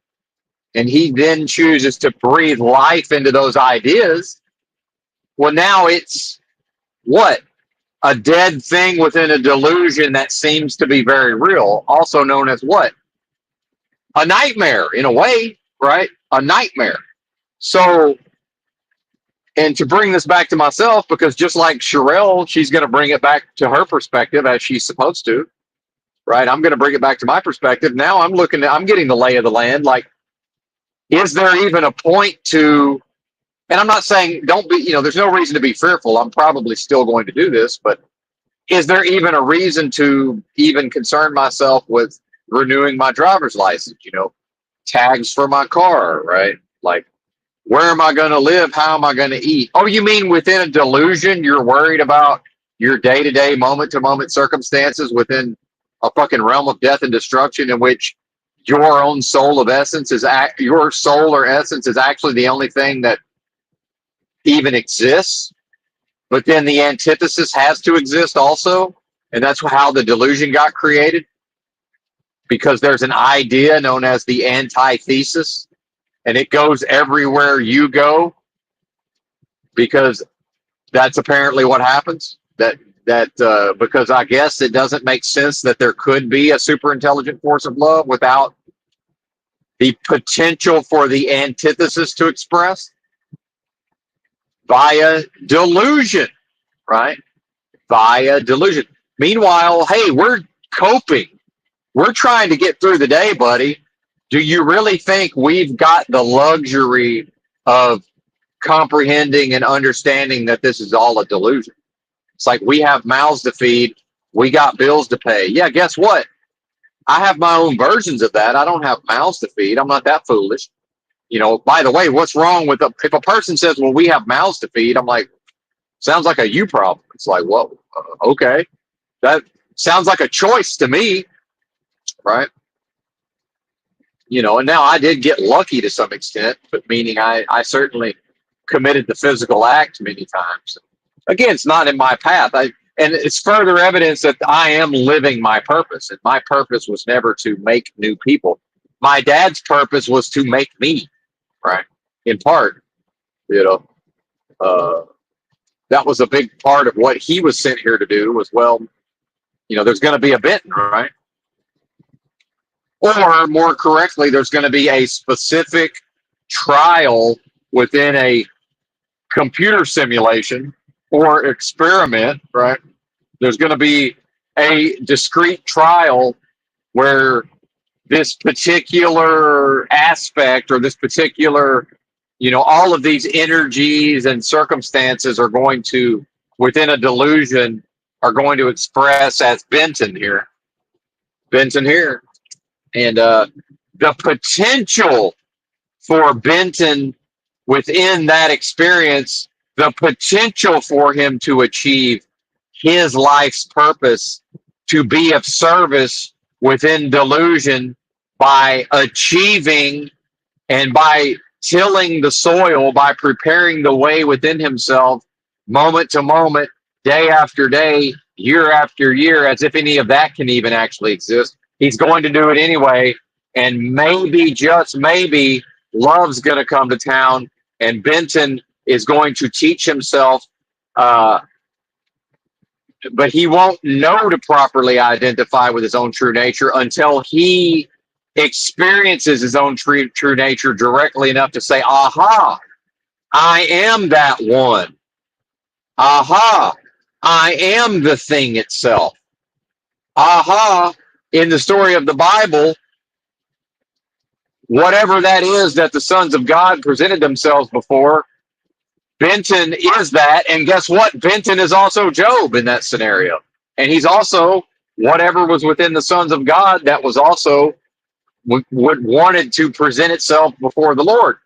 and he then chooses to breathe life into those ideas, well, now it's what? A dead thing within a delusion that seems to be very real, also known as what? A nightmare, in a way, right? A nightmare. So, and to bring this back to myself, because just like Sherelle, she's going to bring it back to her perspective as she's supposed to, right? I'm going to bring it back to my perspective. Now I'm getting the lay of the land. Like, is there even a point to, and I'm not saying don't be, there's no reason to be fearful. I'm probably still going to do this, but is there even a reason to even concern myself with renewing my driver's license? Tags for my car, right? Like, where am I going to live? How am I going to eat? Oh, you mean within a delusion, you're worried about your day-to-day, moment-to-moment circumstances within a fucking realm of death and destruction in which your own soul of essence your soul or essence is actually the only thing that even exists, but then the antithesis has to exist also, and that's how the delusion got created, because there's an idea known as the antithesis, and it goes everywhere you go, because that's apparently what happens. Because I guess it doesn't make sense that there could be a super intelligent force of love without the potential for the antithesis to express via delusion, right? Via delusion. Meanwhile, hey, we're coping. We're trying to get through the day, buddy. Do you really think we've got the luxury of comprehending and understanding that this is all a delusion? It's like we have mouths to feed. We got bills to pay. Yeah, guess what? I have my own versions of that. I don't have mouths to feed. I'm not that foolish. By the way, what's wrong with if a person says, well, we have mouths to feed, I'm like, sounds like a you problem. It's like, well, okay. That sounds like a choice to me, right? And now I did get lucky to some extent, but meaning I certainly committed the physical act many times. Again, it's not in my path. And it's further evidence that I am living my purpose. And my purpose was never to make new people. My dad's purpose was to make me, right? In part, you know, uh, that was a big part of what he was sent here to do was, well, there's going to be a Benton, right? Or more correctly, there's going to be a specific trial within a computer simulation or experiment, right? There's going to be a discrete trial where this particular aspect or this particular, all of these energies and circumstances are going to, within a delusion, are going to express as Benton here. Benton here. And the potential for Benton within that experience, the potential for him to achieve his life's purpose, to be of service within delusion by achieving and by tilling the soil, by preparing the way within himself, moment to moment, day after day, year after year, as if any of that can even actually exist. He's going to do it anyway. And maybe, just maybe, love's going to come to town and Benton is going to teach himself, but he won't know to properly identify with his own true nature until he experiences his own true nature directly enough to say, aha, I am that one. Aha, I am the thing itself. Aha, in the story of the Bible, whatever that is that the sons of God presented themselves before, Benton is that. And guess what? Benton is also Job in that scenario. And he's also whatever was within the sons of God that was also wanted to present itself before the Lord.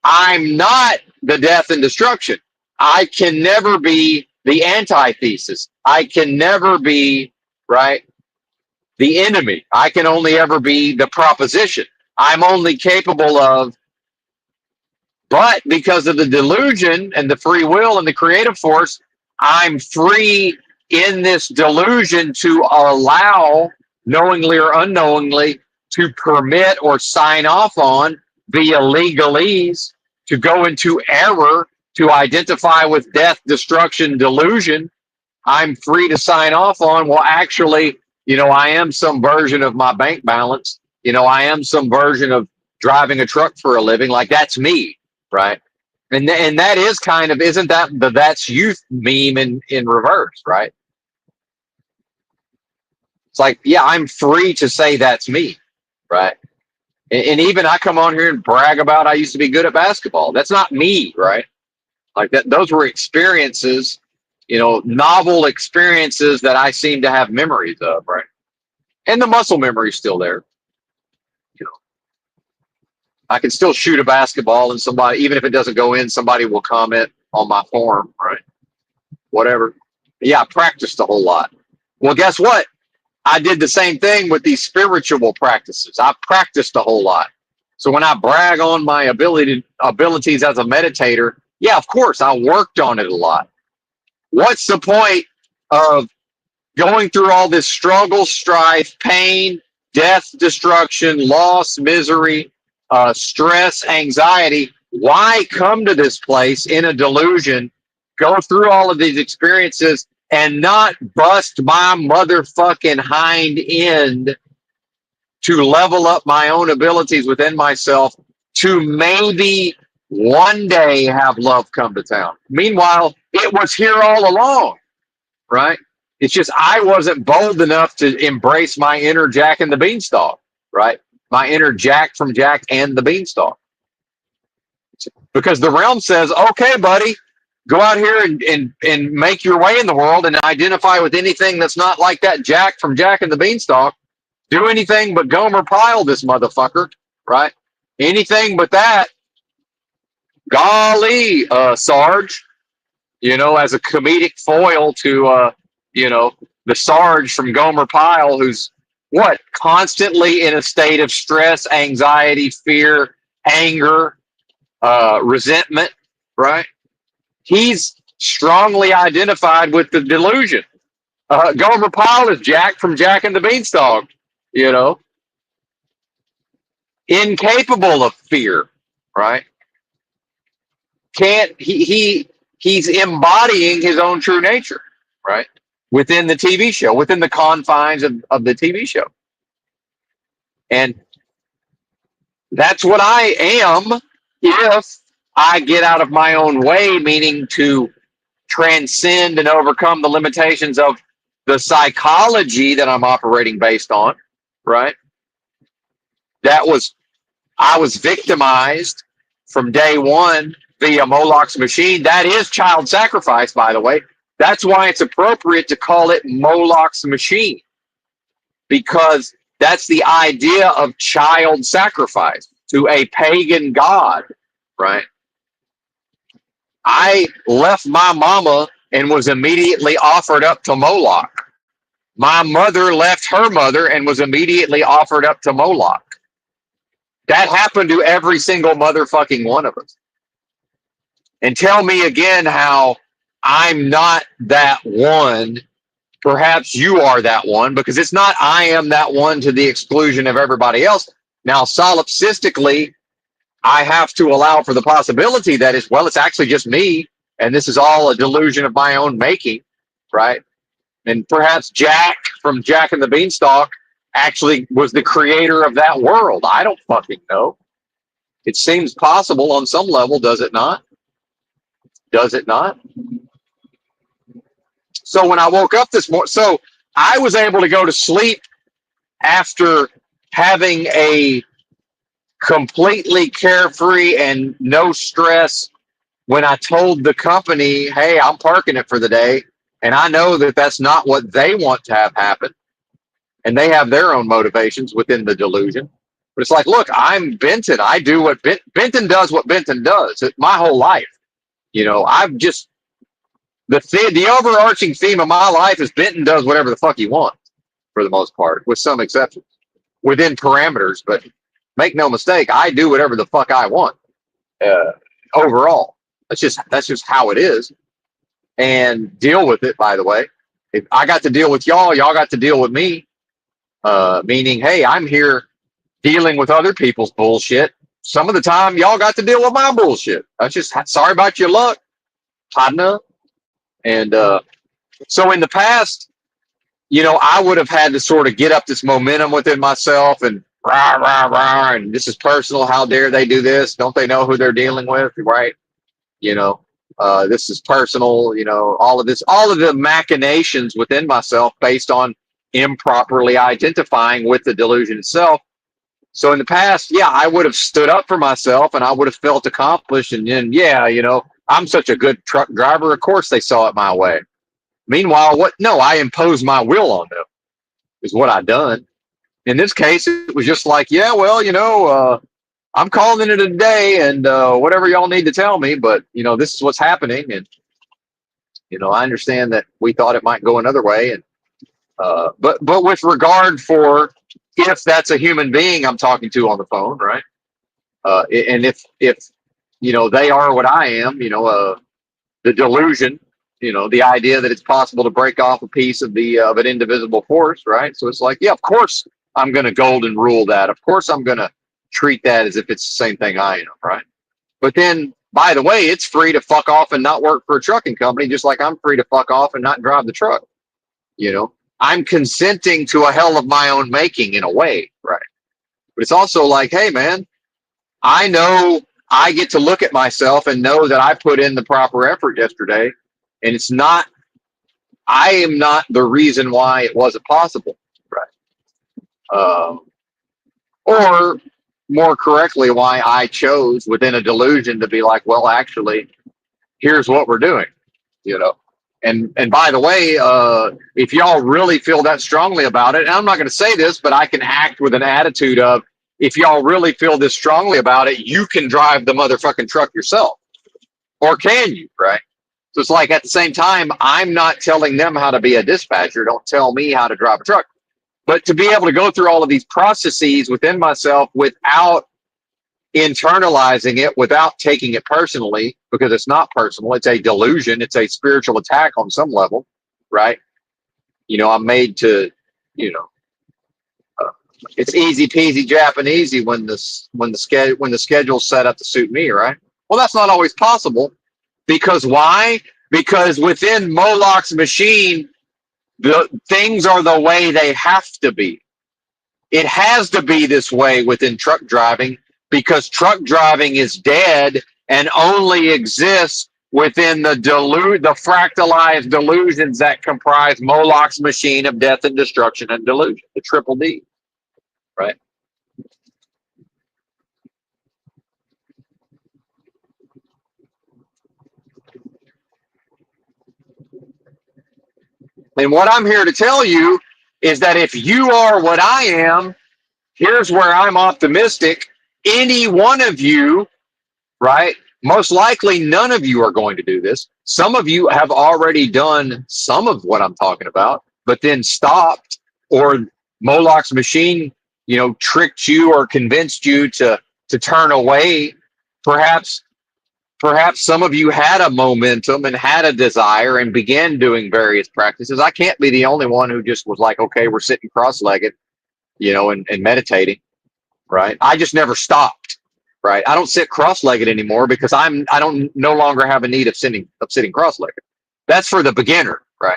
I'm not the death and destruction. I can never be the antithesis. I can never be, right, the enemy. I can only ever be the proposition. I'm only capable of, but because of the delusion and the free will and the creative force, I'm free in this delusion to allow, knowingly or unknowingly, to permit or sign off on via legalese, to go into error, to identify with death, destruction, delusion. I'm free to sign off on, well, actually, I am some version of my bank balance. I am some version of driving a truck for a living. Like, that's me, right? And that is kind of, isn't that the that's youth meme in reverse, right? It's like, yeah, I'm free to say that's me, right? And even I come on here and brag about I used to be good at basketball. That's not me, right? Like that, those were experiences, novel experiences that I seem to have memories of, right? And the muscle memory is still there. I can still shoot a basketball and somebody, even if it doesn't go in, somebody will comment on my form, right? Whatever. Yeah, I practiced a whole lot. Well, guess what? I did the same thing with these spiritual practices. I practiced a whole lot. So when I brag on my abilities as a meditator, yeah, of course, I worked on it a lot. What's the point of going through all this struggle, strife, pain, death, destruction, loss, misery, stress, anxiety? Why come to this place in a delusion, go through all of these experiences, and not bust my motherfucking hind end to level up my own abilities within myself to maybe one day have love come to town? Meanwhile, it was here all along, right? It's just I wasn't bold enough to embrace my inner Jack and the Beanstalk, right? My inner Jack from Jack and the Beanstalk. Because the realm says, okay, buddy, go out here and make your way in the world and identify with anything that's not like that Jack from Jack and the Beanstalk. Do anything but Gomer Pyle this motherfucker, right? Anything but that. Golly, Sarge, as a comedic foil to, the Sarge from Gomer Pyle, who's, what? Constantly in a state of stress, anxiety, fear, anger, resentment, right? He's strongly identified with the delusion. Gomer Pyle is Jack from Jack and the Beanstalk, you know, incapable of fear, right? Can't he's embodying his own true nature, right? Within the TV show, within the confines of the TV show. And that's what I am if I get out of my own way, meaning to transcend and overcome the limitations of the psychology that I'm operating based on, right? That was, I was victimized from day one via Moloch's machine. That is child sacrifice, by the way. That's why it's appropriate to call it Moloch's machine, because that's the idea of child sacrifice to a pagan god, right? I left my mama and was immediately offered up to Moloch. My mother left her mother and was immediately offered up to Moloch. That happened to every single motherfucking one of us. And tell me again how I'm not that one. Perhaps you are that one, because it's not I am that one to the exclusion of everybody else. Now, solipsistically, I have to allow for the possibility that is, well, it's actually just me, and this is all a delusion of my own making, right? And perhaps Jack from Jack and the Beanstalk actually was the creator of that world. I don't fucking know. It seems possible on some level, does it not? Does it not? So when I woke up this morning, so I was able to go to sleep after having a completely carefree and no stress when I told the company, hey, I'm parking it for the day. And I know that that's not what they want to have happen. And they have their own motivations within the delusion. But it's like, look, I'm Benton. I do what Benton does, what Benton does my whole life. You know, I've just, the overarching theme of my life is Benton does whatever the fuck he wants, for the most part, with some exceptions, within parameters. But make no mistake, I do whatever the fuck I want. Overall, that's just how it is, and deal with it. By the way, if I got to deal with y'all, y'all got to deal with me. Meaning, hey, I'm here dealing with other people's bullshit. Some of the time, y'all got to deal with my bullshit. That's just sorry about your luck, partner. And so in the past, you know, I would have had to sort of get up this momentum within myself and rah, rah, rah, and this is personal. How dare they do this? Don't they know who they're dealing with? Right? You know, this is personal, you know, all of this, all of the machinations within myself based on improperly identifying with the delusion itself. So in the past, yeah, I would have stood up for myself and I would have felt accomplished. And then, yeah, you know, I'm such a good truck driver. Of course they saw it my way. Meanwhile, what? No, I imposed my will on them is what I done. In this case, it was just like, yeah, well, you know, I'm calling it a day and whatever y'all need to tell me, but, you know, this is what's happening. And, you know, I understand that we thought it might go another way. And, but with regard for if that's a human being I'm talking to on the phone, right? And if, you know, they are what I am, you know, the delusion, you know, the idea that it's possible to break off a piece of the of an indivisible force, right? So it's like, yeah, of course I'm going to golden rule that. Of course I'm going to treat that as if it's the same thing I am, right? But then, by the way, it's free to fuck off and not work for a trucking company, just like I'm free to fuck off and not drive the truck. You know, I'm consenting to a hell of my own making in a way, right? But it's also like, hey, man, I know I get to look at myself and know that I put in the proper effort yesterday. And it's not, I am not the reason why it wasn't possible, right? Or more correctly, why I chose within a delusion to be like, well, actually, here's what we're doing, you know? And by the way, if y'all really feel that strongly about it, and I'm not going to say this, but I can act with an attitude of, if y'all really feel this strongly about it, you can drive the motherfucking truck yourself. Or can you, right? So it's like at the same time, I'm not telling them how to be a dispatcher. Don't tell me how to drive a truck. But to be able to go through all of these processes within myself without internalizing it, without taking it personally, because it's not personal, it's a delusion, it's a spiritual attack on some level, right? I'm made to, you know, uh, it's easy peasy Japanesey when the schedule's set up to suit me, right? Well, that's not always possible because why? Because within Moloch's machine, the things are the way they have to be. It has to be this way within truck driving because truck driving is dead and only exists within the fractalized delusions that comprise Moloch's machine of death and destruction and delusion, the triple D, right? And what I'm here to tell you is that if you are what I am, here's where I'm optimistic. Any one of you, right? Most likely, none of you are going to do this. Some of you have already done some of what I'm talking about, but then stopped, or Moloch's machine, tricked you or convinced you to turn away. Perhaps, perhaps some of you had a momentum and had a desire and began doing various practices. I can't be the only one who just was like, okay, we're sitting cross-legged, and meditating, right? I just never stopped. Right. I don't sit cross-legged anymore because I don't no longer have a need of sitting cross-legged. That's for the beginner, right?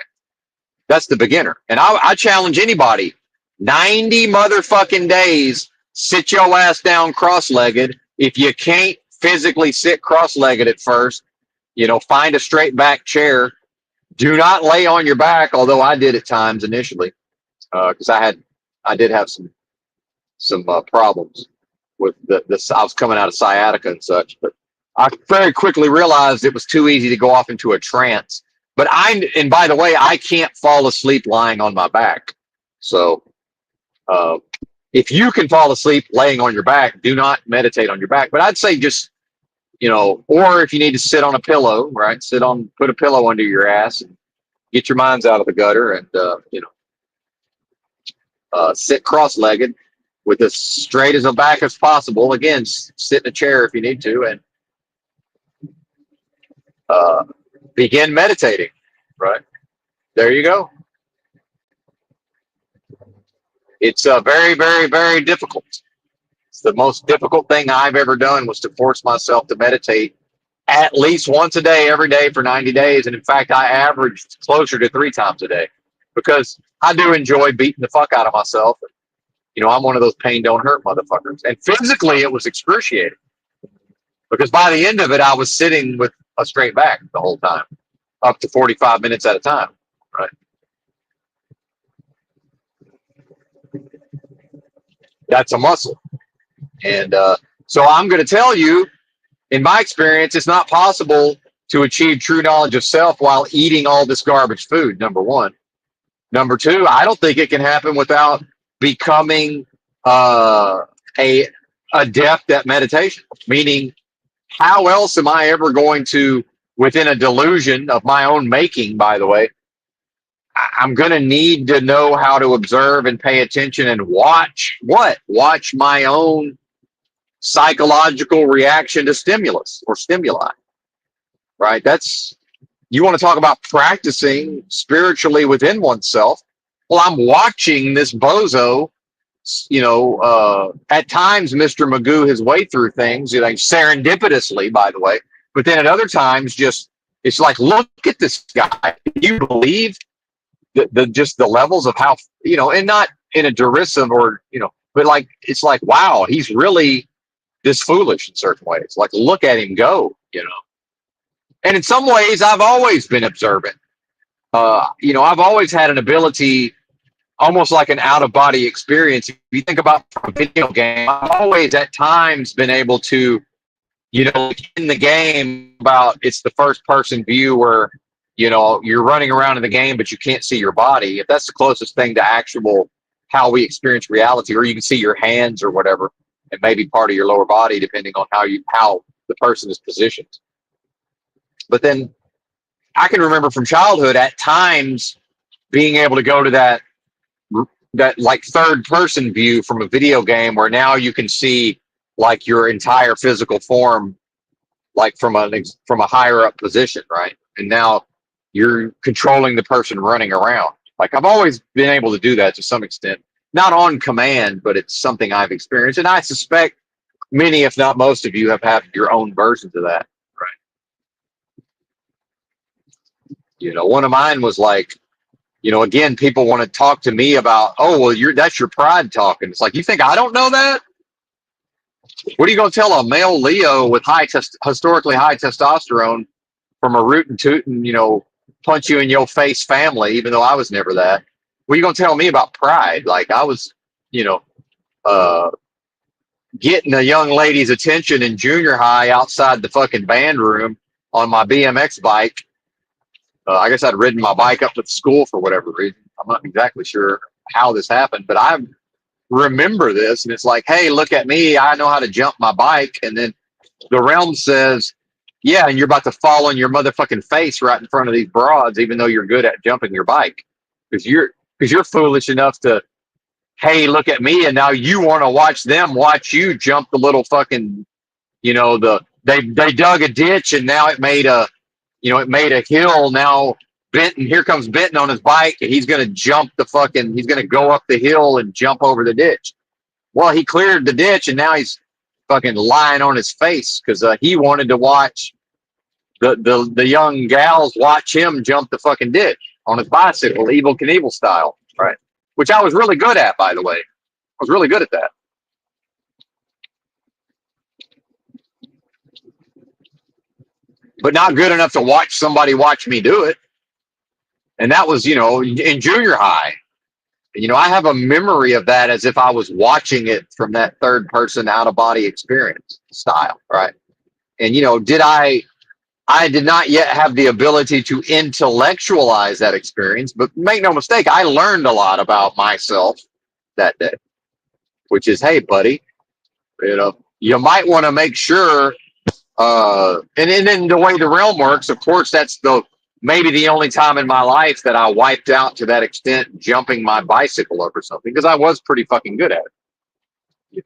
That's the beginner. And I challenge anybody, 90 motherfucking days, sit your ass down cross-legged. If you can't physically sit cross-legged at first, find a straight back chair. Do not lay on your back, although I did at times initially, because I did have some problems with this. I was coming out of sciatica and such, but I very quickly realized it was too easy to go off into a trance. And by the way, I can't fall asleep lying on my back. So if you can fall asleep laying on your back, do not meditate on your back. But I'd say just, or if you need to sit on a pillow, right? Put a pillow under your ass and get your minds out of the gutter and, sit cross-legged with as straight as a back as possible. Again, sit in a chair if you need to, and begin meditating. Right there, you go. It's very, very, very difficult. It's the most difficult thing I've ever done was to force myself to meditate at least once a day, every day for 90 days. And in fact, I averaged closer to 3 times a day because I do enjoy beating the fuck out of myself. I'm one of those pain don't hurt motherfuckers. And physically, it was excruciating because by the end of it, I was sitting with a straight back the whole time, up to 45 minutes at a time. Right. That's a muscle. And so I'm going to tell you, in my experience, it's not possible to achieve true knowledge of self while eating all this garbage food, number one. Number two, I don't think it can happen without becoming a adept at meditation, meaning how else am I ever going to, within a delusion of my own making, by the way, I'm going to need to know how to observe and pay attention and watch what? Watch my own psychological reaction to stimulus or stimuli, right? You want to talk about practicing spiritually within oneself. Well, I'm watching this bozo, at times Mr. Magoo his way through things, serendipitously, by the way, but then at other times, it's like, look at this guy. Can you believe just the levels of how, and not in a derisive or, but like, it's like, wow, he's really this foolish in certain ways. Like, look at him go, And in some ways, I've always been observant. I've always had an ability, almost like an out of body experience. If you think about a video game, I've always at times been able to, in the game about it's the first person view where, you're running around in the game, but you can't see your body. If that's the closest thing to actual how we experience reality, or you can see your hands or whatever, and maybe part of your lower body, depending on how the person is positioned. But then I can remember from childhood at times being able to go to that that like third person view from a video game where now you can see like your entire physical form like from a higher up position, right? And now you're controlling the person running around. Like I've always been able to do that to some extent, not on command, but it's something I've experienced, and I suspect many, if not most of you, have had your own versions of that, right? One of mine was like, again, people want to talk to me about, oh, well, that's your pride talking. It's like, you think I don't know that? What are you going to tell a male Leo with historically high testosterone from a rootin' tootin', punch you in your face family, even though I was never that? What are you going to tell me about pride? Like I was, you know, uh, getting a young lady's attention in junior high outside the fucking band room on my BMX bike. I guess I'd ridden my bike up to school for whatever reason. I'm not exactly sure how this happened, but I remember this, and it's like, hey, look at me. I know how to jump my bike. And then the realm says, yeah, and you're about to fall on your motherfucking face right in front of these broads, even though you're good at jumping your bike. Because you're foolish enough to, hey, look at me, and now you want to watch them watch you jump the little fucking, they dug a ditch, and now it made a hill. Now here comes Benton on his bike, and he's gonna he's gonna go up the hill and jump over the ditch. Well, he cleared the ditch, and now he's fucking lying on his face because he wanted to watch the young gals watch him jump the fucking ditch on his bicycle, Evil Knievel style, right? Which I was really good at, by the way. I was really good at that. But not good enough to watch somebody watch me do it. And that was, in junior high. I have a memory of that as if I was watching it from that third person out of body experience style, right? And I did not yet have the ability to intellectualize that experience, but make no mistake, I learned a lot about myself that day, which is, hey, buddy, you might want to make sure. And then the way the realm works, of course, that's maybe the only time in my life that I wiped out to that extent, jumping my bicycle over something, because I was pretty fucking good at it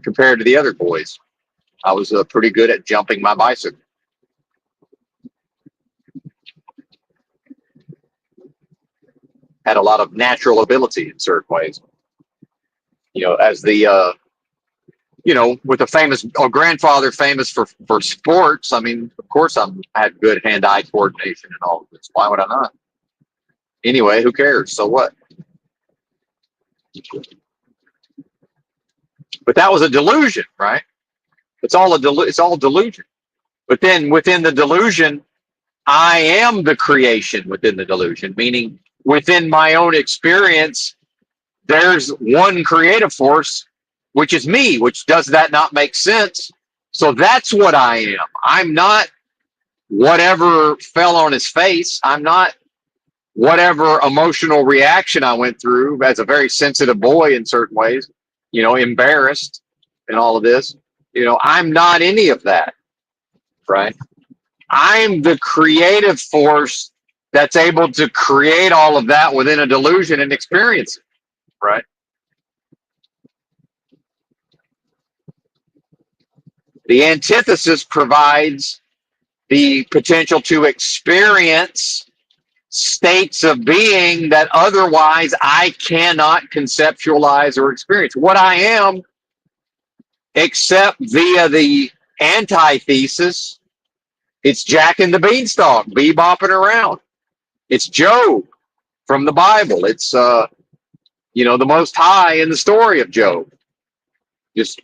compared to the other boys. I was pretty good at jumping my bicycle. Had a lot of natural ability in certain ways. As the with a grandfather famous for sports. I mean, of course, I had good hand-eye coordination and all of this. Why would I not? Anyway, who cares? So what? But that was a delusion, right? It's all delusion. But then within the delusion, I am the creation within the delusion, meaning within my own experience, there's one creative force, which is me, which does that not make sense? So that's what I am. I'm not whatever fell on his face. I'm not whatever emotional reaction I went through as a very sensitive boy in certain ways, embarrassed and all of this. I'm not any of that, right? I'm the creative force that's able to create all of that within a delusion and experience it, right? The antithesis provides the potential to experience states of being that otherwise I cannot conceptualize or experience. What I am, except via the antithesis, it's Jack and the Beanstalk, bebopping around. It's Job from the Bible. It's, the Most High in the story of Job. Just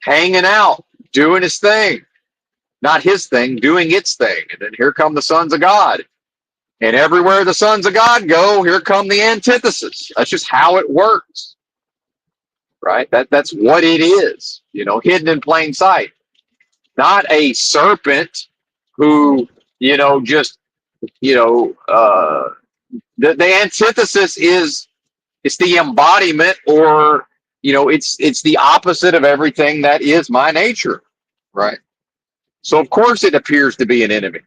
hanging out, doing his thing. Not his thing, doing its thing. And then here come the sons of God. And everywhere the sons of God go, here come the antithesis. That's just how it works. Right? That's what it is, hidden in plain sight. Not a serpent who, just, the antithesis is, it's the embodiment, or, it's the opposite of everything that is my nature. Right? So of course it appears to be an enemy.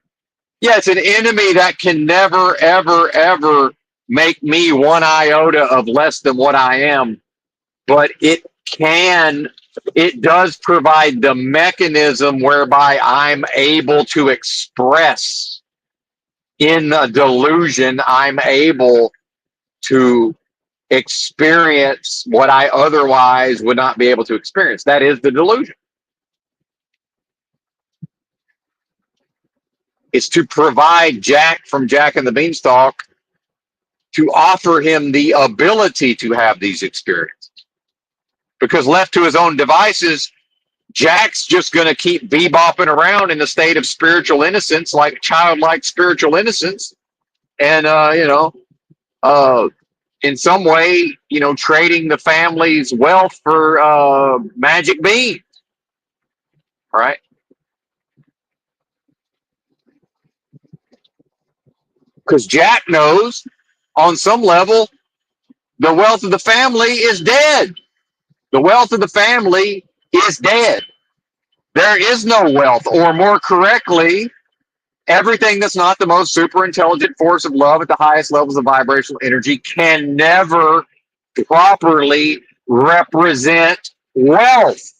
Yeah, it's an enemy that can never, ever, ever make me one iota of less than what I am, but it does provide the mechanism whereby I'm able to express in a delusion, I'm able to experience what I otherwise would not be able to experience. That is the delusion. It's to provide Jack from Jack and the Beanstalk, to offer him the ability to have these experiences. Because left to his own devices, Jack's just going to keep bebopping around in a state of spiritual innocence, like childlike spiritual innocence. And, in some way, trading the family's wealth for magic beans, right? Because Jack knows on some level the wealth of the family is dead. The wealth of the family is dead. There is no wealth, or more correctly, everything that's not the most super intelligent force of love at the highest levels of vibrational energy can never properly represent wealth,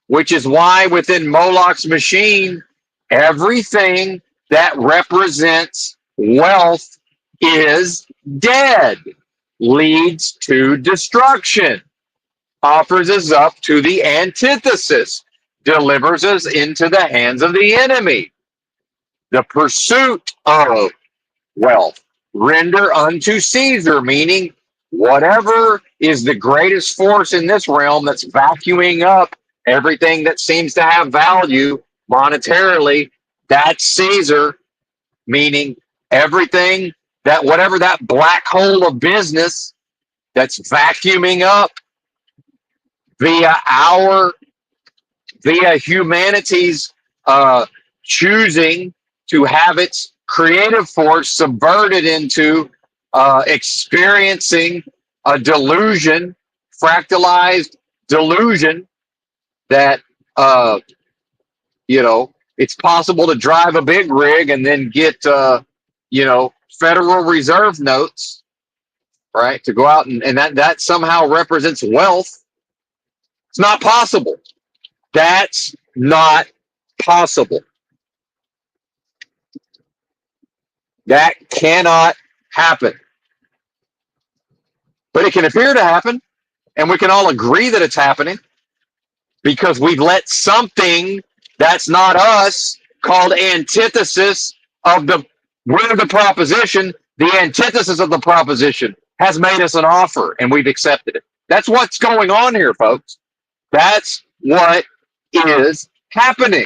which is why within Moloch's machine, everything that represents wealth is dead, leads to destruction, offers us up to the antithesis, delivers us into the hands of the enemy. The pursuit of wealth, render unto Caesar, meaning whatever is the greatest force in this realm that's vacuuming up everything that seems to have value monetarily, that's Caesar, meaning everything that whatever that black hole of business that's vacuuming up via humanity's choosing to have its creative force subverted into experiencing a delusion, fractalized delusion that it's possible to drive a big rig and then get Federal Reserve notes, right, to go out and that somehow represents wealth. It's not possible. That's not possible. That cannot happen. But it can appear to happen, and we can all agree that it's happening because we've let something that's not us, called antithesis of the proposition, the antithesis of the proposition has made us an offer, and we've accepted it. That's what's going on here, folks. That's what is happening.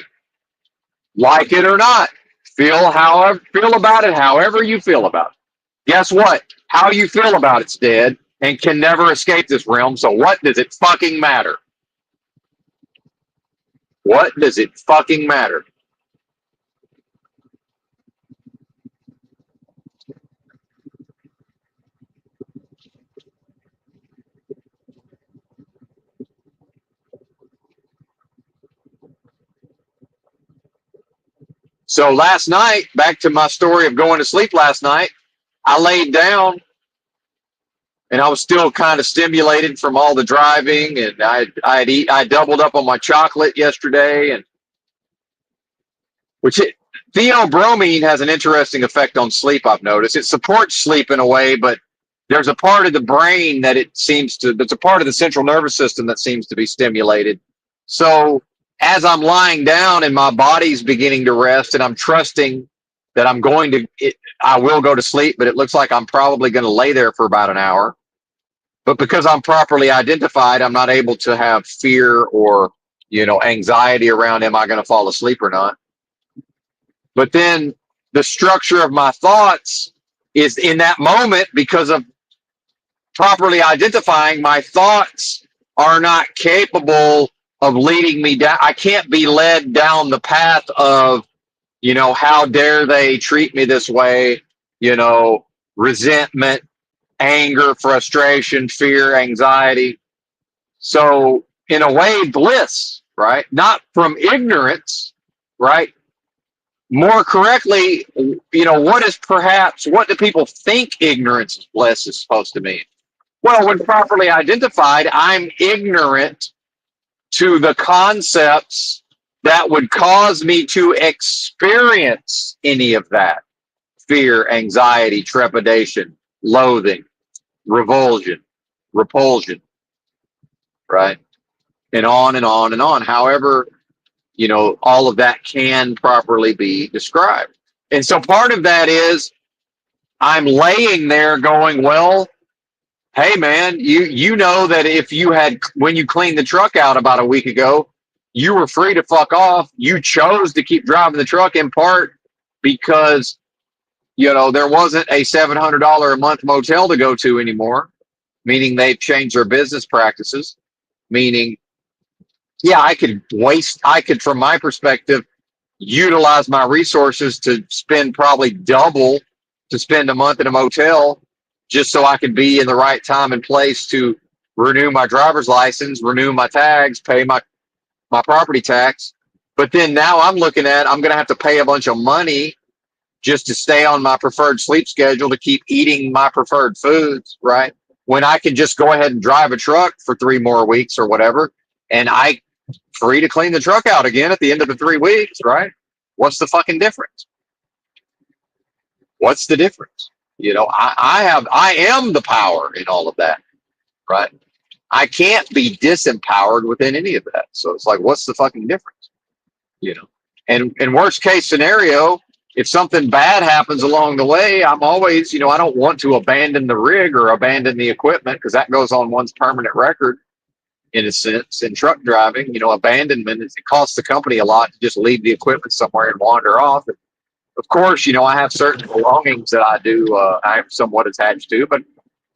Like it or not, feel about it however you feel about it. Guess what? How you feel about it's dead and can never escape this realm. So what does it fucking matter? What does it fucking matter? So last night, back to my story of going to sleep last night, I laid down and I was still kind of stimulated from all the driving, and I doubled up on my chocolate yesterday, and theobromine has an interesting effect on sleep. I've noticed it supports sleep in a way, but there's a part of the brain that's a part of the central nervous system that seems to be stimulated. So as I'm lying down and my body's beginning to rest, and I'm trusting that I will go to sleep, but it looks like I'm probably going to lay there for about an hour. But because I'm properly identified, I'm not able to have fear or, anxiety around, am I going to fall asleep or not? But then the structure of my thoughts is in that moment, because of properly identifying, my thoughts are not capable of leading me down. I can't be led down the path of, how dare they treat me this way, resentment, anger, frustration, fear, anxiety. So in a way, bliss, right? Not from ignorance, right? more correctly, what is perhaps, what do people think ignorance is bliss is supposed to mean? Well, when properly identified, I'm ignorant to the concepts that would cause me to experience any of that fear, anxiety, trepidation, loathing, revulsion, repulsion, right? And on and on and on. However, all of that can properly be described. And so part of that is I'm laying there going, well, hey man, you know that if you had when you cleaned the truck out about a week ago, you were free to fuck off. You chose to keep driving the truck in part because there wasn't a $700 a month motel to go to anymore, meaning they've changed their business practices, meaning yeah, I could from my perspective utilize my resources to spend probably double to spend a month in a motel just so I could be in the right time and place to renew my driver's license, renew my tags, pay my property tax. But then now I'm going to have to pay a bunch of money just to stay on my preferred sleep schedule to keep eating my preferred foods, right? When I can just go ahead and drive a truck for 3 more weeks or whatever, and I free to clean the truck out again at the end of the 3 weeks, right? What's the fucking difference? What's the difference? I am the power in all of that, right? I can't be disempowered within any of that. So it's like, what's the fucking difference? You know, and in worst case scenario, if something bad happens along the way, I'm always, I don't want to abandon the rig or abandon the equipment because that goes on one's permanent record in a sense. In truck driving, abandonment it costs the company a lot to just leave the equipment somewhere and wander off. And of course, I have certain belongings that I'm somewhat attached to, but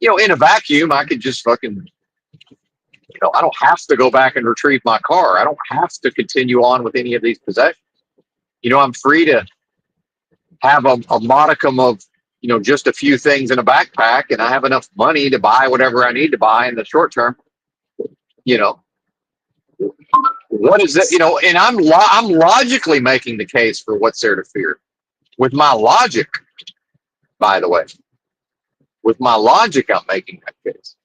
in a vacuum, I could just fucking, I don't have to go back and retrieve my car. I don't have to continue on with any of these possessions. I'm free to have a modicum of, just a few things in a backpack, and I have enough money to buy whatever I need to buy in the short term. You know, what is it? And I'm logically making the case for what's there to fear with my logic. By the way, with my logic, I'm making that case.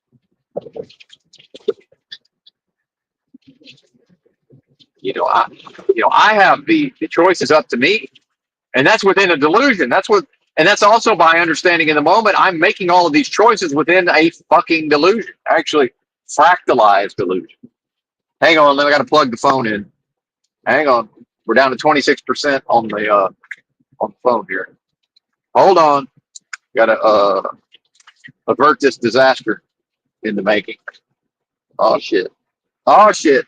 I have the choice is up to me, and that's within a delusion. And that's also by understanding in the moment I'm making all of these choices within a fucking delusion, actually fractalized delusion. Hang on, I got to plug the phone in. Hang on, we're down to 26% on the phone here. Hold on, got to avert this disaster in the making. Oh shit! Oh shit!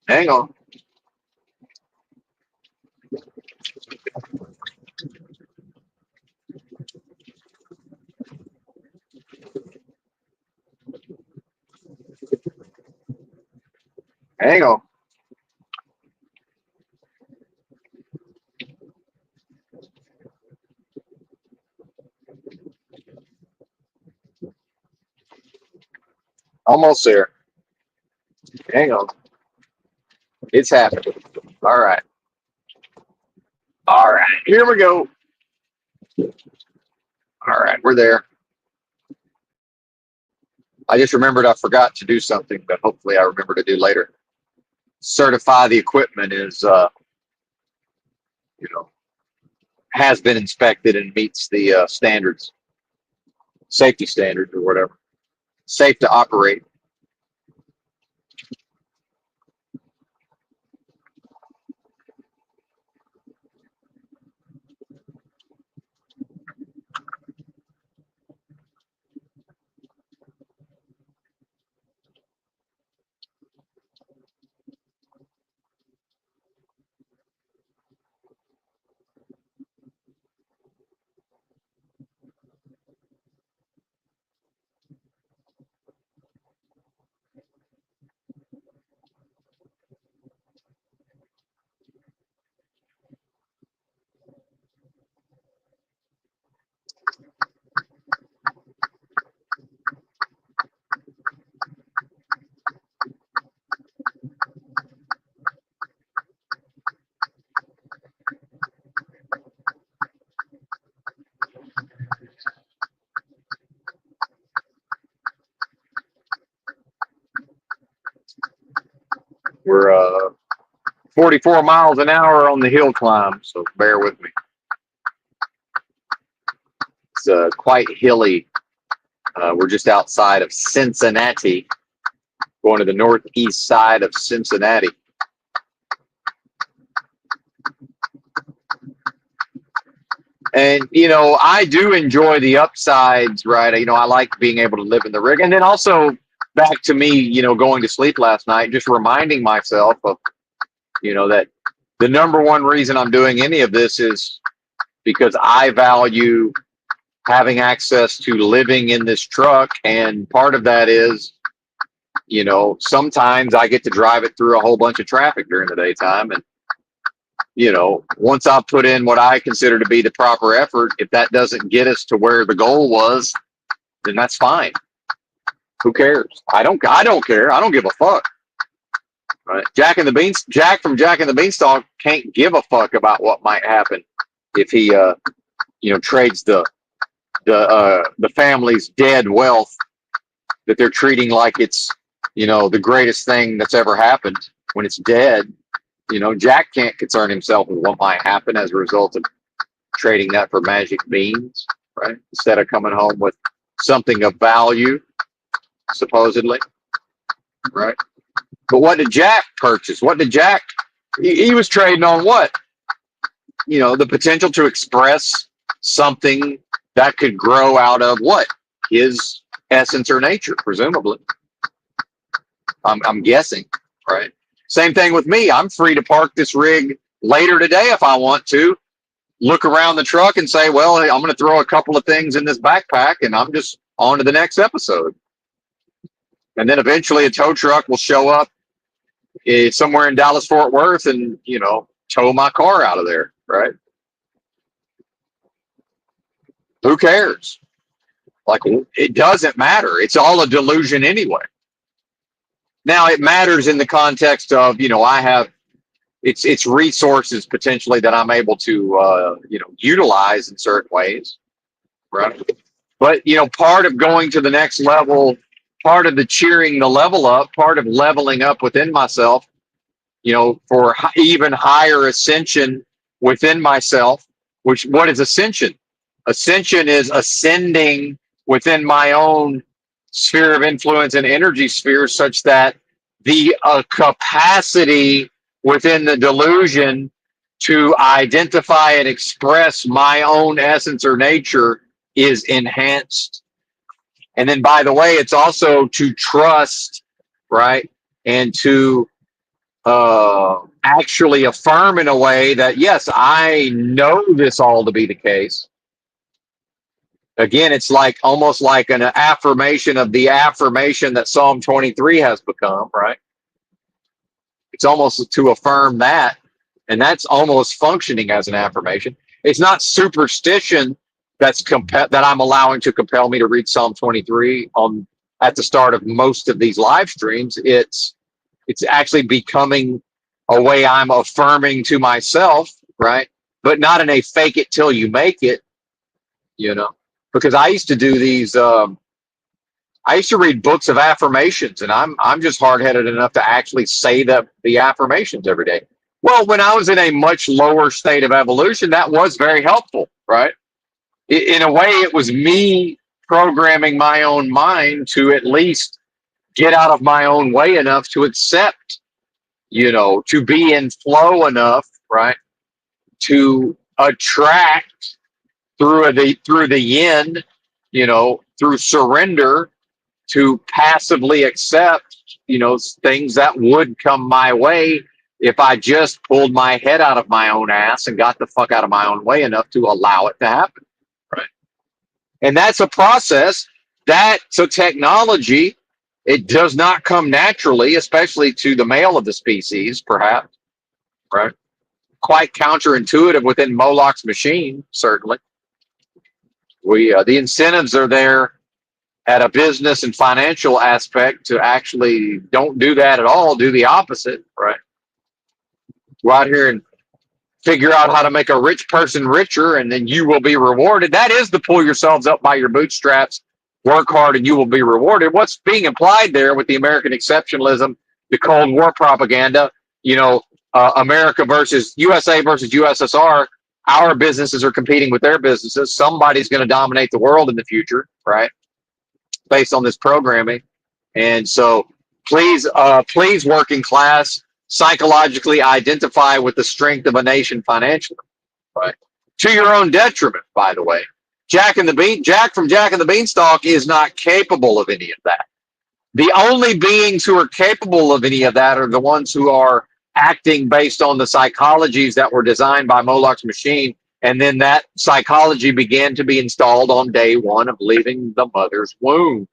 Hang on. Hang on. Almost there. Hang on. It's happening. All right. All right. Here we go. All right. We're there. I just remembered I forgot to do something, but hopefully I remember to do later. Certify the equipment is, has been inspected and meets the standards, safety standards or whatever. Safe to operate. We're 44 miles an hour on the hill climb, so bear with me. It's quite hilly. We're just outside of Cincinnati, going to the northeast side of Cincinnati. And, you know, I do enjoy the upsides, right? You know, I like being able to live in the rig. And then also back to me, you know, going to sleep last night, just reminding myself of, you know, that the number one reason I'm doing any of this is because I value having access to living in this truck. And part of that is, you know, sometimes I get to drive it through a whole bunch of traffic during the daytime. And, you know, once I put in what I consider to be the proper effort, if that doesn't get us to where the goal was, then that's fine. Who cares? I don't care. I don't give a fuck. Right? Jack from Jack and the Beanstalk can't give a fuck about what might happen if he, you know, trades the family's dead wealth that they're treating like it's, you know, the greatest thing that's ever happened when it's dead. You know, Jack can't concern himself with what might happen as a result of trading that for magic beans, right? Instead of coming home with something of value, supposedly, right? But what did Jack purchase? What did Jack, he was trading on what? You know, the potential to express something that could grow out of what? His essence or nature, presumably. I'm guessing, right? Same thing with me. I'm free to park this rig later today if I want to. Look around the truck and say, well, I'm going to throw a couple of things in this backpack and I'm just on to the next episode. And then eventually a tow truck will show up somewhere in Dallas, Fort Worth and, you know, tow my car out of there, right? Who cares? Like, it doesn't matter. It's all a delusion anyway. Now, it matters in the context of, you know, I have it's resources potentially that I'm able to, you know, utilize in certain ways, right? But, you know, part of going to the next level, part of the cheering the level up, part of leveling up within myself, you know, for even higher ascension within myself, which what is ascension? Ascension is ascending within my own sphere of influence and energy sphere such that the capacity within the delusion to identify and express my own essence or nature is enhanced. And then, by the way, it's also to trust, right? And to actually affirm in a way that, yes, I know this all to be the case. Again, it's like almost like an affirmation of the affirmation that Psalm 23 has become, right? It's almost to affirm that, and that's almost functioning as an affirmation. It's not superstition that I'm allowing to compel me to read Psalm 23 at the start of most of these live streams. It's actually becoming a way I'm affirming to myself, right? But not in a fake it till you make it, you know. Because I used to do these, I used to read books of affirmations, and I'm just hard-headed enough to actually say the affirmations every day. Well, when I was in a much lower state of evolution, that was very helpful, right? In a way, it was me programming my own mind to at least get out of my own way enough to accept, you know, to be in flow enough, right, to attract through the yin, you know, through surrender, to passively accept, you know, things that would come my way if I just pulled my head out of my own ass and got the fuck out of my own way enough to allow it to happen, right? And that's a process so technology, it does not come naturally, especially to the male of the species, perhaps, right? Quite counterintuitive within Moloch's machine, certainly. The incentives are there at a business and financial aspect to actually don't do that at all, do the opposite, right? Go out here and figure out how to make a rich person richer, and then you will be rewarded. That is the pull yourselves up by your bootstraps, work hard, and you will be rewarded. What's being implied there with the American exceptionalism the Cold War propaganda, America versus USA versus USSR. Our businesses are competing with their businesses. Somebody's going to dominate the world in the future, right? Based on this programming. And so please, working class, psychologically identify with the strength of a nation financially, right? To your own detriment, by the way. Jack from Jack and the Beanstalk is not capable of any of that. The only beings who are capable of any of that are the ones who are acting based on the psychologies that were designed by Moloch's machine. And then that psychology began to be installed on day one of leaving the mother's womb.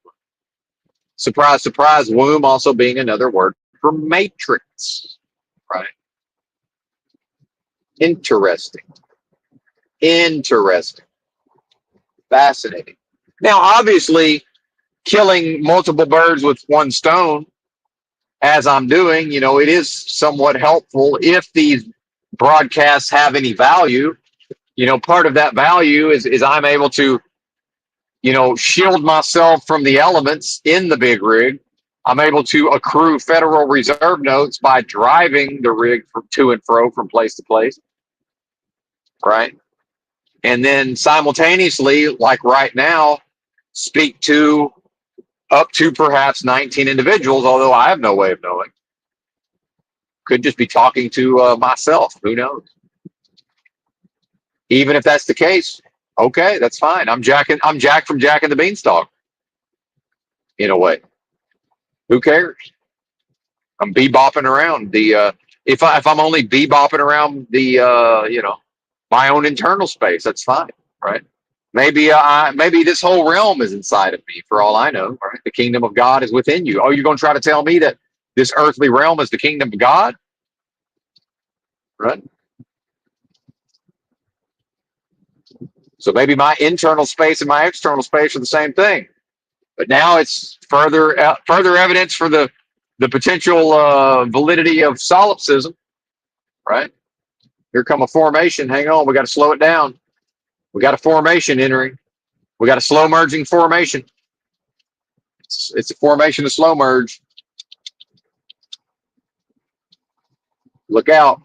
Surprise, surprise, womb also being another word for matrix, right? Interesting. Interesting. Fascinating. Now, obviously, killing multiple birds with one stone, as I'm doing, it is somewhat helpful if these broadcasts have any value. Part of that value is I'm able to, shield myself from the elements in the big rig. I'm able to accrue Federal Reserve notes by driving the rig to and fro from place to place, right? And then simultaneously, like right now, speak to up to perhaps 19 individuals, although I have no way of knowing. Could just be talking to myself. Who knows? Even if that's the case, okay, that's fine. I'm Jack from Jack and the Beanstalk. In a way, who cares? I'm bebopping around the. If I'm only bebopping around the my own internal space, that's fine, right? Maybe this whole realm is inside of me, for all I know. Right? The kingdom of God is within you. Oh, you're going to try to tell me that this earthly realm is the kingdom of God, right? So maybe my internal space and my external space are the same thing, but now it's further evidence for the potential validity of solipsism, right? Here come a formation. Hang on, we got to slow it down. We got a formation entering. We got a slow merging formation. It's a formation of slow merge. Look out.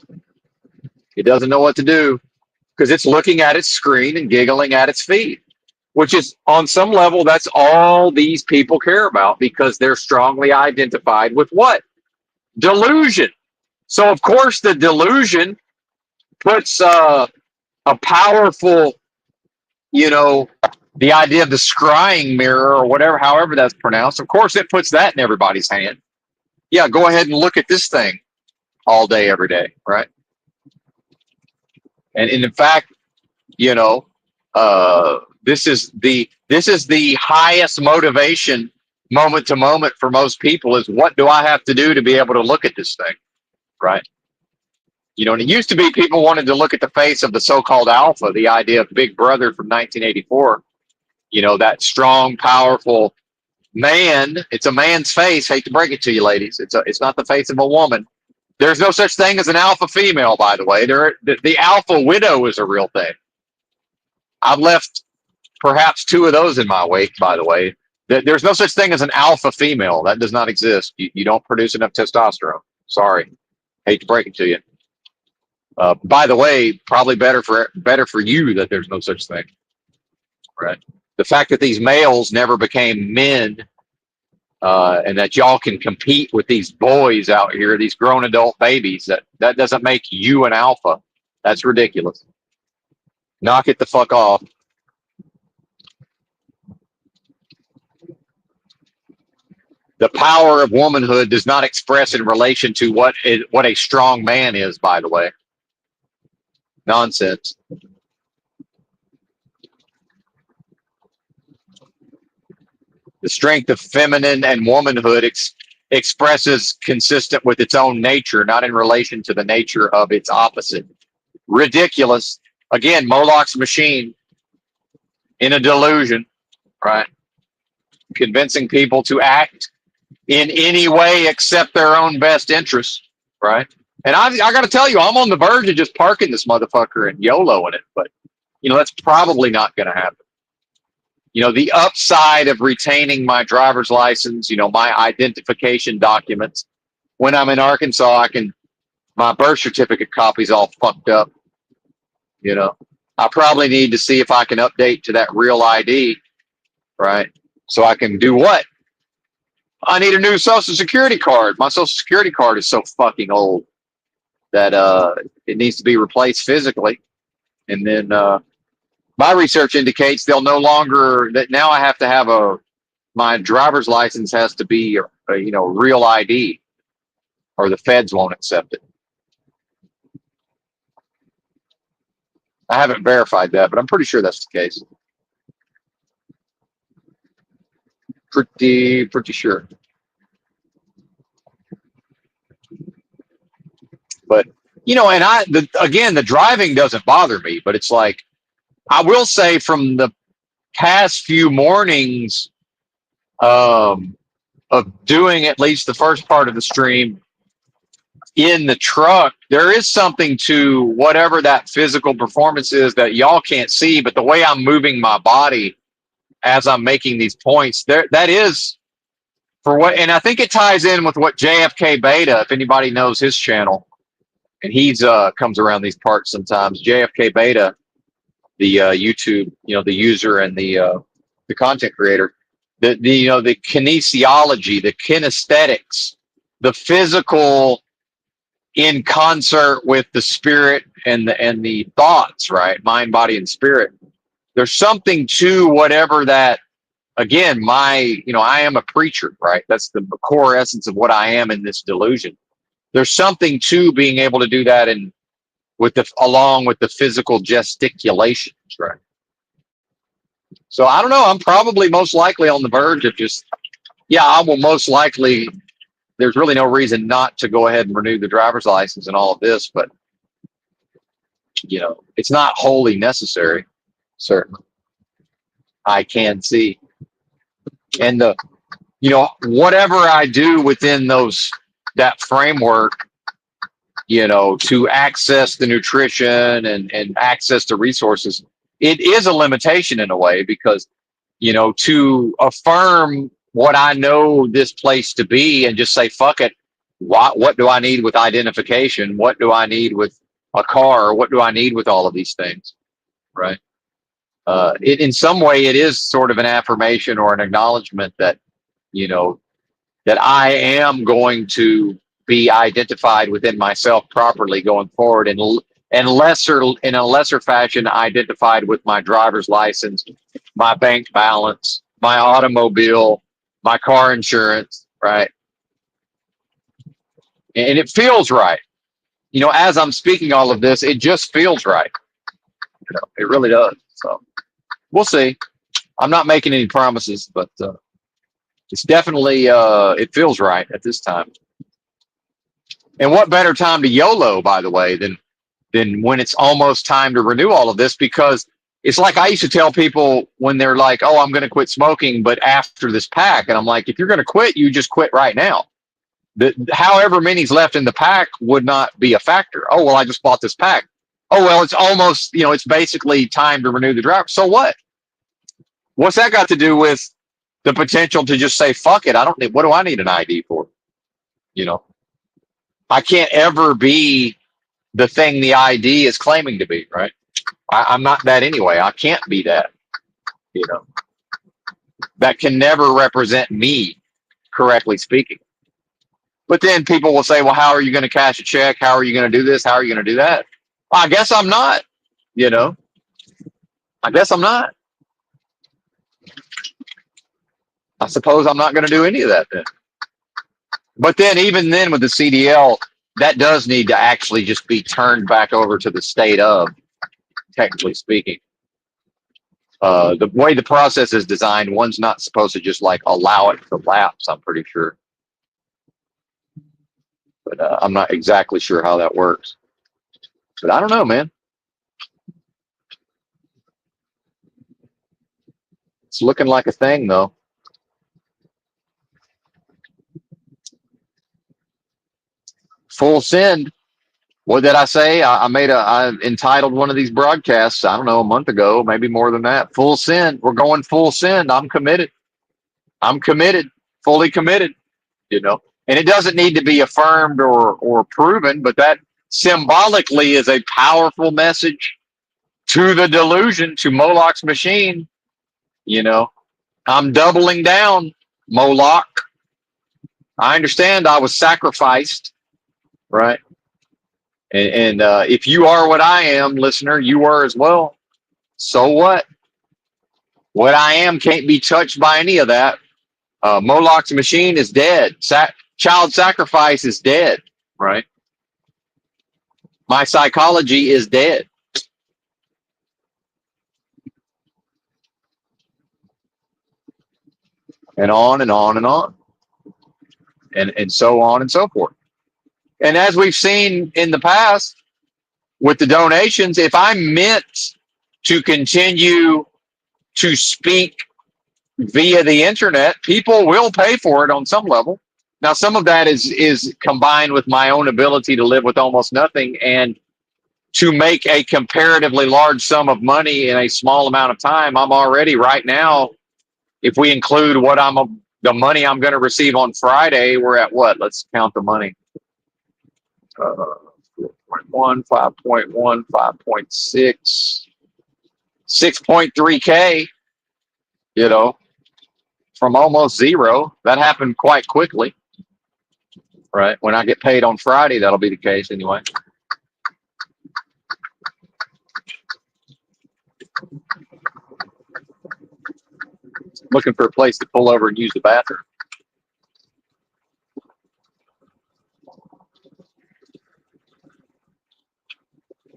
It doesn't know what to do because it's looking at its screen and giggling at its feet, which is on some level, that's all these people care about because they're strongly identified with what? Delusion. So, of course, the delusion puts a powerful, the idea of the scrying mirror or whatever, however that's pronounced. Of course, it puts that in everybody's hand. Yeah, go ahead and look at this thing all day, every day, right? And in fact, this is the highest motivation moment to moment for most people is what do I have to do to be able to look at this thing, right? And it used to be people wanted to look at the face of the so-called alpha, the idea of Big Brother from 1984, that strong, powerful man. It's a man's face. Hate to break it to you, ladies. It's not the face of a woman. There's no such thing as an alpha female, by the way. The alpha widow is a real thing. I've left perhaps 2 of those in my wake, by the way. There's no such thing as an alpha female. That does not exist. You don't produce enough testosterone. Sorry. Hate to break it to you. By the way, probably better for you that there's no such thing. Right. The fact that these males never became men and that y'all can compete with these boys out here, these grown adult babies, that doesn't make you an alpha. That's ridiculous. Knock it the fuck off. The power of womanhood does not express in relation to what a strong man is, by the way. Nonsense. The strength of feminine and womanhood expresses consistent with its own nature, not in relation to the nature of its opposite. Ridiculous. Again, Moloch's machine in a delusion, right? Convincing people to act in any way except their own best interests, right? And I got to tell you, I'm on the verge of just parking this motherfucker and YOLOing it, but that's probably not going to happen. The upside of retaining my driver's license, my identification documents, when I'm in Arkansas, my birth certificate copy's all fucked up. You know, I probably need to see if I can update to that real ID, right? So I can do what? I need a new social security card. My social security card is so fucking old that it needs to be replaced physically. And then my research indicates they'll no longer that now I have to have my driver's license has to be real ID or the feds won't accept it. I haven't verified that, but I'm pretty sure that's the case. Pretty sure. But and again, the driving doesn't bother me, but it's like I will say from the past few mornings of doing at least the first part of the stream in the truck, there is something to whatever that physical performance is that y'all can't see, but the way I'm moving my body as I'm making these points, that is for what, and I think it ties in with what JFK Beta, if anybody knows his channel, and he's comes around these parts sometimes. JFK Beta, the YouTube, the user and the content creator, the kinesiology, the kinesthetics, the physical in concert with the spirit and the thoughts, right? Mind, body, and spirit. There's something to whatever that. Again, I am a preacher, right? That's the core essence of what I am in this delusion. There's something to being able to do that and along with the physical gesticulations, right? So I don't know. I'm probably most likely on the verge of I will most likely. There's really no reason not to go ahead and renew the driver's license and all of this, but it's not wholly necessary. Certainly, I can see, and whatever I do within that framework, to access the nutrition and access the resources, it is a limitation in a way because, to affirm what I know this place to be and just say, fuck it. What do I need with identification? What do I need with a car? What do I need with all of these things? Right. In some way, it is sort of an affirmation or an acknowledgement that, that I am going to be identified within myself properly going forward and in a lesser fashion identified with my driver's license, my bank balance, my automobile, my car insurance, right? And it feels right. As I'm speaking all of this, it just feels right. It really does. So we'll see. I'm not making any promises, but it's definitely it feels right at this time. And what better time to YOLO, by the way, than when it's almost time to renew all of this? Because it's like I used to tell people when they're like, "Oh, I'm going to quit smoking," but after this pack, and I'm like, "If you're going to quit, you just quit right now. However many's left in the pack would not be a factor." Oh, well, I just bought this pack. Oh, well, it's almost, it's basically time to renew the driver. So what? What's that got to do with the potential to just say, fuck it? What do I need an ID for? I can't ever be the thing the ID is claiming to be, right? I'm not that anyway. I can't be that, that can never represent me, correctly speaking. But then people will say, well, how are you going to cash a check? How are you going to do this? How are you going to do that? Well, I guess I'm not, I guess I'm not. I suppose I'm not going to do any of that then. But then even then with the CDL, that does need to actually just be turned back over to the state of, technically speaking. The way the process is designed, one's not supposed to just like allow it to lapse, I'm pretty sure. But I'm not exactly sure how that works. But I don't know, man. It's looking like a thing, though. Full send. What did I say? I entitled one of these broadcasts, I don't know, a month ago, maybe more than that. Full send. We're going full send. I'm committed. I'm committed, fully committed, And it doesn't need to be affirmed or proven, but that symbolically is a powerful message to the delusion, to Moloch's machine. You know, I'm doubling down, Moloch. I understand I was sacrificed, right? And if you are what I am, listener, you are as well. So what? What I am can't be touched by any of that. Moloch's machine is dead. Child sacrifice is dead, right? My psychology is dead. And on and on and on. And so on and so forth. And as we've seen in the past with the donations, if I'm meant to continue to speak via the internet, people will pay for it on some level. Now, some of that is combined with my own ability to live with almost nothing and to make a comparatively large sum of money in a small amount of time. I'm already right now, if we include the money I'm going to receive on Friday, we're at what? Let's count the money. 4.1, 5.1, 5.6, 6.3K, you know, from almost zero. That happened quite quickly, right? When I get paid on Friday, that'll be the case anyway. Looking for a place to pull over and use the bathroom.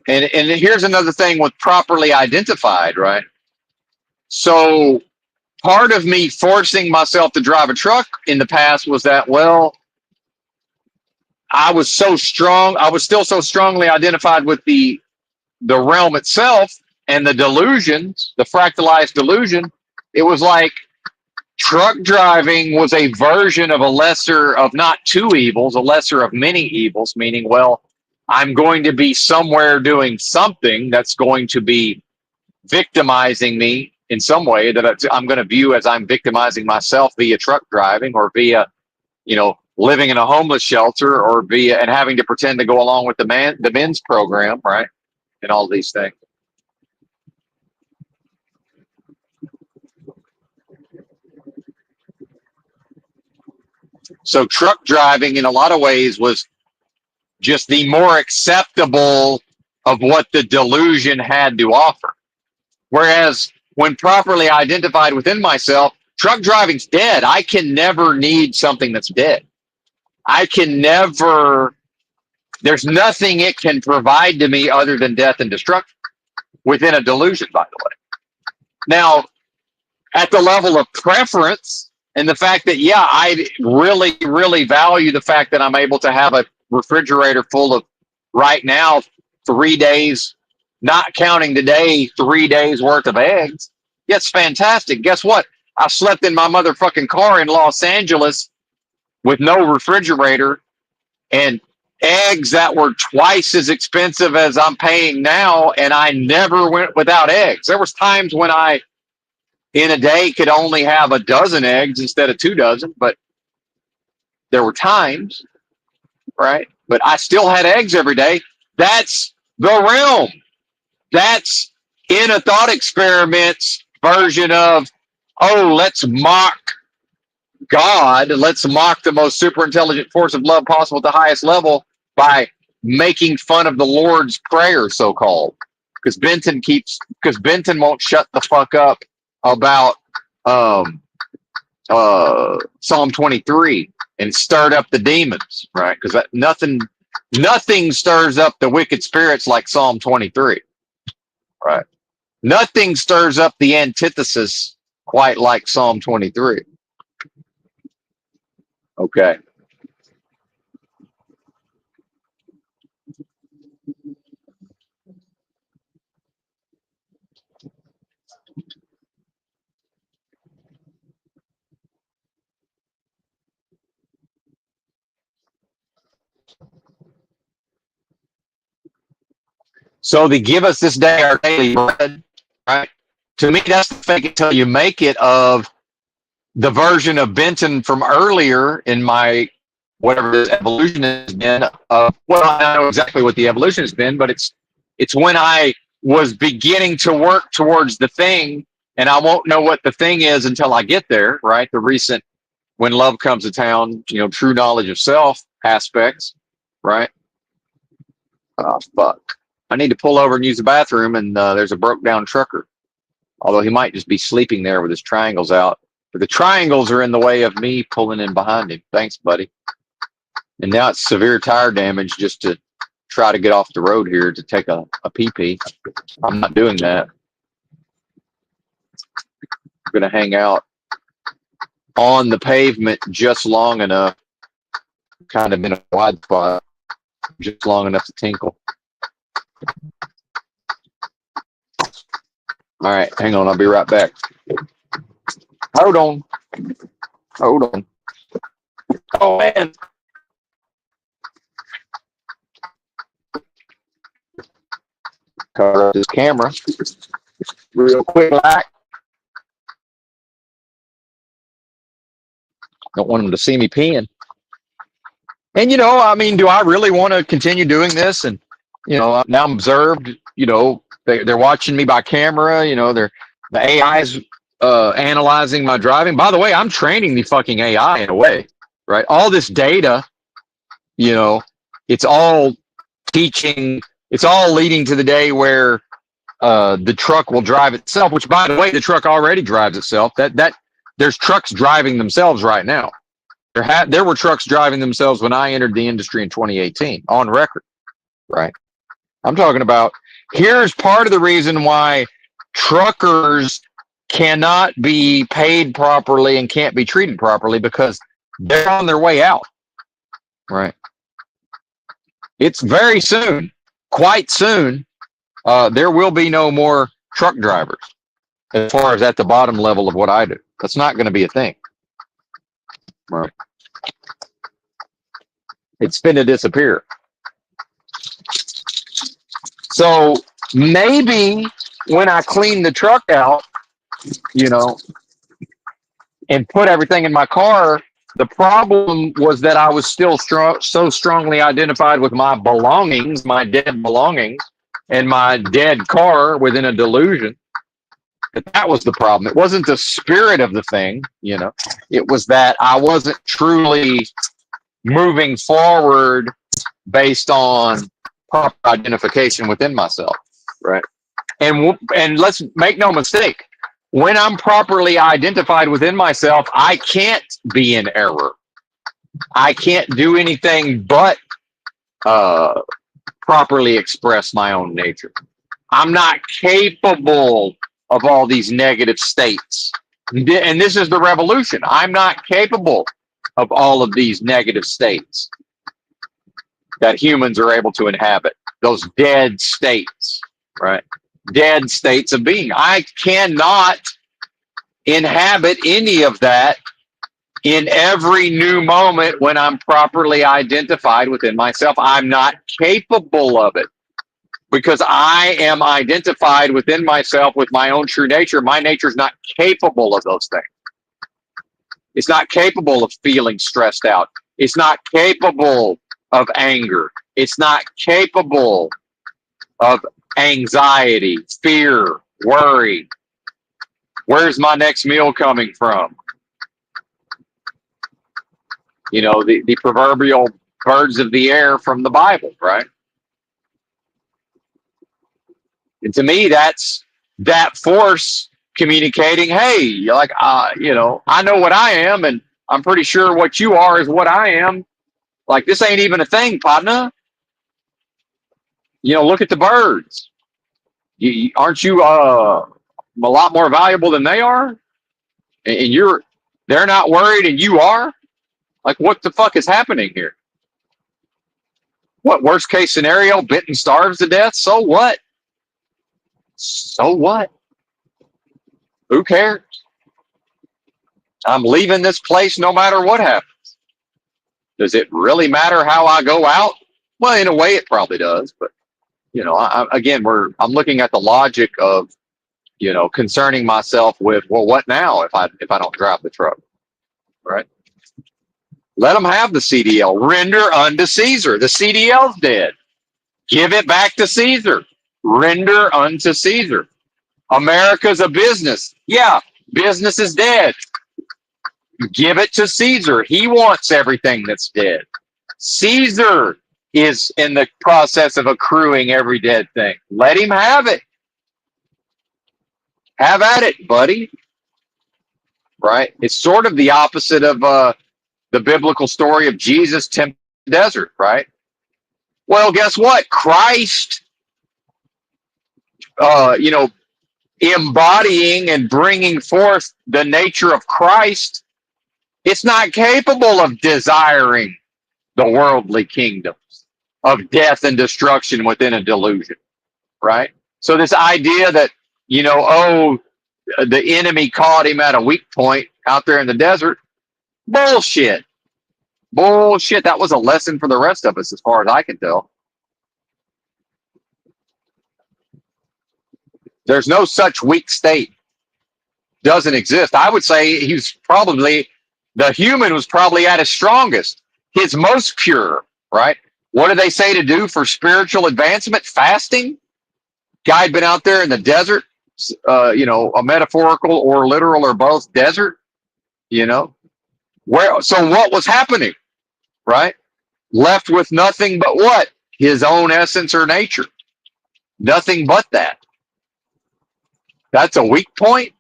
And here's another thing with properly identified, right? So part of me forcing myself to drive a truck in the past was that, well, I was so strong. I was still so strongly identified with the realm itself and the delusions, the fractalized delusion. It was like truck driving was a version of a lesser of not two evils, a lesser of many evils, meaning, well, I'm going to be somewhere doing something that's going to be victimizing me in some way that I'm going to view as I'm victimizing myself via truck driving or via, living in a homeless shelter or via and having to pretend to go along with the men's program, right? And all these things. So truck driving in a lot of ways was just the more acceptable of what the delusion had to offer. Whereas when properly identified within myself, truck driving's dead. I can never need something that's dead. I can never, there's nothing it can provide to me other than death and destruction within a delusion, by the way. Now, at the level of preference and the fact that, yeah, I really, really value the fact that I'm able to have a refrigerator full of, right now, 3 days, not counting today, 3 days worth of eggs. Yeah, it's fantastic. Guess what? I slept in my motherfucking car in Los Angeles with no refrigerator and eggs that were twice as expensive as I'm paying now, and I never went without eggs. There was times when I, in a day, could only have a dozen eggs instead of 2 dozen, but there were times, right? But I still had eggs every day. That's the realm. That's in a thought experiment's version of, oh, let's mock God. Let's mock the most super intelligent force of love possible at the highest level by making fun of the Lord's Prayer, so-called. Because Benton won't shut the fuck up about Psalm 23 and stirred up the demons, right? Because nothing stirs up the wicked spirits like Psalm 23, right? Nothing stirs up the antithesis quite like Psalm 23. Okay. So they give us this day our daily bread, right? To me, that's the fake it till you make it of the version of Benton from earlier in my whatever this evolution has been. Well, I don't know exactly what the evolution has been, but it's when I was beginning to work towards the thing, and I won't know what the thing is until I get there, right? The recent when love comes to town, true knowledge of self aspects, right? Oh, fuck. I need to pull over and use the bathroom, and there's a broke down trucker. Although he might just be sleeping there with his triangles out. But the triangles are in the way of me pulling in behind him. Thanks, buddy. And now it's severe tire damage just to try to get off the road here to take a pee-pee. I'm not doing that. I'm going to hang out on the pavement just long enough, kind of in a wide spot, just long enough to tinkle. All right, hang on. I'll be right back. Hold on. Oh, man. Cover up this camera real quick. Don't want them to see me peeing. And, do I really want to continue doing this? And, now I'm observed, they're watching me by camera, the AI's analyzing my driving. By the way, I'm training the fucking AI in a way, right? All this data, it's all teaching, it's all leading to the day where the truck will drive itself, which, by the way, the truck already drives itself. That there's trucks driving themselves right now. There were trucks driving themselves when I entered the industry in 2018, on record, right? I'm talking about, here's part of the reason why truckers cannot be paid properly and can't be treated properly, because they're on their way out, right? It's very soon, quite soon, there will be no more truck drivers as far as at the bottom level of what I do. That's not going to be a thing. Right. It's finna disappear. So maybe when I clean the truck out, and put everything in my car, the problem was that I was still so strongly identified with my belongings, my dead belongings, and my dead car within a delusion. That was the problem. It wasn't the spirit of the thing, it was that I wasn't truly moving forward based on proper identification within myself, right? And let's make no mistake, when I'm properly identified within myself, I can't be in error. I can't do anything but properly express my own nature. I'm not capable of all these negative states. And this is the revolution. I'm not capable of all of these negative states that humans are able to inhabit. Those dead states, right? Dead states of being. I cannot inhabit any of that in every new moment when I'm properly identified within myself. I'm not capable of it, because I am identified within myself with my own true nature. My nature is not capable of those things. It's not capable of feeling stressed out. It's not capable of anger. It's not capable of anxiety, fear, worry. Where's my next meal coming from? The proverbial birds of the air from the Bible, right? And to me, that's that force communicating, hey, I know what I am, and I'm pretty sure what you are is what I am. Like, this ain't even a thing, partner. Look at the birds. Aren't you a lot more valuable than they are? And they're not worried and you are? Like, what the fuck is happening here? What, worst case scenario, Benton starves to death? So what? So what? Who cares? I'm leaving this place no matter what happens. Does it really matter how I go out? Well, in a way, it probably does. But I'm looking at the logic of, concerning myself with, well, what now if I don't drive the truck, right? Let them have the CDL. Render unto Caesar. The CDL's dead. Give it back to Caesar. Render unto Caesar. America's a business. Yeah, business is dead. Give it to Caesar. He wants everything that's dead. Caesar is in the process of accruing every dead thing. Let him have it. Have at it, buddy. Right? It's sort of the opposite of the biblical story of Jesus tempted the desert, right? Well, guess what? Christ, you know, embodying and bringing forth the nature of Christ, it's not capable of desiring the worldly kingdoms of death and destruction within a delusion, right? So this idea that, you know, oh, the enemy caught him at a weak point out there in the desert, bullshit. Bullshit. That was a lesson for the rest of us, as far as I can tell. There's no such weak state. Doesn't exist. I would say the human was probably at his strongest, his most pure, right? What do they say to do for spiritual advancement? Fasting. Guy had been out there in the desert, you know, a metaphorical or literal or both desert, you know. So what was happening, right? Left with nothing but what? His own essence or nature. Nothing but that. That's a weak point?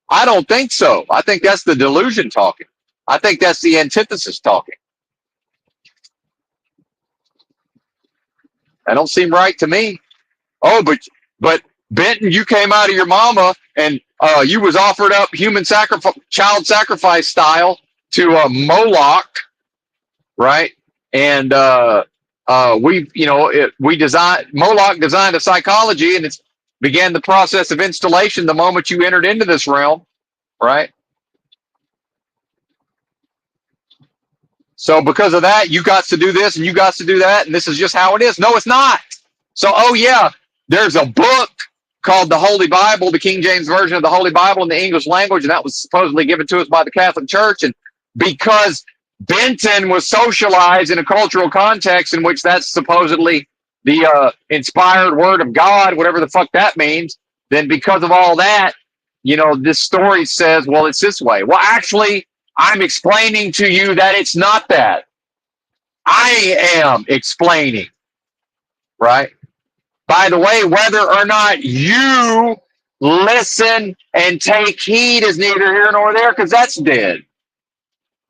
I don't think so. I think that's the delusion talking. I think that's the antithesis talking. That don't seem right to me. Oh, but Benton, you came out of your mama and you was offered up human sacrifice, child sacrifice style to Moloch, right? And Moloch designed a psychology, and it's began the process of installation the moment you entered into this realm, right? So because of that, you got to do this and you got to do that, and this is just how it is. No, it's not. So, oh yeah, there's a book called the Holy Bible, the King James Version of the Holy Bible in the English language, and that was supposedly given to us by the Catholic Church. And because Benton was socialized in a cultural context in which that's supposedly the inspired word of God, whatever the fuck that means, then because of all that, you know, this story says, well, it's this way. Well, actually, I'm explaining to you that it's not that. I am explaining, right? By the way, whether or not you listen and take heed is neither here nor there, because that's dead,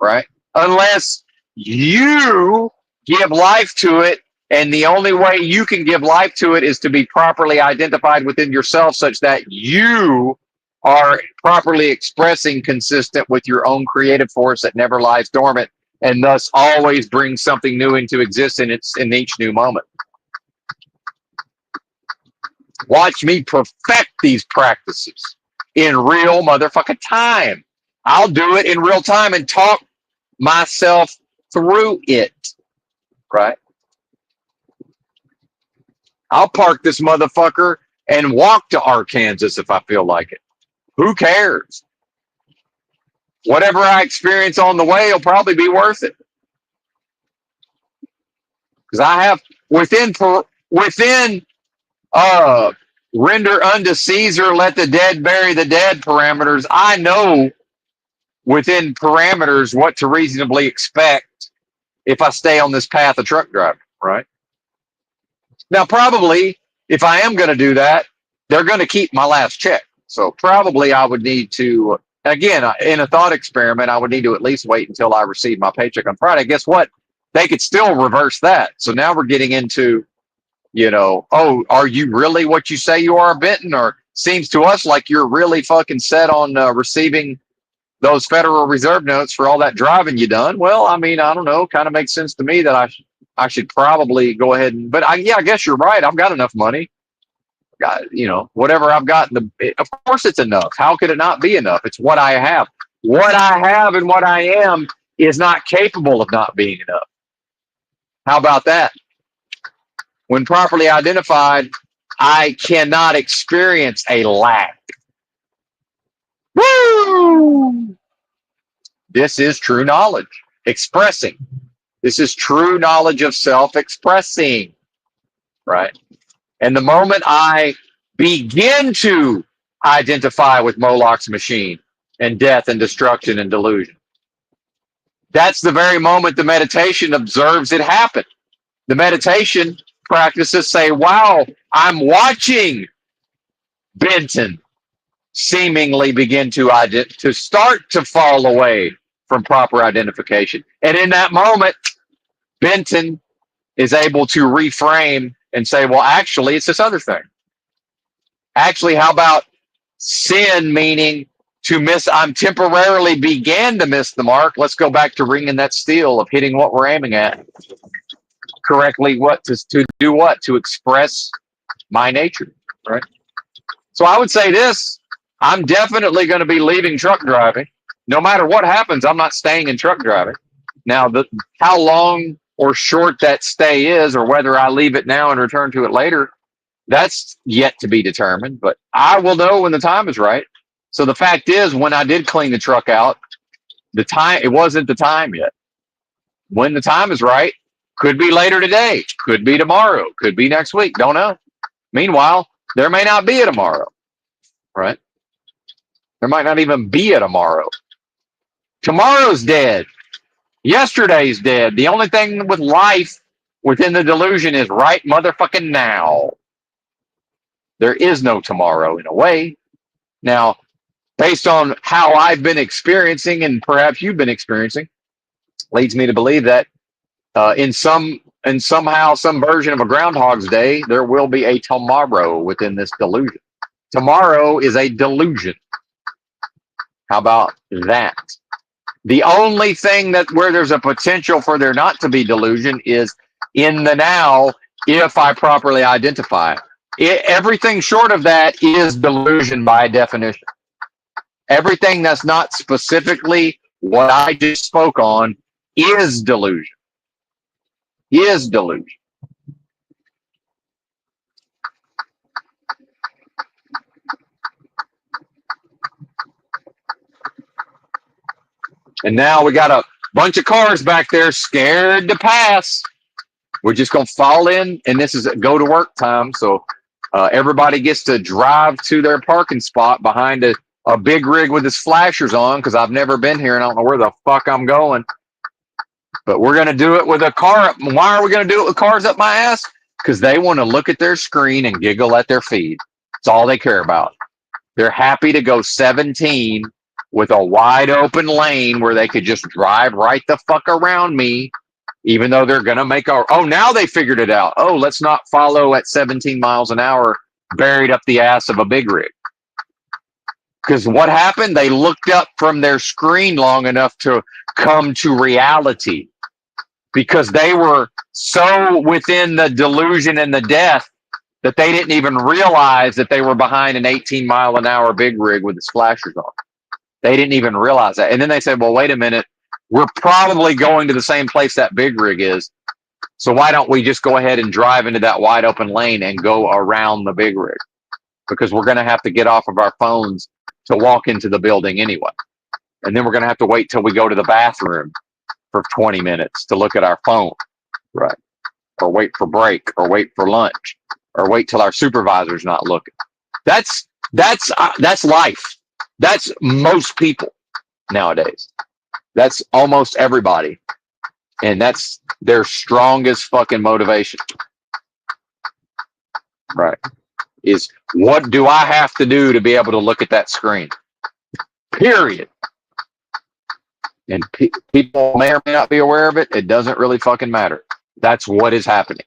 right? Unless you give life to it, and the only way you can give life to it is to be properly identified within yourself, such that you are properly expressing consistent with your own creative force that never lies dormant, and thus always brings something new into existence in each new moment. Watch me perfect these practices in real motherfucking time. I'll do it in real time and talk myself through it, right? I'll park this motherfucker and walk to Arkansas if I feel like it. Who cares? Whatever I experience on the way will probably be worth it. Because I have within render unto Caesar, let the dead bury the dead parameters. I know within parameters what to reasonably expect if I stay on this path of truck driving, right? Now, probably if I am going to do that, they're going to keep my last check. So probably I would need to, again, in a thought experiment, I would need to at least wait until I receive my paycheck on Friday. Guess what? They could still reverse that. So now we're getting into, you know, oh, are you really what you say you are, Benton? Or seems to us like you're really fucking set on receiving those Federal Reserve notes for all that driving you done. Well, I mean, I don't know. Kind of makes sense to me that I should probably go ahead and, but I guess you're right. I've got enough money. Got, you know, whatever I've got. Of course it's enough. How could it not be enough? It's what I have. What I have and what I am is not capable of not being enough. How about that? When properly identified, I cannot experience a lack. Woo! This is true knowledge. expressing. This is true knowledge of self expressing, right? And the moment I begin to identify with Moloch's machine and death and destruction and delusion, that's the very moment the meditation observes it happen. The meditation practices say, wow, I'm watching Benton seemingly begin to start to fall away from proper identification. And in that moment, Benton is able to reframe and say, well, actually, it's this other thing. Actually, how about sin, meaning to miss? I'm temporarily began to miss the mark. Let's go back to ringing that steel of hitting what we're aiming at correctly. What to do? What to express my nature, right? So I would say this: I'm definitely going to be leaving truck driving. No matter what happens, I'm not staying in truck driving. Now, how long or short that stay is, or whether I leave it now and return to it later, that's yet to be determined. But I will know when the time is right. So the fact is, when I did clean the truck out, it wasn't the time yet. When the time is right, could be later today, could be tomorrow, could be next week. Don't know. Meanwhile, there may not be a tomorrow, right? There might not even be a tomorrow. Tomorrow's dead. Yesterday's dead. The only thing with life within the delusion is right motherfucking now. There is no tomorrow in a way. Now, based on how I've been experiencing, and perhaps you've been experiencing, leads me to believe that somehow some version of a Groundhog's Day, there will be a tomorrow within this delusion. Tomorrow is a delusion. How about that? The only thing where there's a potential for there not to be delusion is in the now, if I properly identify it. Everything short of that is delusion by definition. Everything that's not specifically what I just spoke on is delusion. Is delusion. And now we got a bunch of cars back there scared to pass. We're just going to fall in, and this is go to work time. So everybody gets to drive to their parking spot behind a big rig with his flashers on, because I've never been here and I don't know where the fuck I'm going. But we're going to do it with a car. Why are we going to do it with cars up my ass? Because they want to look at their screen and giggle at their feed. That's all they care about. They're happy to go 17 with a wide open lane where they could just drive right the fuck around me, even though they're going to make now they figured it out. Oh, let's not follow at 17 miles an hour buried up the ass of a big rig. Because what happened? They looked up from their screen long enough to come to reality, because they were so within the delusion and the death that they didn't even realize that they were behind an 18-mile-an-hour big rig with its flashers on. They didn't even realize that. And then they said, well, wait a minute. We're probably going to the same place that big rig is. So why don't we just go ahead and drive into that wide open lane and go around the big rig? Because we're going to have to get off of our phones to walk into the building anyway. And then we're going to have to wait till we go to the bathroom for 20 minutes to look at our phone, right? Or wait for break, or wait for lunch, or wait till our supervisor's not looking. That's life. That's most people nowadays. That's almost everybody. And that's their strongest fucking motivation. Right. Is what do I have to do to be able to look at that screen? Period. And people may or may not be aware of it. It doesn't really fucking matter. That's what is happening.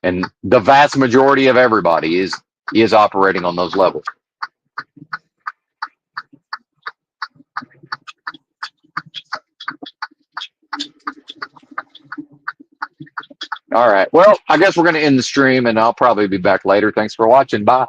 And the vast majority of everybody is operating on those levels. All right. Well, I guess we're going to end the stream, and I'll probably be back later. Thanks for watching. Bye.